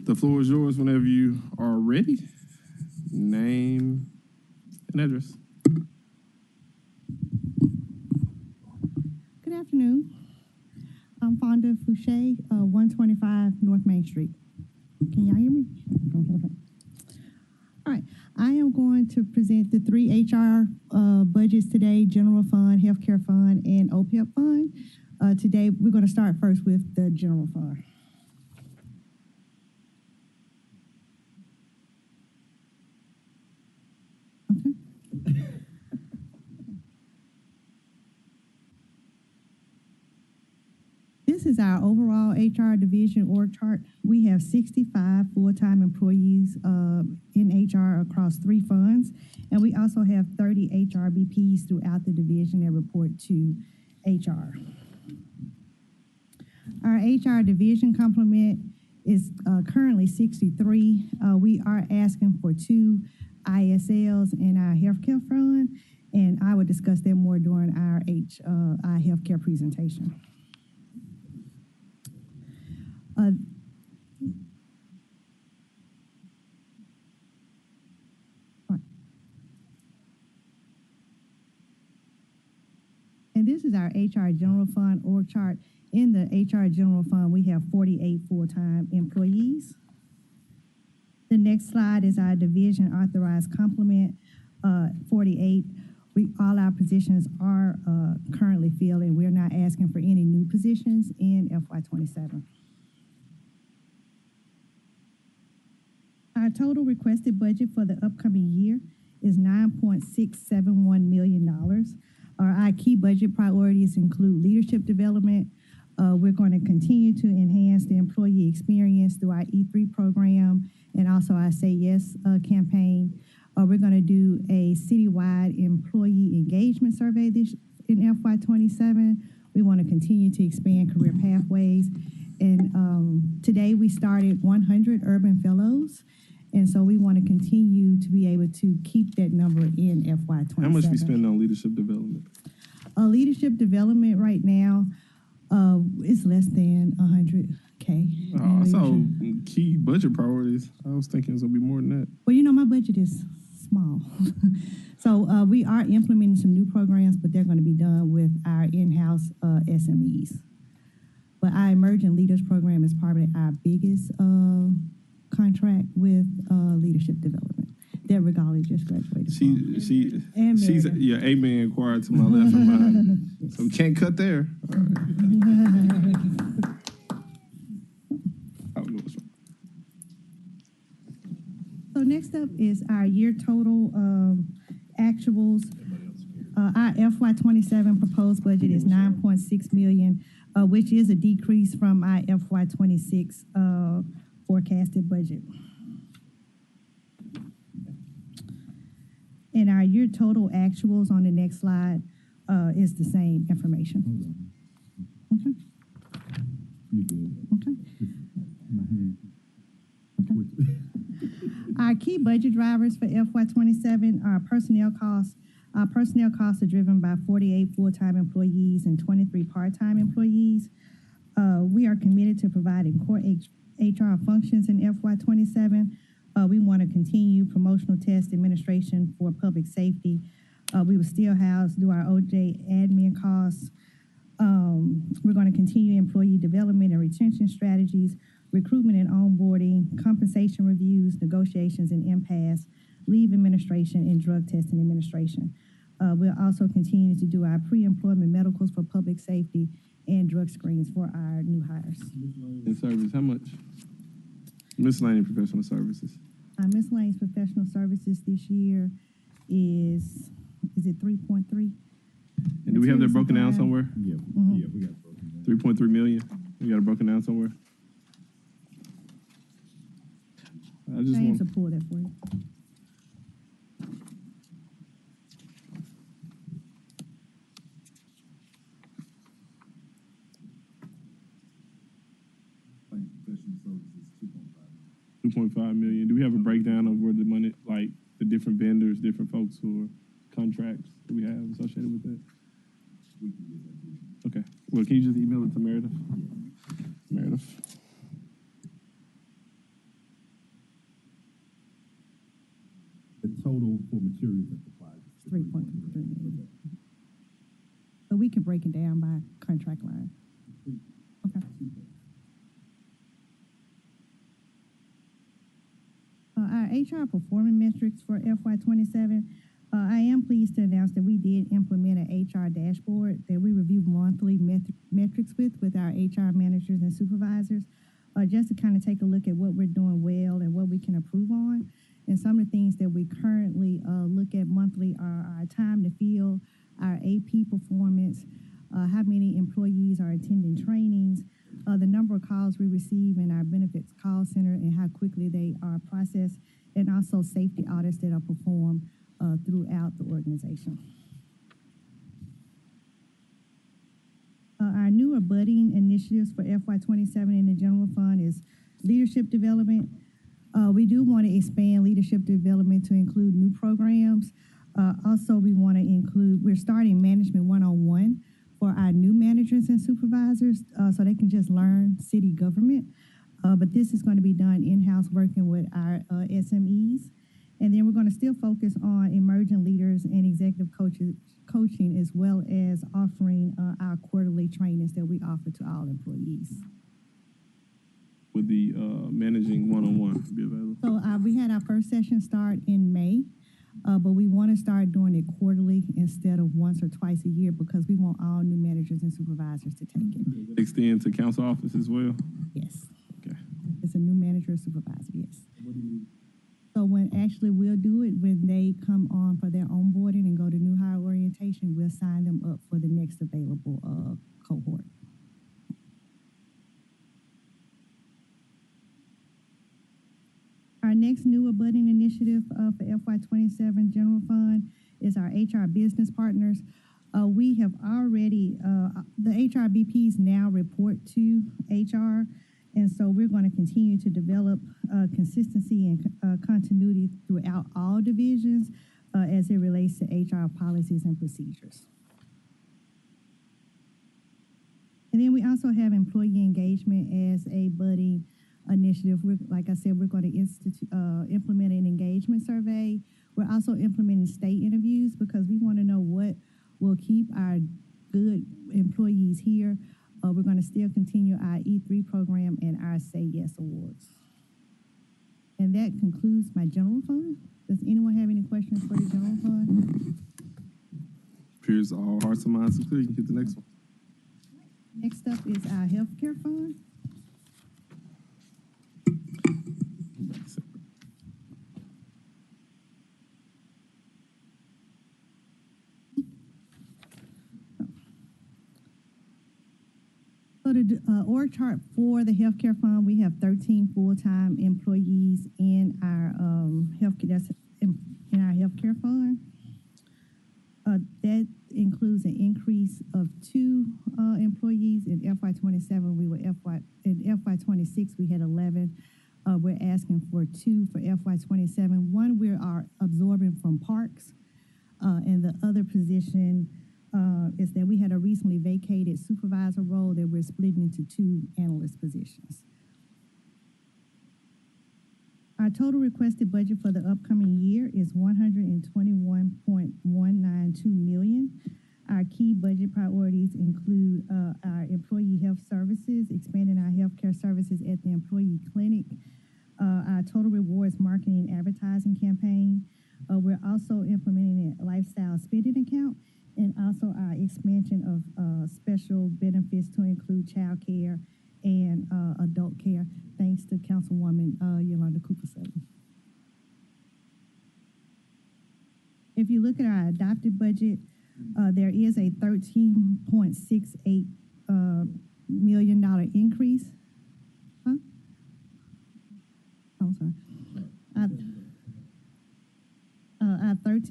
S3: The floor is yours whenever you are ready. Name and address.
S14: Good afternoon. I'm Fonda Fouché, 125 North Main Street. Can y'all hear me? All right. I am going to present the three HR budgets today: General Fund, Healthcare Fund, and OPEB Fund. Today, we're going to start first with the General Fund. This is our overall HR division org chart. We have 65 full-time employees in HR across 3 funds, and we also have 30 HRBPs throughout the division that report to HR. Our HR division complement is currently 63. We are asking for 2 ISLs in our healthcare fund, and I will discuss that more during our healthcare presentation. And this is our HR General Fund org chart. In the HR General Fund, we have 48 full-time employees. The next slide is our division authorized complement, 48. All our positions are currently filled, and we're not asking for any new positions in FY27. Our total requested budget for the upcoming year is $9.671 million. Our key budget priorities include leadership development. We're going to continue to enhance the employee experience through our E3 program and also our Say Yes campaign. We're going to do a citywide employee engagement survey in FY27. We want to continue to expand career pathways. And today we started 100 urban fellows. And so we want to continue to be able to keep that number in FY27.
S3: How much we spend on leadership development?
S14: Leadership development right now is less than $100K.
S3: So key budget priorities. I was thinking it was gonna be more than that.
S14: Well, you know, my budget is small. So we are implementing some new programs, but they're going to be done with our in-house SMEs. But our Emerging Leaders Program is probably our biggest contract with leadership development. Deborah Golly just graduated.
S3: She's your amen choir to my left and behind. So we can't cut there. All right. I don't know what's wrong.
S14: So next up is our year total actuals. Our FY27 proposed budget is $9.6 million, which is a decrease from our FY26 forecasted budget. And our year total actuals on the next slide is the same information. Okay. Okay. Our key budget drivers for FY27 are personnel costs. Our personnel costs are driven by 48 full-time employees and 23 part-time employees. We are committed to providing core HR functions in FY27. We want to continue promotional test administration for public safety. We will still do our OJ admin costs. We're going to continue employee development and retention strategies, recruitment and onboarding, compensation reviews, negotiations and impasse, leave administration, and drug testing administration. We'll also continue to do our pre-employment medicals for public safety and drug screens for our new hires.
S3: In service, how much? Miscellaneous professional services.
S14: Our miscellaneous professional services this year is it 3.3?
S3: And do we have that broken down somewhere?
S6: Yeah, we got it broken down.
S3: 3.3 million. You got it broken down somewhere? I just
S14: James
S3: want.
S14: will pull that for you.
S3: $2.5 million. Do we have a breakdown of where the money, like the different vendors, different folks who are contracts that we have associated with that? Okay. Well, can you just email it to Meredith? Meredith.
S6: The total for materials and supplies.
S14: 3.3 million. So we can break it down by contract line. Okay. Our HR performance metrics for FY27. I am pleased to announce that we did implement an HR dashboard that we review monthly metrics with our HR managers and supervisors, just to kind of take a look at what we're doing well and what we can improve on. And some of the things that we currently look at monthly are our time to fill, our AP performance, how many employees are attending trainings, the number of calls we receive in our benefits call center and how quickly they are processed, and also safety audits that are performed throughout the organization. Our newer budding initiatives for FY27 in the general fund is leadership development. We do want to expand leadership development to include new programs. Also, we want to include, we're starting management one-on-one for our new managers and supervisors so they can just learn city government. But this is going to be done in-house working with our SMEs. And then we're going to still focus on emerging leaders and executive coaching, as well as offering our quarterly trainings that we offer to all employees.
S3: Would the managing one-on-one be available?
S14: So we had our first session start in May, but we want to start doing it quarterly instead of once or twice a year because we want all new managers and supervisors to take it.
S3: Does it extend to council office as well?
S14: Yes.
S3: Okay.
S14: It's a new manager or supervisor, yes. So when actually we'll do it when they come on for their onboarding and go to new hire orientation, we'll sign them up for the next available cohort. Our next new budding initiative for FY27 General Fund is our HR business partners. We have already, the HR BPs now report to HR, and so we're going to continue to develop consistency and continuity throughout all divisions as it relates to HR policies and procedures. And then we also have employee engagement as a budding initiative. Like I said, we're going to implement an engagement survey. We're also implementing state interviews because we want to know what will keep our good employees here. We're going to still continue our E3 program and our Say Yes Awards. And that concludes my general fund. Does anyone have any questions for the general fund?
S3: Appears all hearts and minds are clear. You can get the next one.
S14: Next up is our healthcare fund. So the org chart for the healthcare fund, we have 13 full-time employees in our healthcare. That's in our healthcare fund. That includes an increase of 2 employees in FY27. In FY26 we had 11. We're asking for 2 for FY27. One we are absorbing from parks, and the other position is that we had a recently vacated supervisor role that we're splitting into 2 analyst positions. Our total requested budget for the upcoming year is $121.192 million. Our key budget priorities include our employee health services, expanding our healthcare services at the employee clinic, our total rewards marketing and advertising campaign. We're also implementing a lifestyle spending account, and also our expansion of special benefits to include child care and adult care, thanks to Councilwoman Yolanda Cooper-Sutton. If you look at our adopted budget, there is a 13.68
S18: million increase. Huh? Oh, sorry.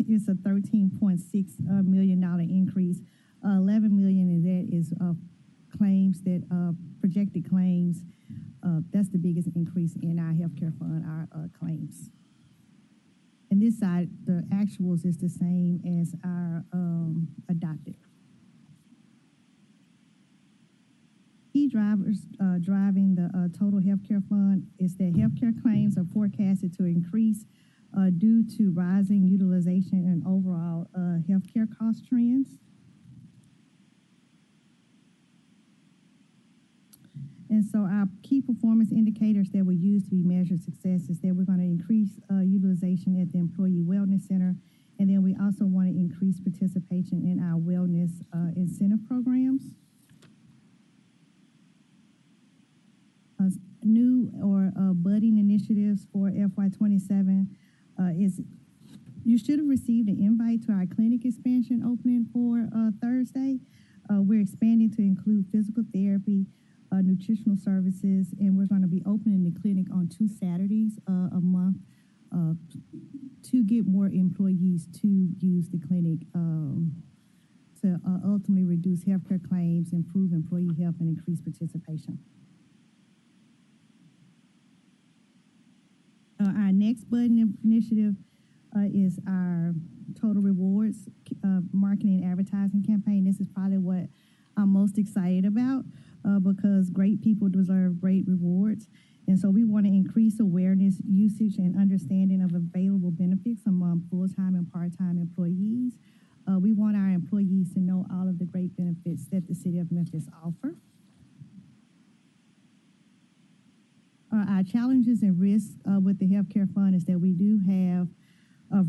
S18: It's a $13.6 million increase. 11 million of that is claims that projected claims. That's the biggest increase in our healthcare fund, our claims. And this side, the actuals is the same as our adopted. Key drivers driving the total healthcare fund is that healthcare claims are forecasted to increase due to rising utilization and overall healthcare cost trends. And so our key performance indicators that we use to be measured success is that we're going to increase utilization at the Employee Wellness Center, and then we also want to increase participation in our wellness incentive programs. New or budding initiatives for FY27 is you should have received an invite to our clinic expansion opening for Thursday. We're expanding to include physical therapy, nutritional services, and we're going to be opening the clinic on 2 Saturdays a month to get more employees to use the clinic to ultimately reduce healthcare claims, improve employee health, and increase participation. Our next button initiative is our Total Rewards marketing and advertising campaign. This is probably what I'm most excited about because great people deserve great rewards. And so we want to increase awareness, usage, and understanding of available benefits among full-time and part-time employees. We want our employees to know all of the great benefits that the City of Memphis offer. Our challenges and risks with the healthcare fund is that we do have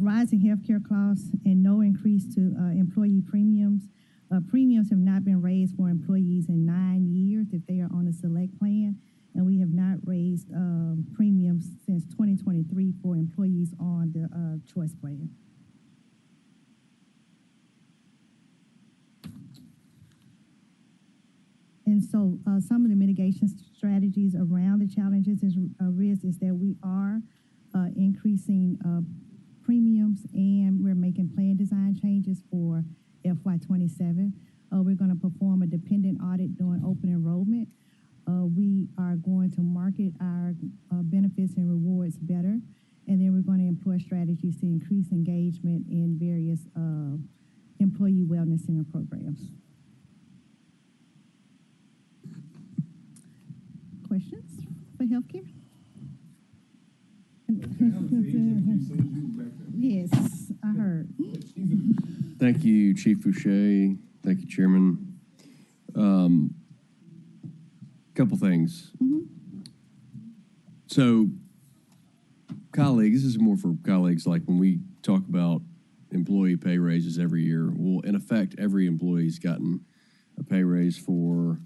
S18: rising healthcare costs and no increase to employee premiums. Premiums have not been raised for employees in 9 years if they are on a select plan, and we have not raised premiums since 2023 for employees on the choice plan. And so some of the mitigation strategies around the challenges and risks is that we are increasing premiums, and we're making plan design changes for FY27. We're going to perform a dependent audit during open enrollment. We are going to market our benefits and rewards better, and then we're going to employ strategies to increase engagement in various employee wellness center programs. Questions for healthcare? Yes, I heard.
S19: Thank you, Chief Fouché. Thank you, Chairman. Couple things. So, colleagues, this is more for colleagues, like when we talk about employee pay raises every year, well, in effect, every employee's gotten a pay raise for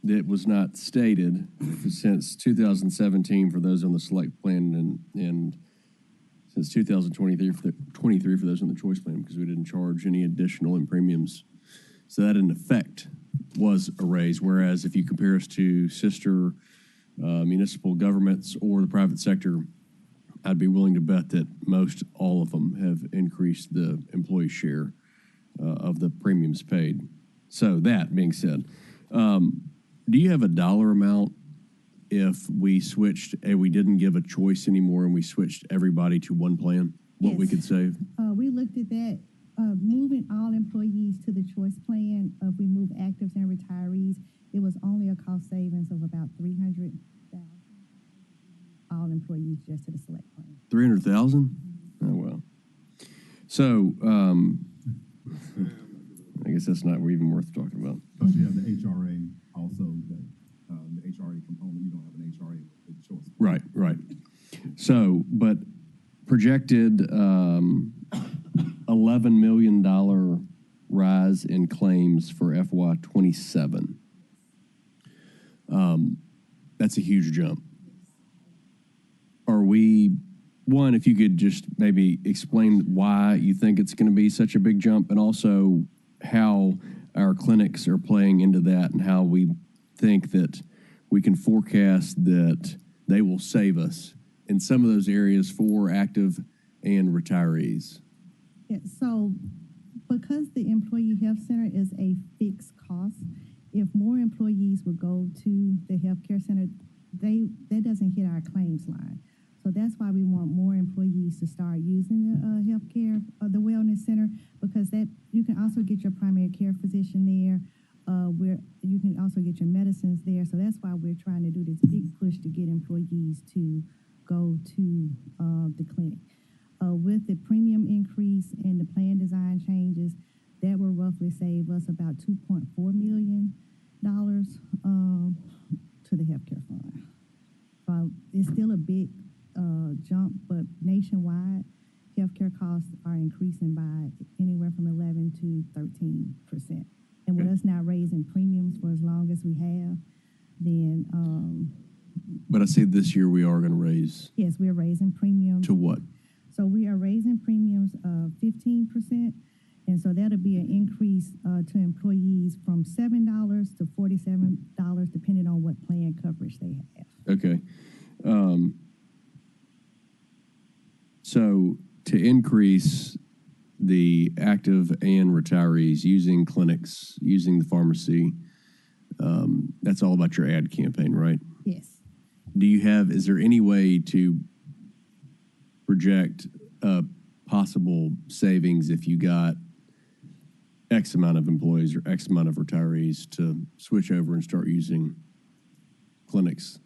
S19: that was not stated since 2017 for those on the select plan and since 2023 for those on the choice plan, because we didn't charge any additional in premiums. So that in effect was a raise, whereas if you compare us to sister municipal governments or the private sector, I'd be willing to bet that most all of them have increased the employee share of the premiums paid. So that being said, do you have a dollar amount if we switched and we didn't give a choice anymore and we switched everybody to one plan, what we could save?
S18: We looked at that, moving all employees to the choice plan. If we move actives and retirees, it was only a cost savings of about $300,000. All employees just to the select plan.
S19: 300,000? Oh, well. So, I guess that's not even worth talking about.
S20: Plus you have the HRA also, the HRA component. You don't have an HRA with the choice.
S19: Right, right. So, but projected $11 million rise in claims for FY27. That's a huge jump. Are we, one, if you could just maybe explain why you think it's going to be such a big jump, and also how, our clinics are playing into that and how we think that we can forecast that they will save us in some of those areas for active and retirees.
S18: Yeah, so because the Employee Health Center is a fixed cost, if more employees would go to the healthcare center, that doesn't hit our claims line. So that's why we want more employees to start using the healthcare, the wellness center, because that you can also get your primary care physician there. Where you can also get your medicines there. So that's why we're trying to do this big push to get employees to go to the clinic. With the premium increase and the plan design changes, that will roughly save us about $2.4 million to the healthcare fund. So it's still a big jump, but nationwide, healthcare costs are increasing by anywhere from 11 to 13%. And with us not raising premiums for as long as we have, then
S19: But I see this year we are going to raise.
S18: yes, we're raising premiums.
S19: To what?
S18: So we are raising premiums 15%, and so that'll be an increase to employees from $7 to $47, depending on what plan coverage they have.
S19: Okay. So to increase the active and retirees using clinics, using the pharmacy, that's all about your ad campaign, right?
S18: Yes.
S19: Is there any way to project possible savings if you got X amount of employees or X amount of retirees to switch over and start using clinics?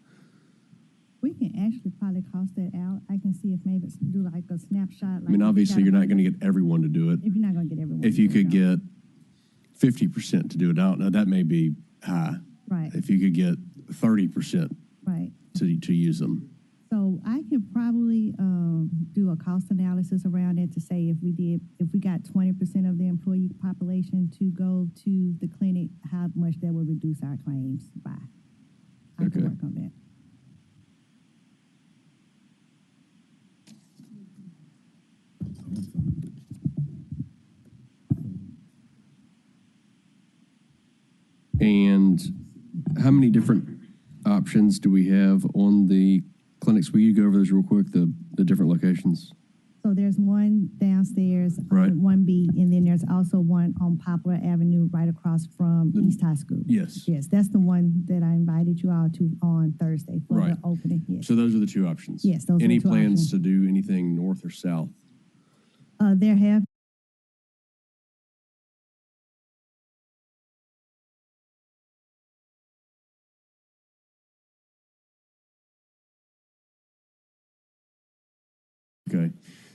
S18: We can actually probably cost that out. I can see if maybe do like a snapshot. Like
S19: I mean, obviously, you're not going to get everyone to do it.
S18: If you're not going to get everyone.
S19: If you could get 50% to do it, I don't know, that may be high.
S18: Right.
S19: If you could get 30%
S18: Right.
S19: to use them.
S18: So I could probably do a cost analysis around it to say if we got 20% of the employee population to go to the clinic, how much that would reduce our claims by. I can work on that.
S19: And how many different options do we have on the clinics? Will you go over those real quick, the different locations?
S18: So there's one downstairs,
S19: Right.
S18: 1B, and then there's also one on Poplar Avenue right across from East High School.
S19: Yes.
S18: Yes, that's the one that I invited you all to on Thursday for
S19: Right.
S18: the opening. Yes.
S19: So those are the two options.
S18: Yes, those are
S19: Any
S18: the two
S19: plans
S18: options.
S19: to do anything north or south?
S18: There have
S19: Okay.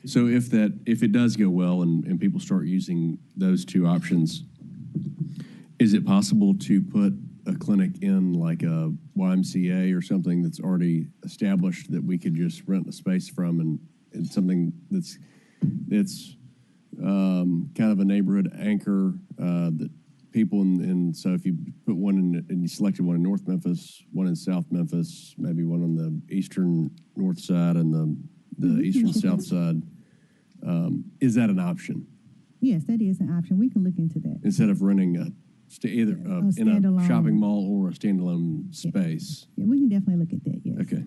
S19: So if it does go well and people start using those two options, is it possible to put a clinic in like a YMCA or something that's already established that we could just rent the space from and something that's kind of a neighborhood anchor that people so if you put one in and you selected one in North Memphis, one in South Memphis, maybe one on the eastern north side and the eastern south side, is that an option
S18: yes, that is an option. We can look into that.
S19: instead of renting either in a
S18: standalone.
S19: shopping mall or a standalone space?
S18: Yeah, we can definitely look at that. Yes.
S19: Okay.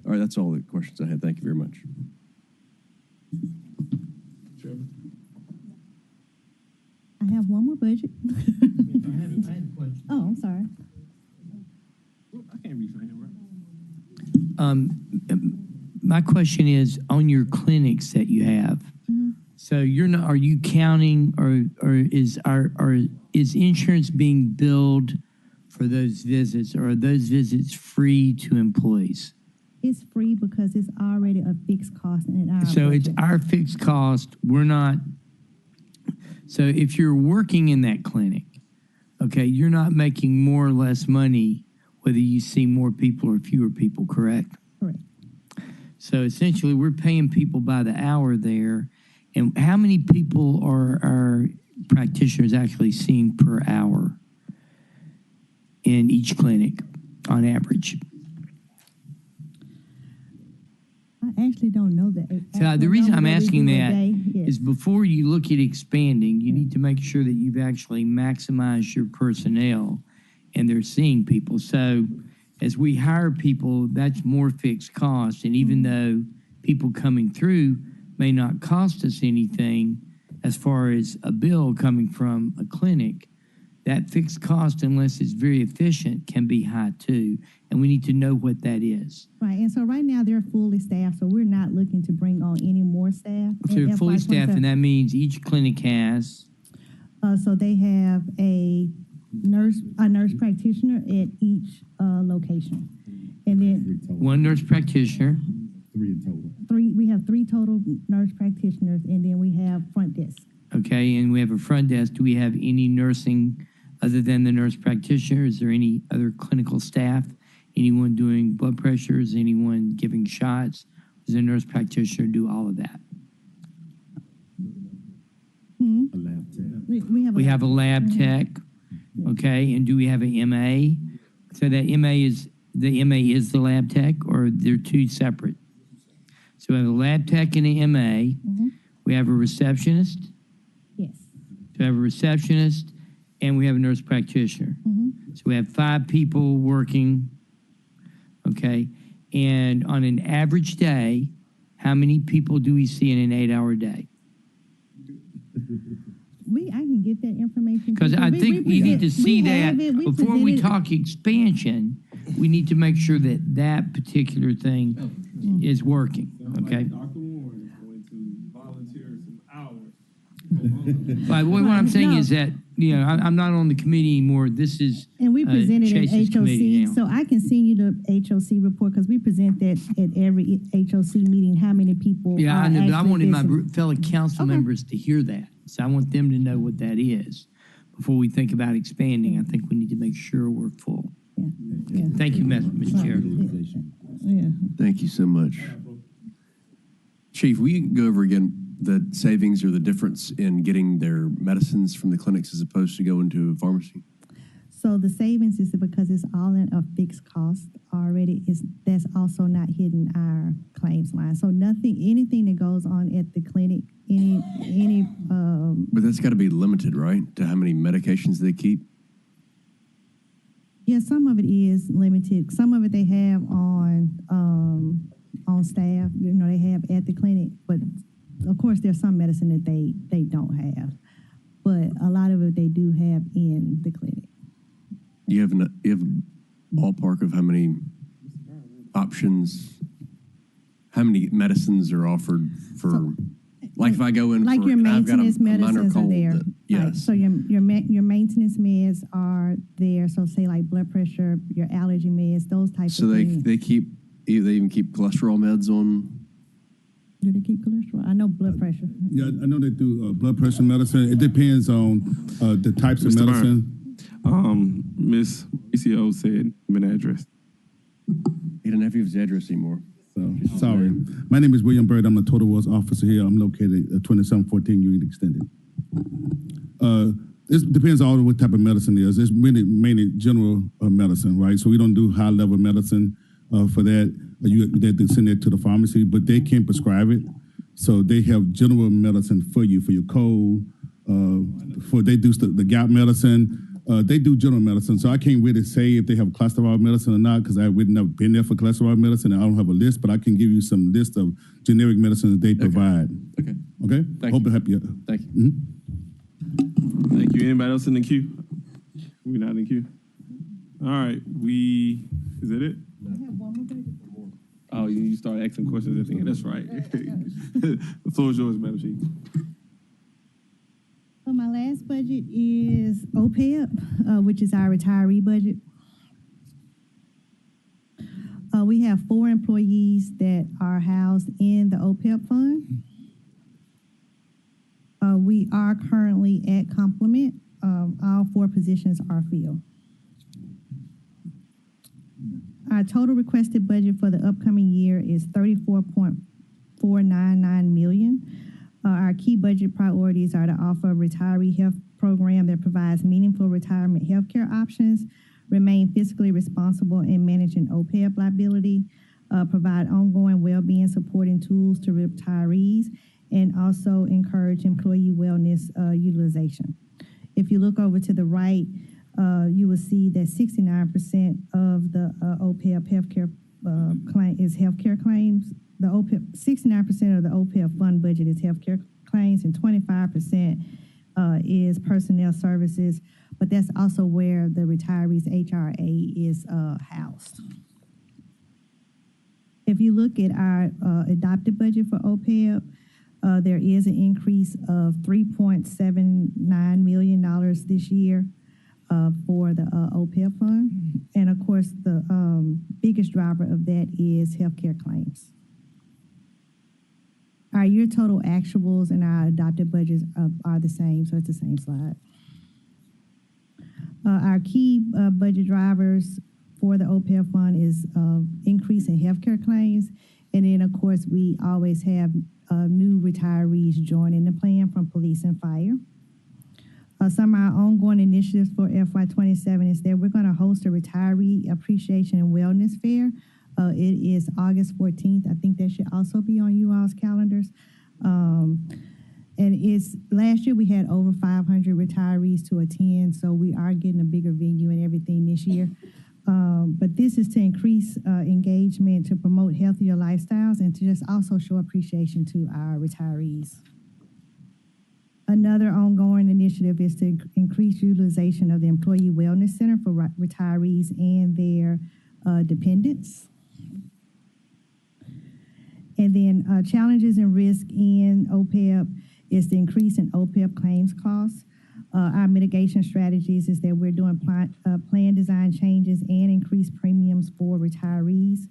S19: All right, that's all the questions I had. Thank you very much.
S18: I have one more budget. Oh, I'm sorry.
S3: I can't read your hand, right?
S8: My question is on your clinics that you have. So are you counting or is insurance being billed for those visits, or are those visits free to employees?
S18: It's free because it's already a fixed cost in our
S8: So it's
S18: budget.
S8: our fixed cost. We're not. So if you're working in that clinic, okay, you're not making more or less money whether you see more people or fewer people, correct?
S18: Correct.
S8: So essentially, we're paying people by the hour there. And how many people are our practitioners actually seeing per hour in each clinic on average?
S18: I actually don't know that.
S8: So the reason I'm asking that
S18: Yes.
S8: is before you look at expanding, you need to make sure that you've actually maximized your personnel and they're seeing people. So as we hire people, that's more fixed costs. And even though people coming through may not cost us anything as far as a bill coming from a clinic, that fixed cost, unless it's very efficient, can be high too. And we need to know what that is.
S18: Right, and so right now they're fully staffed, so we're not looking to bring on any more staff.
S8: If they're fully staffed, and that means each clinic has,
S18: So they have a nurse practitioner at each location. And then
S8: one nurse practitioner.
S18: we have three total nurse practitioners, and then we have front desk.
S8: Okay, and we have a front desk. Do we have any nursing other than the nurse practitioner? Is there any other clinical staff? Anyone doing blood pressures? Anyone giving shots? Does a nurse practitioner do all of that?
S18: A lab tech.
S8: We have a lab tech. Okay, and do we have an MA? So that MA is the lab tech, or they're two separate? So we have a lab tech and an MA. We have a receptionist.
S18: Yes.
S8: So we have a receptionist, and we have a nurse practitioner. So we have 5 people working, okay? And on an average day, how many people do we see in an 8-hour day?
S18: I can get that information.
S8: Because I think we need to see that before we talk expansion. We need to make sure that that particular thing is working, okay?
S3: Dr. Warren is going to volunteer some hours.
S8: But what I'm saying is that, you know, I'm not on the committee anymore. This is
S18: And we presented
S8: Chase's
S18: at
S8: committee
S18: HOC,
S8: now.
S18: so I can send you the HOC report, because we present that at every HOC meeting, how many people
S8: Yeah,
S18: are
S8: I know, but I
S18: actually
S8: wanted my
S18: visiting.
S8: fellow council members to hear that. So I want them to know what that is. Before we think about expanding, I think we need to make sure we're full.
S18: Yeah.
S8: Thank you, Mr. Chair.
S18: Yeah.
S19: Thank you so much. Chief, will you go over again the savings or the difference in getting their medicines from the clinics as opposed to going to a pharmacy?
S18: So the savings is because it's all in a fixed cost already. That's also not hitting our claims line. So anything that goes on at the clinic,
S19: But that's got to be limited, right, to how many medications they keep?
S18: yeah, some of it is limited. Some of it they have on staff. You know, they have at the clinic, but of course there's some medicine that they don't have. But a lot of it they do have in the clinic.
S19: You have a ballpark of how many options, how many medicines are offered for, like if I go in
S18: Like
S19: for,
S18: your
S19: and I've got a
S18: maintenance
S19: minor
S18: medicines are
S19: cold.
S18: there.
S19: Yes.
S18: Right. So your maintenance meds are there. So say like blood pressure, your allergy meds, those types
S19: So
S18: of
S19: they
S18: things.
S19: they even keep cholesterol meds on.
S18: Do they keep cholesterol? I know blood pressure.
S6: Yeah, I know they do blood pressure medicine. It depends on the types of
S3: Mr.
S6: medicine.
S3: Miss ECO said name and address.
S19: He didn't have his address anymore.
S6: So, sorry. My name is William Bird. I'm the Total Wars officer here. I'm located at 2714 Union Extended. This depends on what type of medicine it is. It's mainly general medicine, right? So we don't do high-level medicine for that. They send it to the pharmacy, but they can't prescribe it. So they have general medicine for you, for your cold. They do the gout medicine. They do general medicine, so I can't really say if they have cholesterol medicine or not, because I would never been there for cholesterol medicine, and I don't have a list, but I can give you some list of generic medicine that they provide.
S19: Okay.
S6: Okay? Hope to help you.
S19: Thank you.
S3: Thank you. Anybody else in the queue? We not in the queue? All right. Is that it? Oh, you started asking questions at the end. That's right. The floor is yours, Madam Chief.
S18: So my last budget is OPEB, which is our retiree budget. We have 4 employees that are housed in the OPEB fund. We are currently at complement. All 4 positions are filled. Our total requested budget for the upcoming year is $34.499 million. Our key budget priorities are to offer a retiree health program that provides meaningful retirement health care options, remain fiscally responsible in managing OPEB liability, provide ongoing well-being supporting tools to retirees, and also encourage employee wellness utilization. If you look over to the right, you will see that 69% of the OPEB healthcare claim is healthcare claims. The OPEB, 69% of the OPEB fund budget is healthcare claims, and 25% is personnel services. But that's also where the retirees HRA is housed. If you look at our adopted budget for OPEB, there is an increase of $3.79 million this year for the OPEB fund. And of course, the biggest driver of that is healthcare claims. Our year total actuals and our adopted budgets are the same, so it's the same slide. Our key budget drivers for the OPEB fund is increase in healthcare claims. And then, of course, we always have new retirees joining the plan from police and fire. Some of our ongoing initiatives for FY27 is that we're going to host a retiree appreciation and wellness fair. It is August 14th. I think that should also be on you all's calendars. And it's last year we had over 500 retirees to attend, so we are getting a bigger venue and everything this year. But this is to increase engagement, to promote healthier lifestyles, and to just also show appreciation to our retirees. Another ongoing initiative is to increase utilization of the Employee Wellness Center for retirees and their dependents. And then challenges and risk in OPEB is the increase in OPEB claims costs. Our mitigation strategies is that we're doing plan design changes and increase premiums for retirees.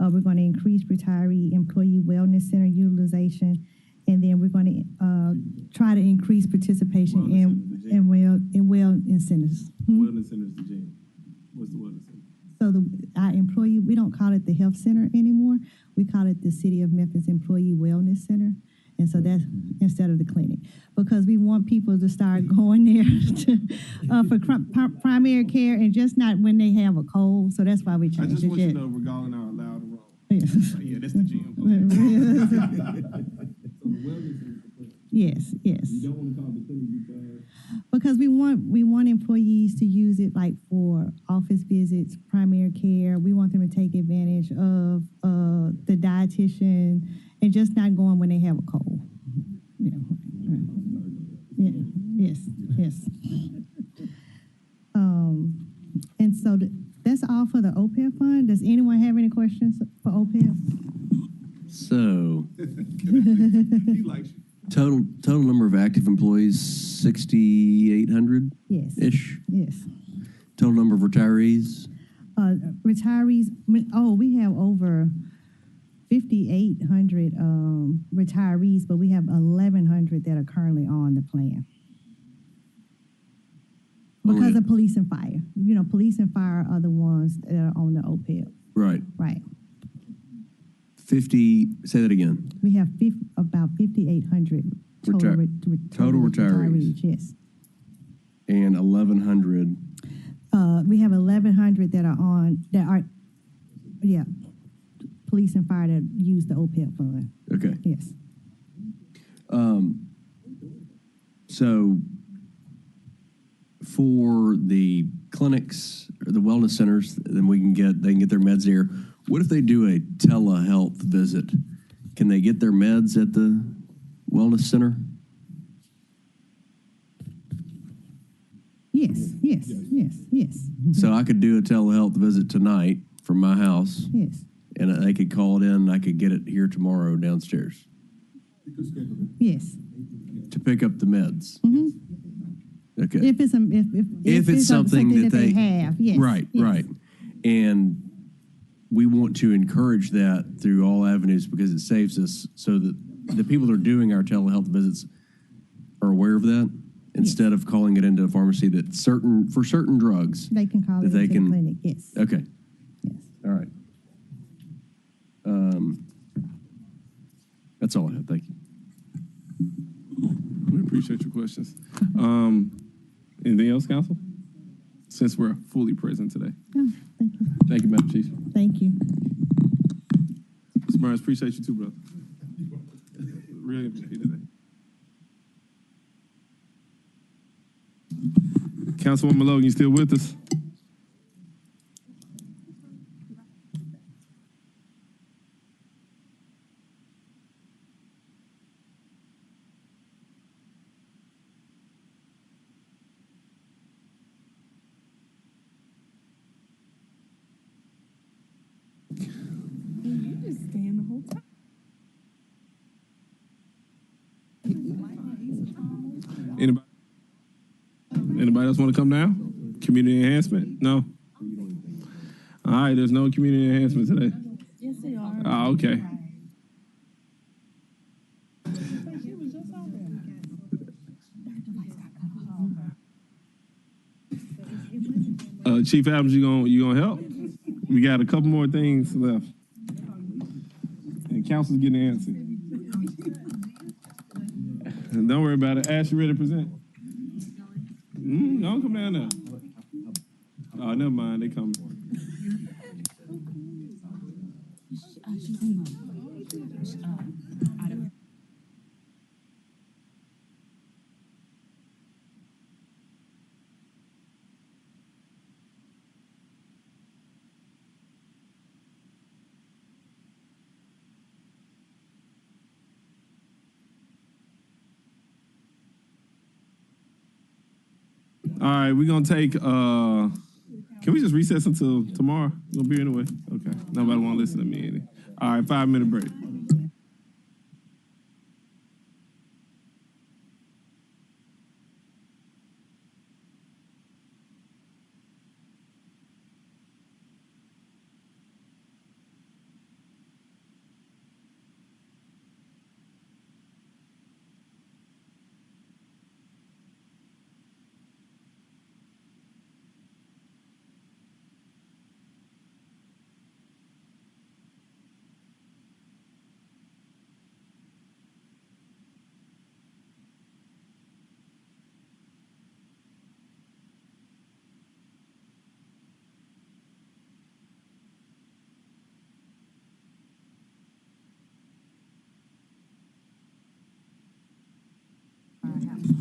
S18: We're going to increase retiree Employee Wellness Center utilization, and then we're going to try to increase participation in well incentives.
S3: Wellness center is the gym. What's the wellness center?
S18: So our employee, we don't call it the health center anymore. We call it the City of Memphis Employee Wellness Center. And so that's instead of the clinic, because we want people to start going there for primary care, and just not when they have a cold. So that's why we changed it.
S3: I just want you to know regarding our allowed and wrong. Yeah, that's the gym.
S18: Yes, yes.
S3: You don't want to call it the clinic
S18: because we want employees to use it like for office visits, primary care. We want them to take advantage of the dietitian and just not going when they have a cold. Yeah. Yeah. Yes. Yes. And so that's all for the OPEB fund. Does anyone have any questions for OPEB?
S19: So,
S3: He likes you.
S19: total number of active employees, 6,800 ish.
S18: Yes.
S19: Total number of retirees.
S18: Retirees. We have over 5,800 retirees, but we have 1,100 that are currently on the plan. Because of police and fire. You know, police and fire are the ones that are on the OPEB.
S19: Right.
S18: Right.
S19: 50, say that again.
S18: We have about 5,800 total retirees. Yes.
S19: And 1,100.
S18: We have 1,100 that are police and fire that use the OPEB fund.
S19: Okay.
S18: Yes.
S19: So for the clinics or the wellness centers, then they can get their meds there. What if they do a telehealth visit? Can they get their meds at the wellness center?
S18: Yes.
S19: So I could do a telehealth visit tonight from my house.
S18: Yes.
S19: And they could call it in, and I could get it here tomorrow downstairs.
S18: Yes.
S19: To pick up the meds.
S18: Mm-hmm.
S19: Okay.
S18: If it's
S19: something that they
S18: have, yes.
S19: Right,
S18: yes.
S19: right. And we want to encourage that through all avenues because it saves us so that the people that are doing our telehealth visits are aware of that instead of calling it into a pharmacy that for certain drugs.
S18: They can call it into the clinic, yes.
S19: Okay.
S18: Yes.
S19: All right. That's all I have. Thank you.
S3: We appreciate your questions. Anything else, Council? Since we're fully present today.
S18: Oh, thank you.
S3: Thank you, Madam Chief.
S18: Thank you.
S3: Burns, appreciate you too, brother. Really appreciate it. Councilwoman Logan, you still with us?
S11: You just stand the whole time.
S3: Anybody else want to come down? Community enhancement? No? All right, there's no community enhancement today.
S11: Yes, they are.
S3: Oh, okay. Chief Adams, you gonna help? We got a couple more things left. And council's getting the answer. And don't worry about it. Ash, you ready to present? Don't come down there. Oh, never mind. They coming. All right, we're gonna take can we just recess until tomorrow? We'll be anyway. Okay. Nobody wanna listen to me any. All right, 5-minute break.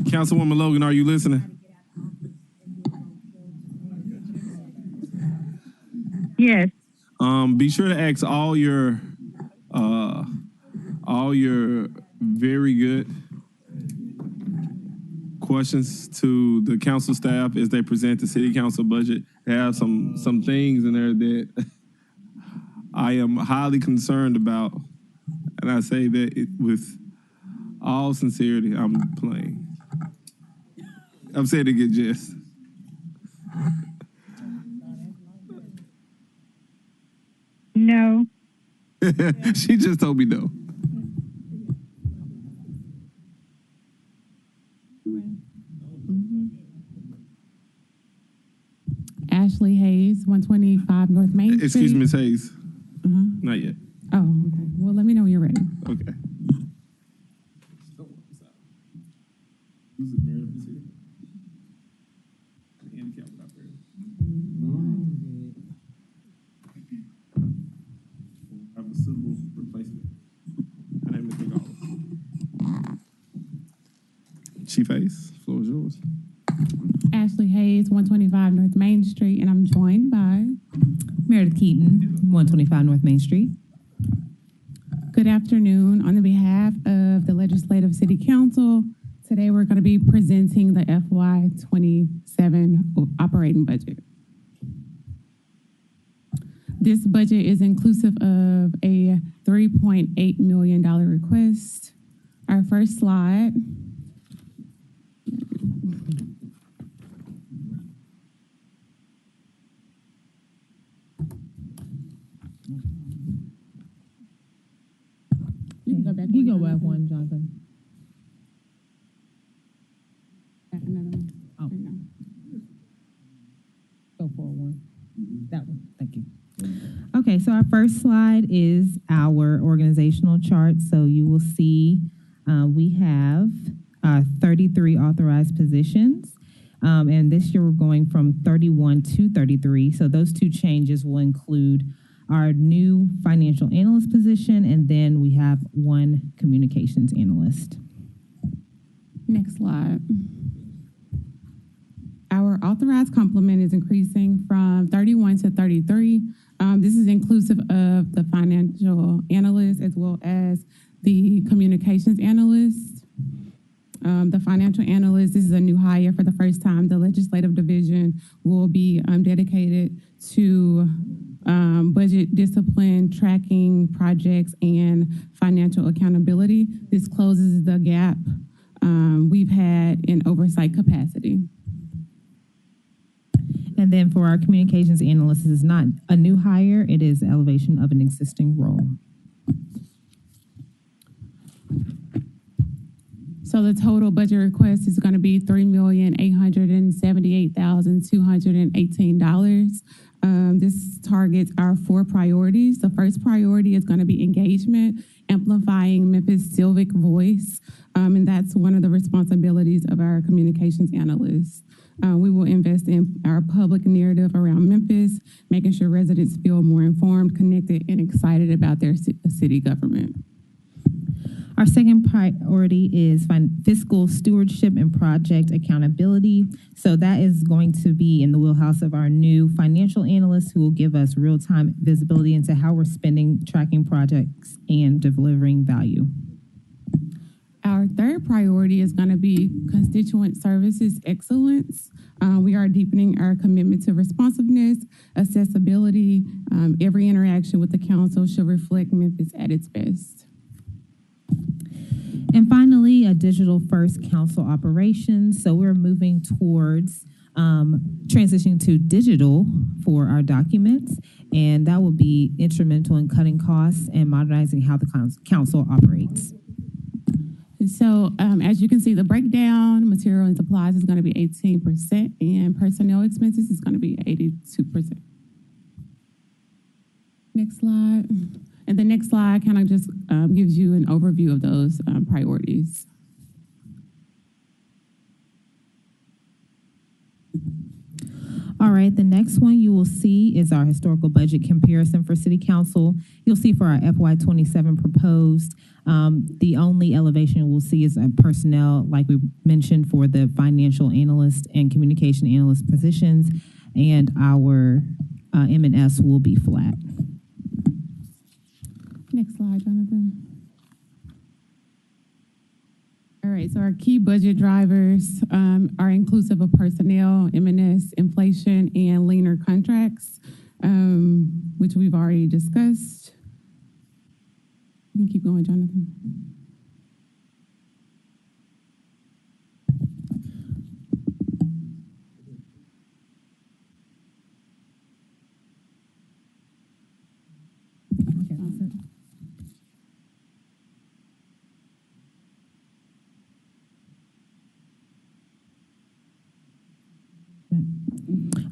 S3: Councilwoman Logan, are you listening?
S5: Yes.
S3: Be sure to ask all your very good questions to the council staff as they present the city council budget. They have some things in there that I am highly concerned about, and I say that with all sincerity. I'm playing. I'm saying to get jest.
S5: No.
S3: She just told me no.
S21: Ashley Hayes, 125 North Main Street.
S3: Excuse me, Ms. Hayes. Not yet.
S21: Oh, okay. Well, let me know when you're ready.
S3: Okay. Have a suitable replacement. Her name is McGall. Chief Hayes, floor is yours.
S21: Ashley Hayes, 125 North Main Street, and I'm joined by
S22: Meredith Keaton, 125 North Main Street.
S21: Good afternoon. On the behalf of the Legislative City Council, today we're going to be presenting the FY27 operating budget. This budget is inclusive of a $3.8 million request. Our first slide.
S22: You go back one, Jonathan.
S21: Another one.
S22: Oh. Go forward one. That one. Thank you. Okay, so our first slide is our organizational chart. So you will see we have 33 authorized positions. And this year we're going from 31 to 33. So those two changes will include our new financial analyst position, and then we have one communications analyst.
S21: Next slide. Our authorized complement is increasing from 31 to 33. This is inclusive of the financial analyst as well as the communications analyst. The financial analyst, this is a new hire for the first time. The legislative division will be dedicated to budget discipline, tracking projects, and financial accountability. This closes the gap we've had in oversight capacity.
S22: And then for our communications analyst, this is not a new hire, it is elevation of an existing role.
S21: So the total budget request is going to be $3,878,218. This targets our 4 priorities. The first priority is going to be engagement, amplifying Memphis civic voice, and that's one of the responsibilities of our communications analysts. We will invest in our public narrative around Memphis, making sure residents feel more informed, connected, and excited about their city government.
S22: Our second priority is fiscal stewardship and project accountability. So that is going to be in the wheelhouse of our new financial analyst who will give us real-time visibility into how we're spending, tracking projects, and delivering value.
S21: Our third priority is going to be constituent services excellence. We are deepening our commitment to responsiveness, accessibility. Every interaction with the council should reflect Memphis at its best.
S22: And finally, a digital first council operations. So we're moving towards transitioning to digital for our documents, and that will be instrumental in cutting costs and modernizing how the council operates.
S21: So as you can see, the breakdown, material and supplies is going to be 18%, and personnel expenses is going to be 82%. Next slide. And the next slide kind of just gives you an overview of those priorities.
S22: All right, the next one you will see is our historical budget comparison for City Council. You'll see for our FY27 proposed, the only elevation we'll see is personnel, like we mentioned, for the financial analyst and communication analyst positions, and our M&S will be flat.
S21: Next slide, Jonathan. All right, so our key budget drivers are inclusive of personnel, M&S, inflation, and leaner contracts, which we've already discussed. You can keep going, Jonathan.
S22: Okay, that's it.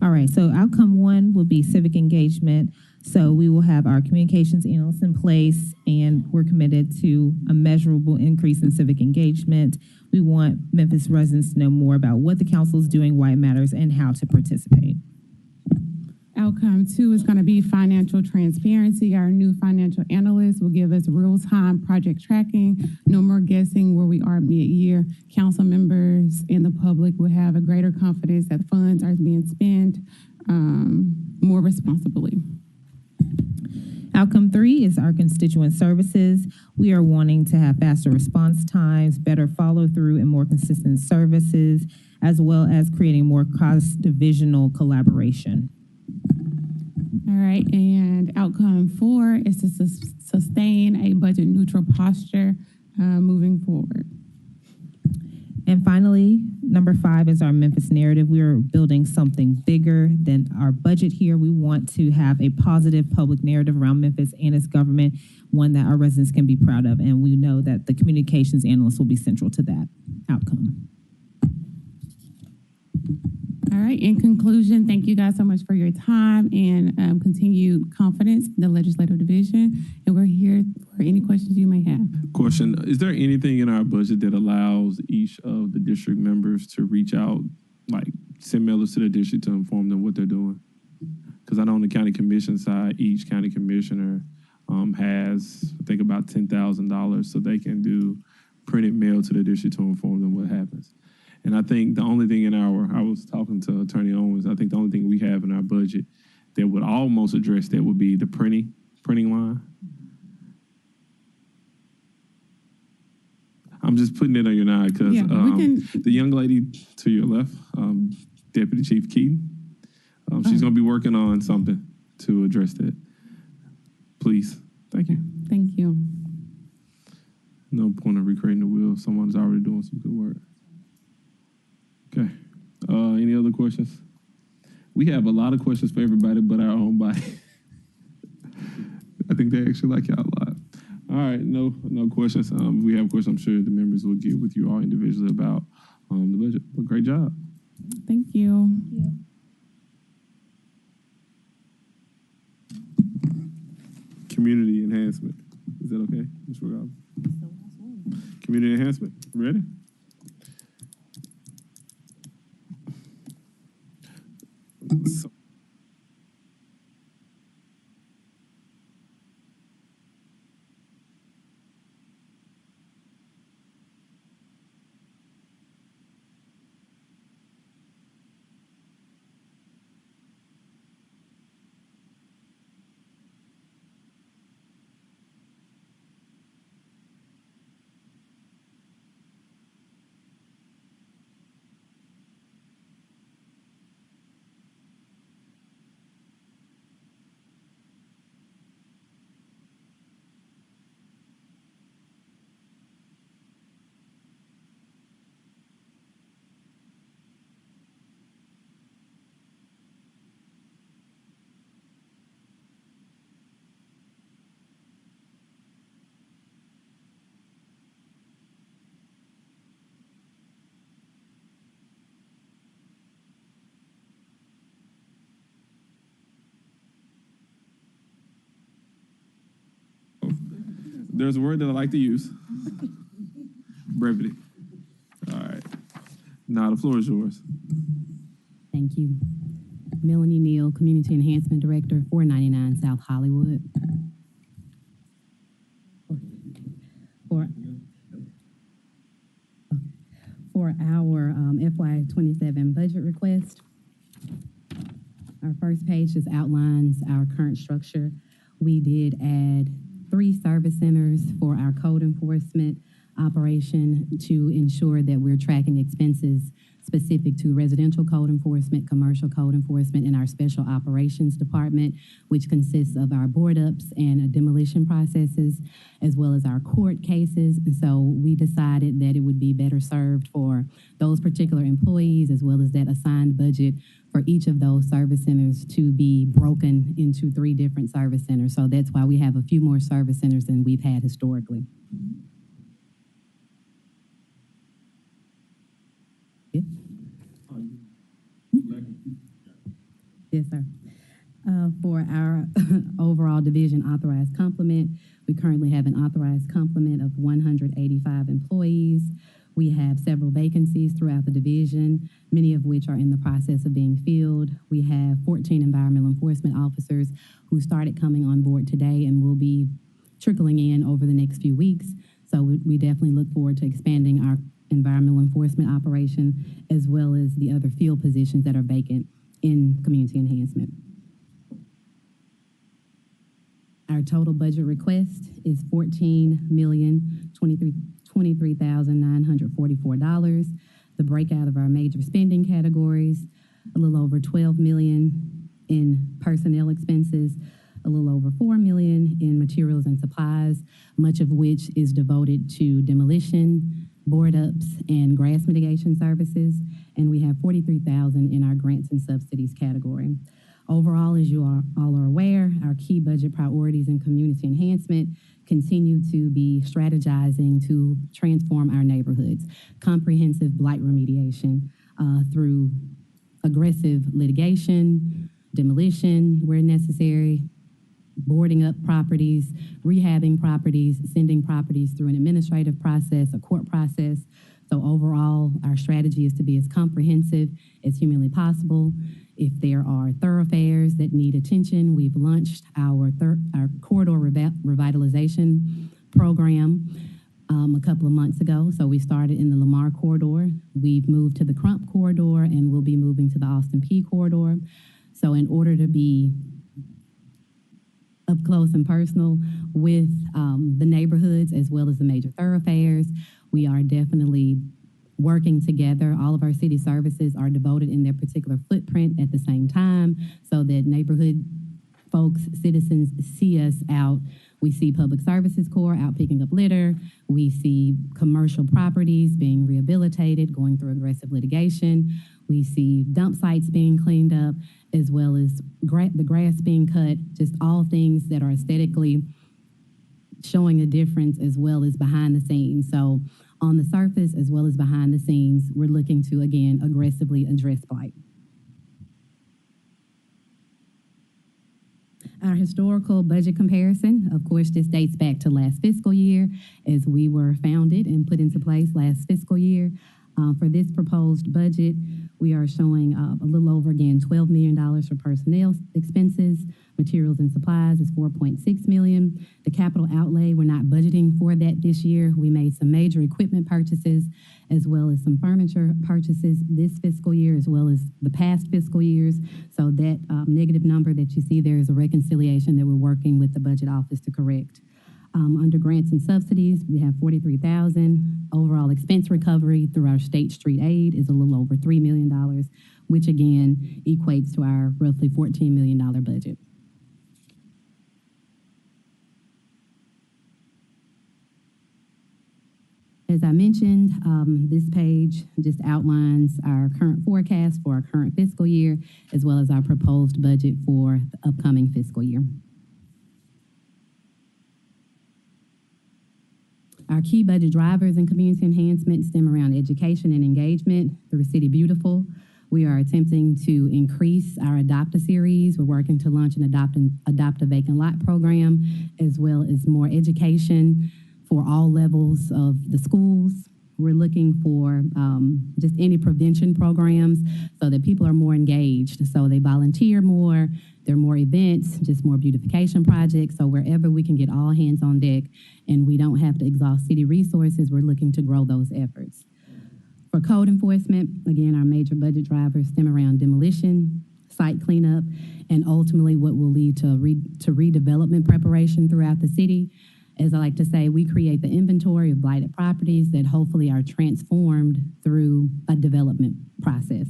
S22: All right, so outcome 1 will be civic engagement. So we will have our communications analysts in place, and we're committed to a measurable increase in civic engagement. We want Memphis residents to know more about what the council is doing, why it matters, and how to participate.
S21: Outcome 2 is going to be financial transparency. Our new financial analyst will give us real-time project tracking, no more guessing where we are mid-year. Council members and the public will have a greater confidence that funds are being spent more responsibly.
S22: Outcome 3 is our constituent services. We are wanting to have faster response times, better follow-through, and more consistent services, as well as creating more cross-divisional collaboration.
S21: All right, and outcome 4 is to sustain a budget neutral posture moving forward.
S22: And finally, number 5 is our Memphis narrative. We are building something bigger than our budget here. We want to have a positive public narrative around Memphis and its government, one that our residents can be proud of. And we know that the communications analyst will be central to that outcome.
S21: All right, in conclusion, thank you guys so much for your time and continued confidence in the legislative division. And we're here for any questions you may have.
S3: Question, is there anything in our budget that allows each of the district members to reach out, like send mailers to the district to inform them what they're doing? Because I know on the county commission side, each county commissioner has, I think, about $10,000 so they can do printed mail to the district to inform them what happens. And I think the only thing I was talking to Attorney Owens, I think the only thing we have in our budget that would almost address that would be the printing line. I'm just putting it on your nod because the young lady to your left, Deputy Chief Keaton, she's going to be working on something to address that. Please. Thank you.
S21: Thank you.
S3: No point of recreating the wheel. Someone's already doing some good work. Okay. Any other questions? We have a lot of questions for everybody but our own body. I think they actually like y'all a lot. All right, no questions. If we have questions, I'm sure the members will get with you all individually about the budget. But great job.
S21: Thank you.
S3: Community enhancement. Is that okay, Ms. Rob? Community enhancement. Ready? So, there's a word that I like to use. Brevity. All right. Now the floor is yours.
S2: Thank you. Melanie Neal, Community Enhancement Director, 499 South Hollywood. For our FY27 budget request, our first page just outlines our current structure. We did add 3 service centers for our code enforcement operation to ensure that we're tracking expenses specific to residential code enforcement, commercial code enforcement, and our special operations department, which consists of our board ups and demolition processes, as well as our court cases. And so we decided that it would be better served for those particular employees, as well as that assigned budget for each of those service centers to be broken into 3 different service centers. So that's why we have a few more service centers than we've had historically. Yes, sir. For our overall division authorized complement, we currently have an authorized complement of 185 employees. We have several vacancies throughout the division, many of which are in the process of being filled. We have 14 environmental enforcement officers who started coming on board today and will be trickling in over the next few weeks. So we definitely look forward to expanding our environmental enforcement operation, as well as the other field positions that are vacant in community enhancement. Our total budget request is $14,023,944. The breakout of our major spending categories, a little over $12 million in personnel expenses, a little over $4 million in materials and supplies, much of which is devoted to demolition, board ups, and grass mitigation services, and we have $43,000 in our grants and subsidies category. Overall, as you all are aware, our key budget priorities in community enhancement continue to be strategizing to transform our neighborhoods, comprehensive blight remediation through aggressive litigation, demolition where necessary, boarding up properties, rehabbing properties, sending properties through an administrative process, a court process. So overall, our strategy is to be as comprehensive as humanly possible. If there are thoroughfares that need attention, we've launched our corridor revitalization program a couple of months ago. So we started in the Lamar corridor. We've moved to the Crump corridor, and we'll be moving to the Austin P corridor. So in order to be up close and personal with the neighborhoods as well as the major thoroughfares, we are definitely working together. All of our city services are devoted in their particular footprint at the same time so that neighborhood folks, citizens see us out. We see Public Services Corps out picking up litter. We see commercial properties being rehabilitated, going through aggressive litigation. We see dump sites being cleaned up, as well as the grass being cut, just all things that are aesthetically showing a difference as well as behind the scenes. So on the surface as well as behind the scenes, we're looking to, again, aggressively address blight. Our historical budget comparison, of course, this dates back to last fiscal year as we were founded and put into place last fiscal year. For this proposed budget, we are showing a little over, again, $12 million for personnel expenses. Materials and supplies is $4.6 million. The capital outlay, we're not budgeting for that this year. We made some major equipment purchases as well as some furniture purchases this fiscal year as well as the past fiscal years. So that negative number that you see there is a reconciliation that we're working with the budget office to correct. Under grants and subsidies, we have $43,000. Overall expense recovery through our state street aid is a little over $3 million, which again equates to our roughly $14 million budget. As I mentioned, this page just outlines our current forecast for our current fiscal year, as well as our proposed budget for the upcoming fiscal year. Our key budget drivers and community enhancement stem around education and engagement through City Beautiful. We are attempting to increase our Adopt-A-Series. We're working to launch an Adopt a Vacant Lot program, as well as more education for all levels of the schools. We're looking for just any prevention programs so that people are more engaged. So they volunteer more, there are more events, just more beautification projects. So wherever we can get all hands on deck and we don't have to exhaust city resources, we're looking to grow those efforts. For code enforcement, again, our major budget drivers stem around demolition, site cleanup, and ultimately what will lead to redevelopment preparation throughout the city. As I like to say, we create the inventory of blighted properties that hopefully are transformed through a development process.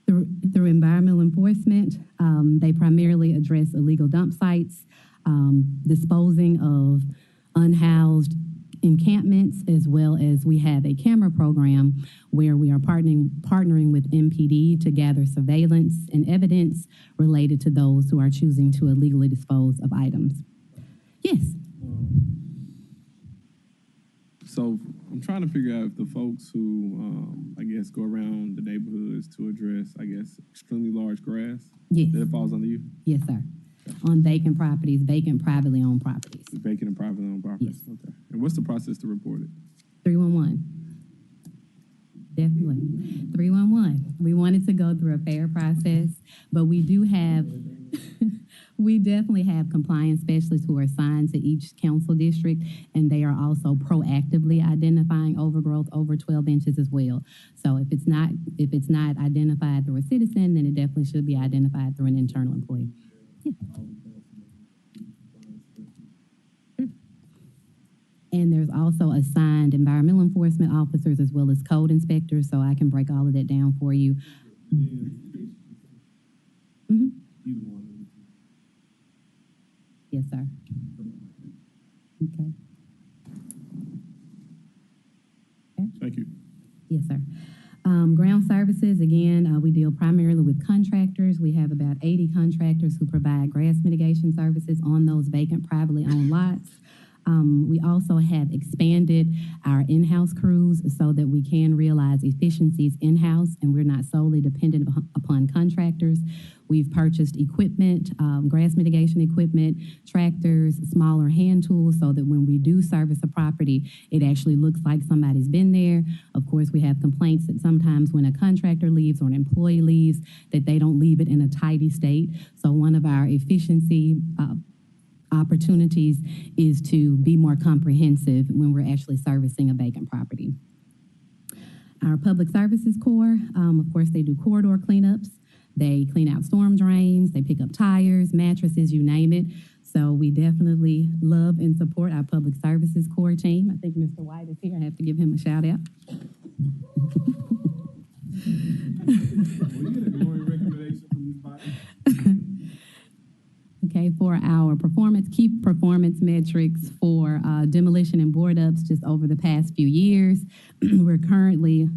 S2: Through environmental enforcement, they primarily address illegal dump sites, disposing of unhoused encampments, as well as we have a camera program where we are partnering with MPD to gather surveillance and evidence related to those who are choosing to illegally dispose of items. Yes.
S3: So I'm trying to figure out if the folks who, I guess, go around the neighborhoods to address, I guess, extremely large grass,
S2: yes,
S3: that it falls under you?
S2: Yes, sir. On vacant properties, vacant privately owned properties.
S3: Vacant and privately owned properties?
S2: Yes.
S3: Okay. And what's the process to report it?
S2: 311. Definitely. 311. We wanted to go through a fair process, but we do have... We definitely have compliance specialists who are assigned to each council district, and they are also proactively identifying overgrowth over 12 inches as well. So if it's not identified through a citizen, then it definitely should be identified through an internal employee. Yeah. And there's also assigned environmental enforcement officers as well as code inspectors, so I can break all of that down for you. Mm-hmm. Yes, sir. Okay.
S3: Thank you.
S2: Yes, sir. Ground services, again, we deal primarily with contractors. We have about 80 contractors who provide grass mitigation services on those vacant privately owned lots. We also have expanded our in-house crews so that we can realize efficiencies in-house and we're not solely dependent upon contractors. We've purchased equipment, grass mitigation equipment, tractors, smaller hand tools, so that when we do service a property, it actually looks like somebody's been there. Of course, we have complaints that sometimes when a contractor leaves or an employee leaves, that they don't leave it in a tidy state. So one of our efficiency opportunities is to be more comprehensive when we're actually servicing a vacant property. Our public services corps, of course, they do corridor cleanups. They clean out storm drains, they pick up tires, mattresses, you name it. So we definitely love and support our public services corps team. I think Mr. White is here. I have to give him a shout out. Okay, for our key performance metrics for demolition and board ups just over the past few years, we're currently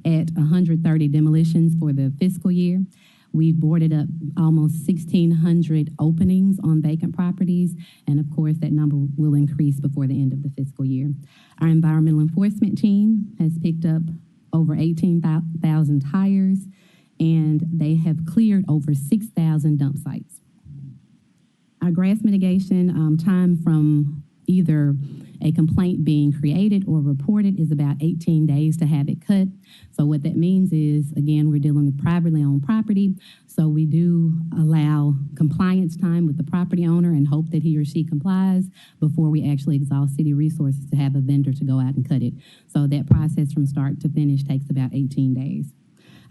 S2: at 130 demolitions for the fiscal year. We've boarded up almost 1,600 openings on vacant properties, and of course, that number will increase before the end of the fiscal year. Our environmental enforcement team has picked up over 18,000 tires, and they have cleared over 6,000 dump sites. Our grass mitigation time from either a complaint being created or reported is about 18 days to have it cut. So what that means is, again, we're dealing with privately owned property. So we do allow compliance time with the property owner and hope that he or she complies before we actually exhaust city resources to have a vendor to go out and cut it. So that process from start to finish takes about 18 days.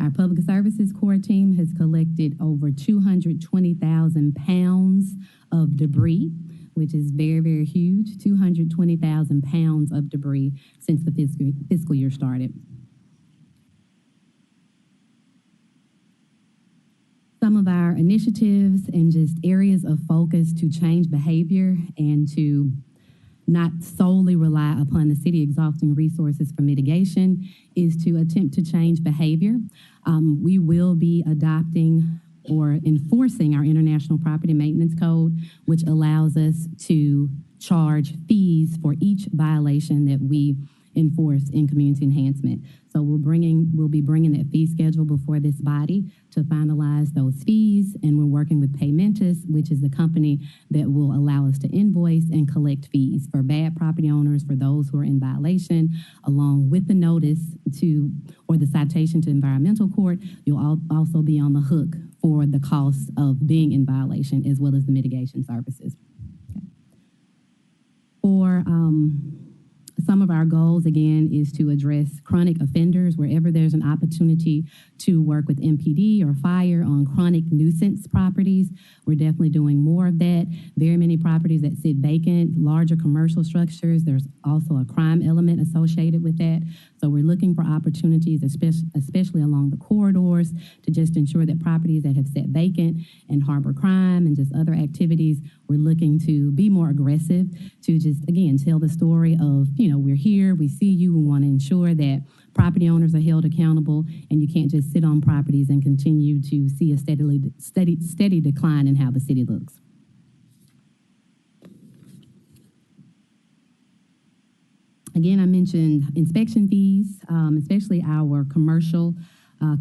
S2: Our public services corps team has collected over 220,000 pounds of debris, which is very, very huge, 220,000 pounds of debris since the fiscal year started. Some of our initiatives and just areas of focus to change behavior and to not solely rely upon the city exhausting resources for mitigation is to attempt to change behavior. We will be adopting or enforcing our International Property Maintenance Code, which allows us to charge fees for each violation that we enforce in community enhancement. So we'll be bringing that fee schedule before this body to finalize those fees, and we're working with Paymentus, which is the company that will allow us to invoice and collect fees for bad property owners, for those who are in violation, along with the notice or the citation to environmental court. You'll also be on the hook for the cost of being in violation, as well as the mitigation services. Okay. For some of our goals, again, is to address chronic offenders wherever there's an opportunity to work with MPD or fire on chronic nuisance properties. We're definitely doing more of that. Very many properties that sit vacant, larger commercial structures, there's also a crime element associated with that. So we're looking for opportunities, especially along the corridors, to just ensure that properties that have sat vacant and harbor crime and just other activities, we're looking to be more aggressive to just, again, tell the story of, we're here, we see you, we want to ensure that property owners are held accountable, and you can't just sit on properties and continue to see a steady decline in how the city looks. Again, I mentioned inspection fees, especially our commercial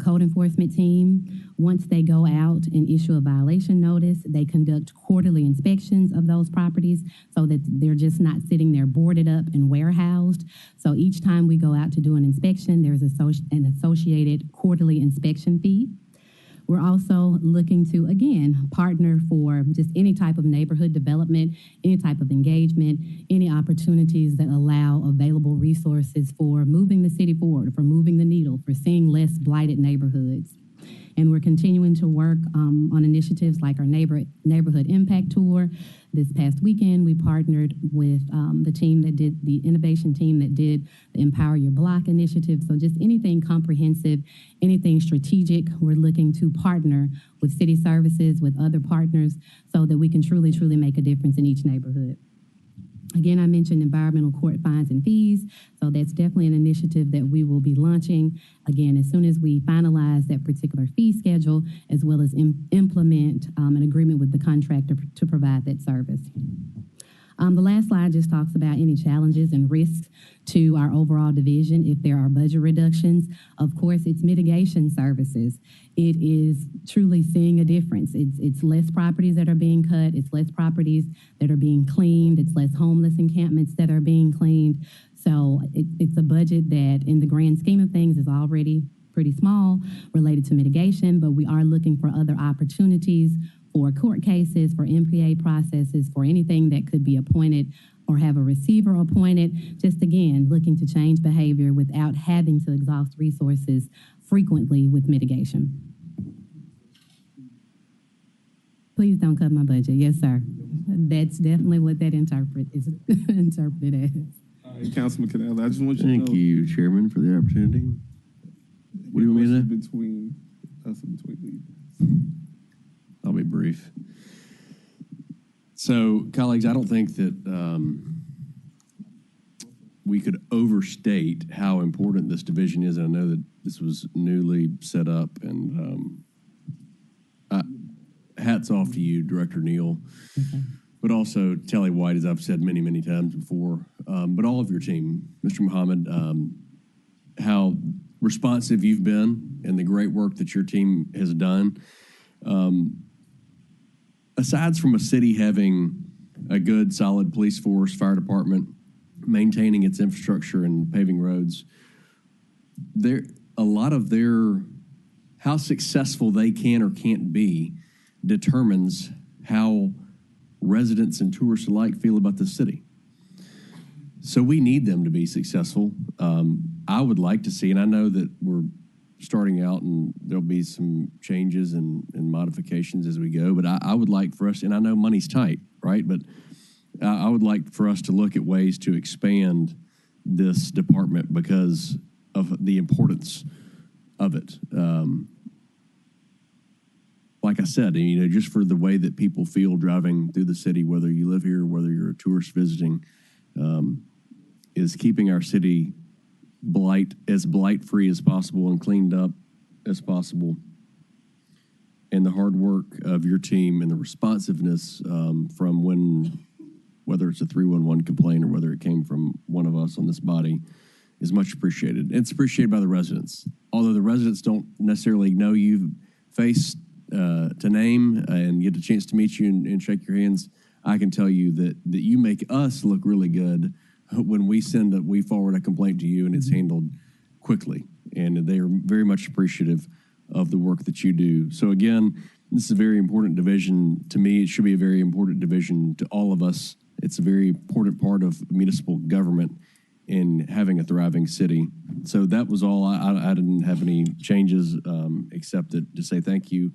S2: code enforcement team. Once they go out and issue a violation notice, they conduct quarterly inspections of those properties so that they're just not sitting there boarded up and warehoused. So each time we go out to do an inspection, there's an associated quarterly inspection fee. We're also looking to, again, partner for just any type of neighborhood development, any type of engagement, any opportunities that allow available resources for moving the city forward, for moving the needle, for seeing less blighted neighborhoods. And we're continuing to work on initiatives like our neighborhood impact tour. This past weekend, we partnered with the innovation team that did the Empower Your Block initiative. So just anything comprehensive, anything strategic, we're looking to partner with city services, with other partners, so that we can truly, truly make a difference in each neighborhood. Again, I mentioned environmental court fines and fees, so that's definitely an initiative that we will be launching, again, as soon as we finalize that particular fee schedule, as well as implement an agreement with the contractor to provide that service. The last slide just talks about any challenges and risks to our overall division if there are budget reductions. Of course, it's mitigation services. It is truly seeing a difference. It's less properties that are being cut. It's less properties that are being cleaned. It's less homeless encampments that are being cleaned. So it's a budget that, in the grand scheme of things, is already pretty small related to mitigation, but we are looking for other opportunities for court cases, for MPA processes, for anything that could be appointed or have a receiver appointed. Just again, looking to change behavior without having to exhaust resources frequently with mitigation. Please don't cut my budget. Yes, sir. That's definitely what that interpreted as.
S3: Councilman Canal, I just want you to know.
S19: Thank you, Chairman, for the opportunity. What do you want me to do?
S3: Between us and between leaders.
S19: I'll be brief. So, colleagues, I don't think that we could overstate how important this division is. And I know that this was newly set up, and hats off to you, Director Neal, but also Telly White, as I've said many, many times before, but all of your team, Mr. Muhammad, how responsive you've been and the great work that your team has done. Aside from a city having a good, solid police force, fire department, maintaining its infrastructure and paving roads, a lot of how successful they can or can't be determines how residents and tourists alike feel about the city. So we need them to be successful. I would like to see, and I know that we're starting out and there'll be some changes and modifications as we go, but I would like for us, and I know money's tight, right? But I would like for us to look at ways to expand this department because of the importance of it. Like I said, just for the way that people feel driving through the city, whether you live here, whether you're a tourist visiting, is keeping our city blight-free as possible and cleaned up as possible. And the hard work of your team and the responsiveness from whether it's a 311 complaint or whether it came from one of us on this body, is much appreciated. It's appreciated by the residents. Although the residents don't necessarily know you face to name and get a chance to meet you and shake your hands, I can tell you that you make us look really good when we forward a complaint to you and it's handled quickly. And they are very much appreciative of the work that you do. So again, this is a very important division to me. It should be a very important division to all of us. It's a very important part of municipal government in having a thriving city. So that was all. I didn't have any changes except to say thank you.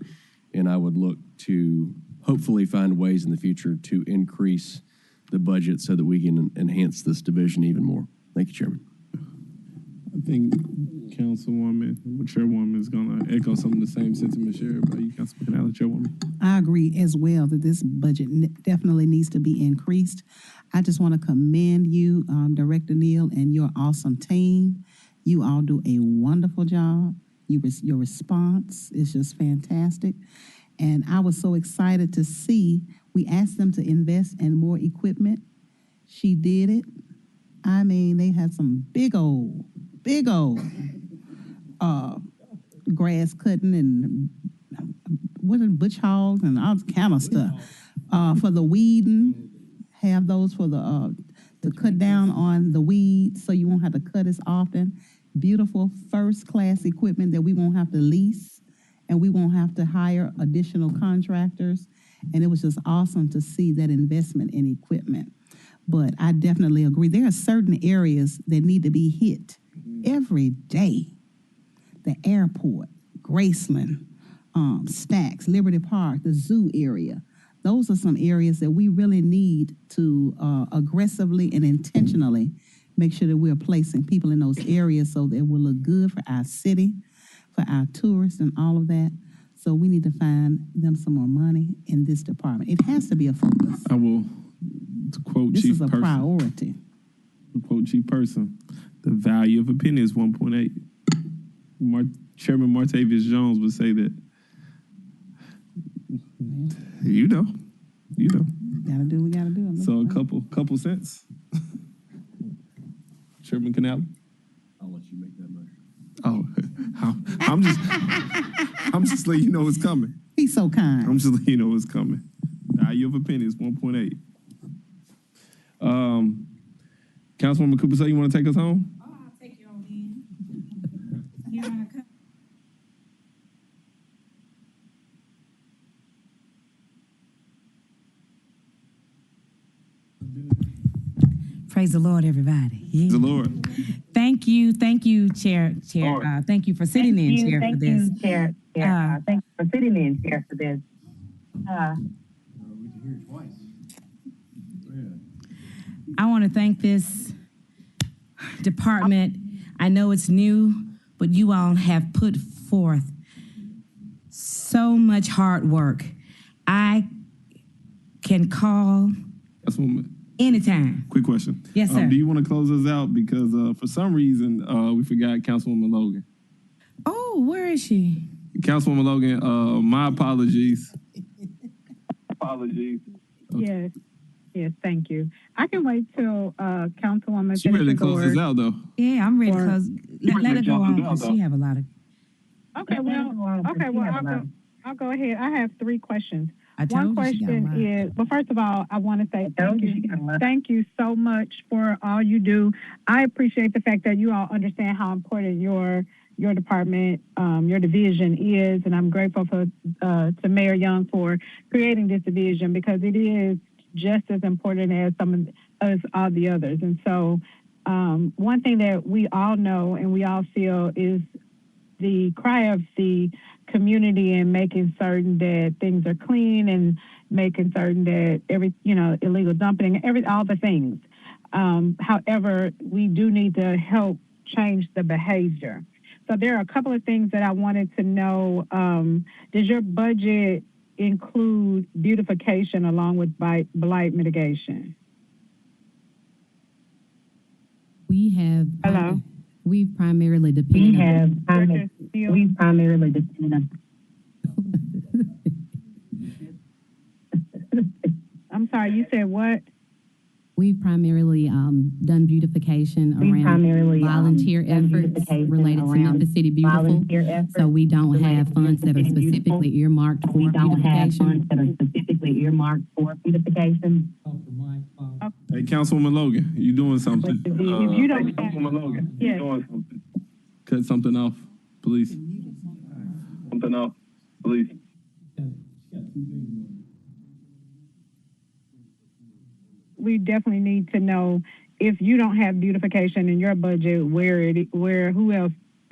S19: And I would look to hopefully find ways in the future to increase the budget so that we can enhance this division even more. Thank you, Chairman.
S3: I think Chairwoman is going to echo some of the same sentiments shared by you, Councilman Canal, Chairwoman.
S14: I agree as well that this budget definitely needs to be increased. I just want to commend you, Director Neal, and your awesome team. You all do a wonderful job. Your response is just fantastic. And I was so excited to see, we asked them to invest in more equipment. She did it. I mean, they had some big old grass cutting and butch hogs and all kind of stuff. For the weeding, have those for the to cut down on the weeds so you won't have to cut as often. Beautiful first-class equipment that we won't have to lease and we won't have to hire additional contractors. And it was just awesome to see that investment in equipment. But I definitely agree. There are certain areas that need to be hit every day. The airport, Graceland, Stacks, Liberty Park, the zoo area. Those are some areas that we really need to aggressively and intentionally make sure that we're placing people in those areas so that it will look good for our city, for our tourists and all of that. So we need to find them some more money in this department. It has to be a focus.
S3: I will, to quote
S14: This
S3: Chief
S14: is a
S3: Person.
S14: priority.
S3: To quote Chief Person, the value of a penny is 1.8. Chairman Martavius Jones would say that, you know.
S14: Gotta do what we gotta do.
S3: So a couple cents. Chairman Canal.
S19: I'll let you make that motion.
S3: Oh, I'm just letting you know it's coming.
S14: He's so kind.
S3: I'm just letting you know it's coming. The value of a penny is 1.8. Councilwoman Cooper, say you want to take us home?
S1: Oh, I'll take you on in.
S7: Praise the Lord, everybody. Yeah.
S3: The Lord.
S7: Thank you, Chair. Thank you for sitting in, Chair, for this.
S4: Chair. Thank you for sitting in, Chair, for this.
S19: We can hear it twice.
S7: I want to thank this department. I know it's new, but you all have put forth so much hard work. I can call anytime.
S3: Quick question.
S7: Yes, sir.
S3: Do you want to close us out? Because for some reason, we forgot Councilwoman Logan.
S7: Oh, where is she?
S3: Councilwoman Logan, my apologies.
S5: Yes. Yes, thank you. I can wait till Councilwoman
S3: She ready to
S5: finishes
S3: close
S5: her-
S3: us out, though.
S7: Yeah, I'm ready to
S5: Or-
S7: close. Let her go on, 'cause she have a lot of.
S5: Okay, I'll go ahead. I have 3 questions.
S7: I told
S5: One
S7: you she got a
S5: question
S7: lot.
S5: is, well, first of all, I want to say thank you so much for all you do. I appreciate the fact that you all understand how important your department, your division is, and I'm grateful to Mayor Young for creating this division because it is just as important as all the others. And so, one thing that we all know and we all feel is the cry of the community and making certain that things are clean and making certain that illegal dumping, all the things. However, we do need to help change the behavior. So there are a couple of things that I wanted to know. Does your budget include beautification along with blight mitigation?
S2: We have.
S5: Hello?
S2: We've primarily depended on.
S4: We primarily depend on.
S5: I'm sorry, you said what?
S2: We've primarily done beautification around
S4: primarily,
S2: volunteer
S4: done
S2: efforts
S4: beautification
S2: related to
S4: around
S2: Memphis City Beautiful.
S4: volunteer efforts
S2: So we don't have
S4: related to
S2: funds that are
S4: Memphis City Beautiful.
S2: specifically earmarked for
S4: We don't have
S2: beautification.
S4: funds that are specifically earmarked for beautification.
S3: Hey, Councilwoman Logan, you doing something?
S5: If you don't,
S3: Councilwoman Logan,
S5: Yes.
S3: you doing something? Cut something off, please. Something off, please.
S5: we definitely need to know if you don't have beautification in your budget,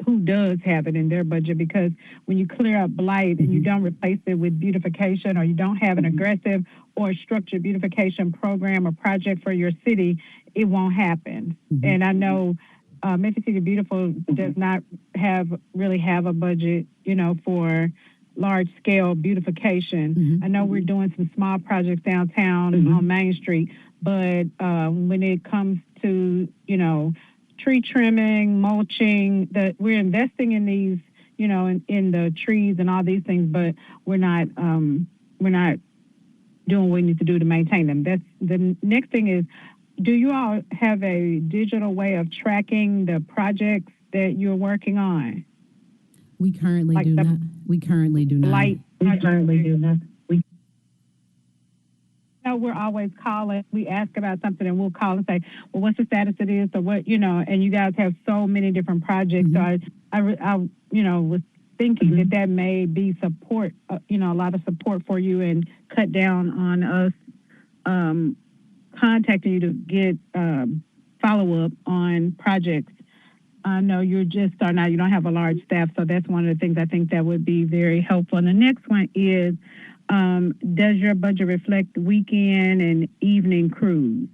S5: who does have it in their budget? Because when you clear up blight and you don't replace it with beautification, or you don't have an aggressive or structured beautification program or project for your city, it won't happen. And I know Memphis City Beautiful does not really have a budget, for large scale beautification. I know we're doing some small projects downtown on Main Street, but when it comes to, tree trimming, mulching, we're investing in these, in the trees and all these things, but we're not doing what we need to do to maintain them. That's the next thing is, do you all have a digital way of tracking the projects that you're working on?
S2: We currently do not. We currently do not.
S5: We currently do not. We're always calling. We ask about something and we'll call and say, well, what's the status of this or what, and you guys have so many different projects. So I was thinking that may be support, a lot of support for you and cut down on us contacting you to get follow-up on projects. I know you're just starting out. You don't have a large staff, so that's one of the things I think that would be very helpful. And the next one is, does your budget reflect weekend and evening crews?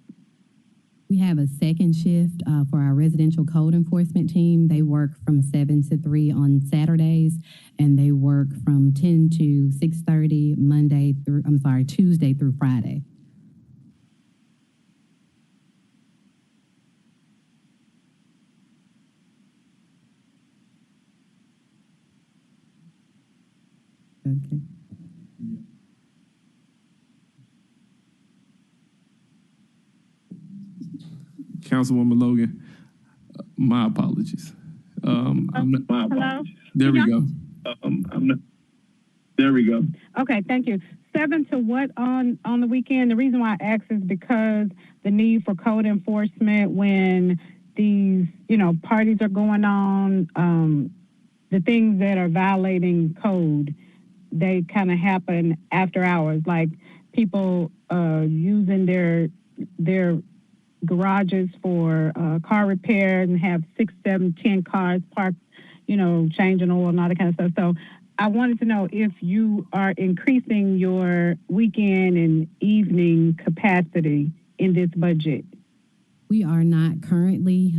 S2: We have a second shift for our residential code enforcement team. They work from 7 to 3 on Saturdays, and they work from 10 to 6:30 Tuesday through Friday. Okay.
S3: Councilwoman Logan, my apologies. I'm not,
S5: Hello?
S3: there we go.
S5: There we go. Okay, thank you. 7 to what on the weekend? The reason why I ask is because the need for code enforcement when these, parties are going on, the things that are violating code, they kind of happen after hours, like people using their garages for car repair and have 6, 7, 10 cars parked, changing oil and all that kind of stuff. So I wanted to know if you are increasing your weekend and evening capacity in this budget.
S2: We are not currently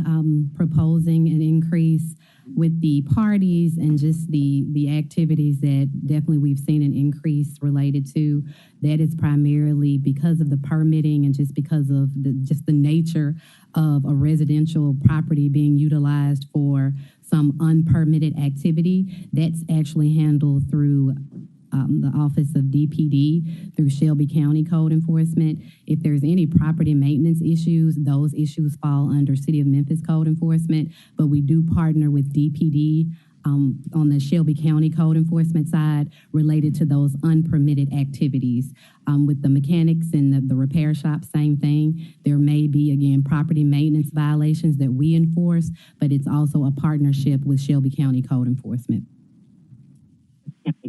S2: proposing an increase with the parties and just the activities that definitely we've seen an increase related to. That is primarily because of the permitting and just because of the nature of a residential property being utilized for some unpermitted activity. That's actually handled through the Office of DPD through Shelby County Code Enforcement. If there's any property maintenance issues, those issues fall under City of Memphis Code Enforcement, but we do partner with DPD on the Shelby County Code Enforcement side related to those unpermitted activities. With the mechanics and the repair shop, same thing. There may be, again, property maintenance violations that we enforce, but it's also a partnership with Shelby County Code Enforcement.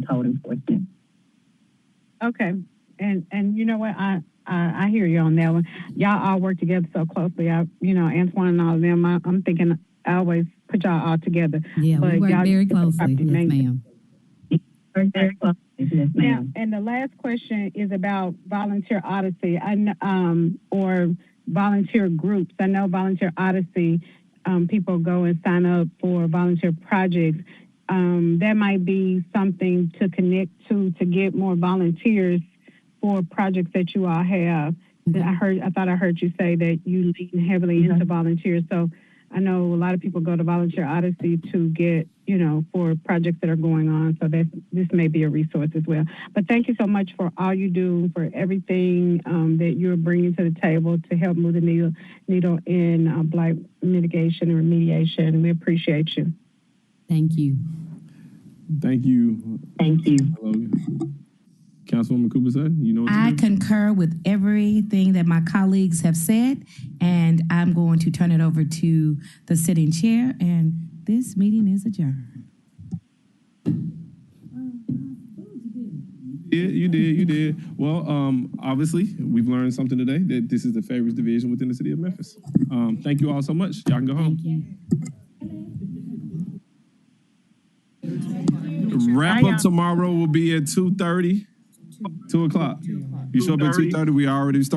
S4: Code enforcement.
S5: Okay, and you know what, I hear you on that one. Y'all all work together so closely. Antoine and all of them. I'm thinking I always put y'all all together.
S2: Yeah, we work very closely. Yes, ma'am.
S4: Very close. Yes,
S5: Now,
S4: ma'am.
S5: and the last question is about Volunteer Odyssey, or volunteer groups. I know Volunteer Odyssey, people go and sign up for volunteer projects. That might be something to connect to get more volunteers for projects that you all have. I thought I heard you say that you lean heavily into volunteers. So I know a lot of people go to Volunteer Odyssey to get, for projects that are going on. So this may be a resource as well. But thank you so much for all you do, for everything that you're bringing to the table to help move the needle in blight mitigation and remediation. We appreciate you.
S2: Thank you.
S3: Thank you.
S4: Thank you.
S3: Councilwoman Cooper said, you know what to
S7: I
S3: do?
S7: concur with everything that my colleagues have said, and I'm going to turn it over to the sitting chair, and this meeting is adjourned.
S3: You did. Well, obviously, we've learned something today, that this is the favors division within the city of Memphis. Thank you all so much. Y'all can go home. Wrap up tomorrow will be at 2:30. 2 o'clock. You show up at 2:30. We already started.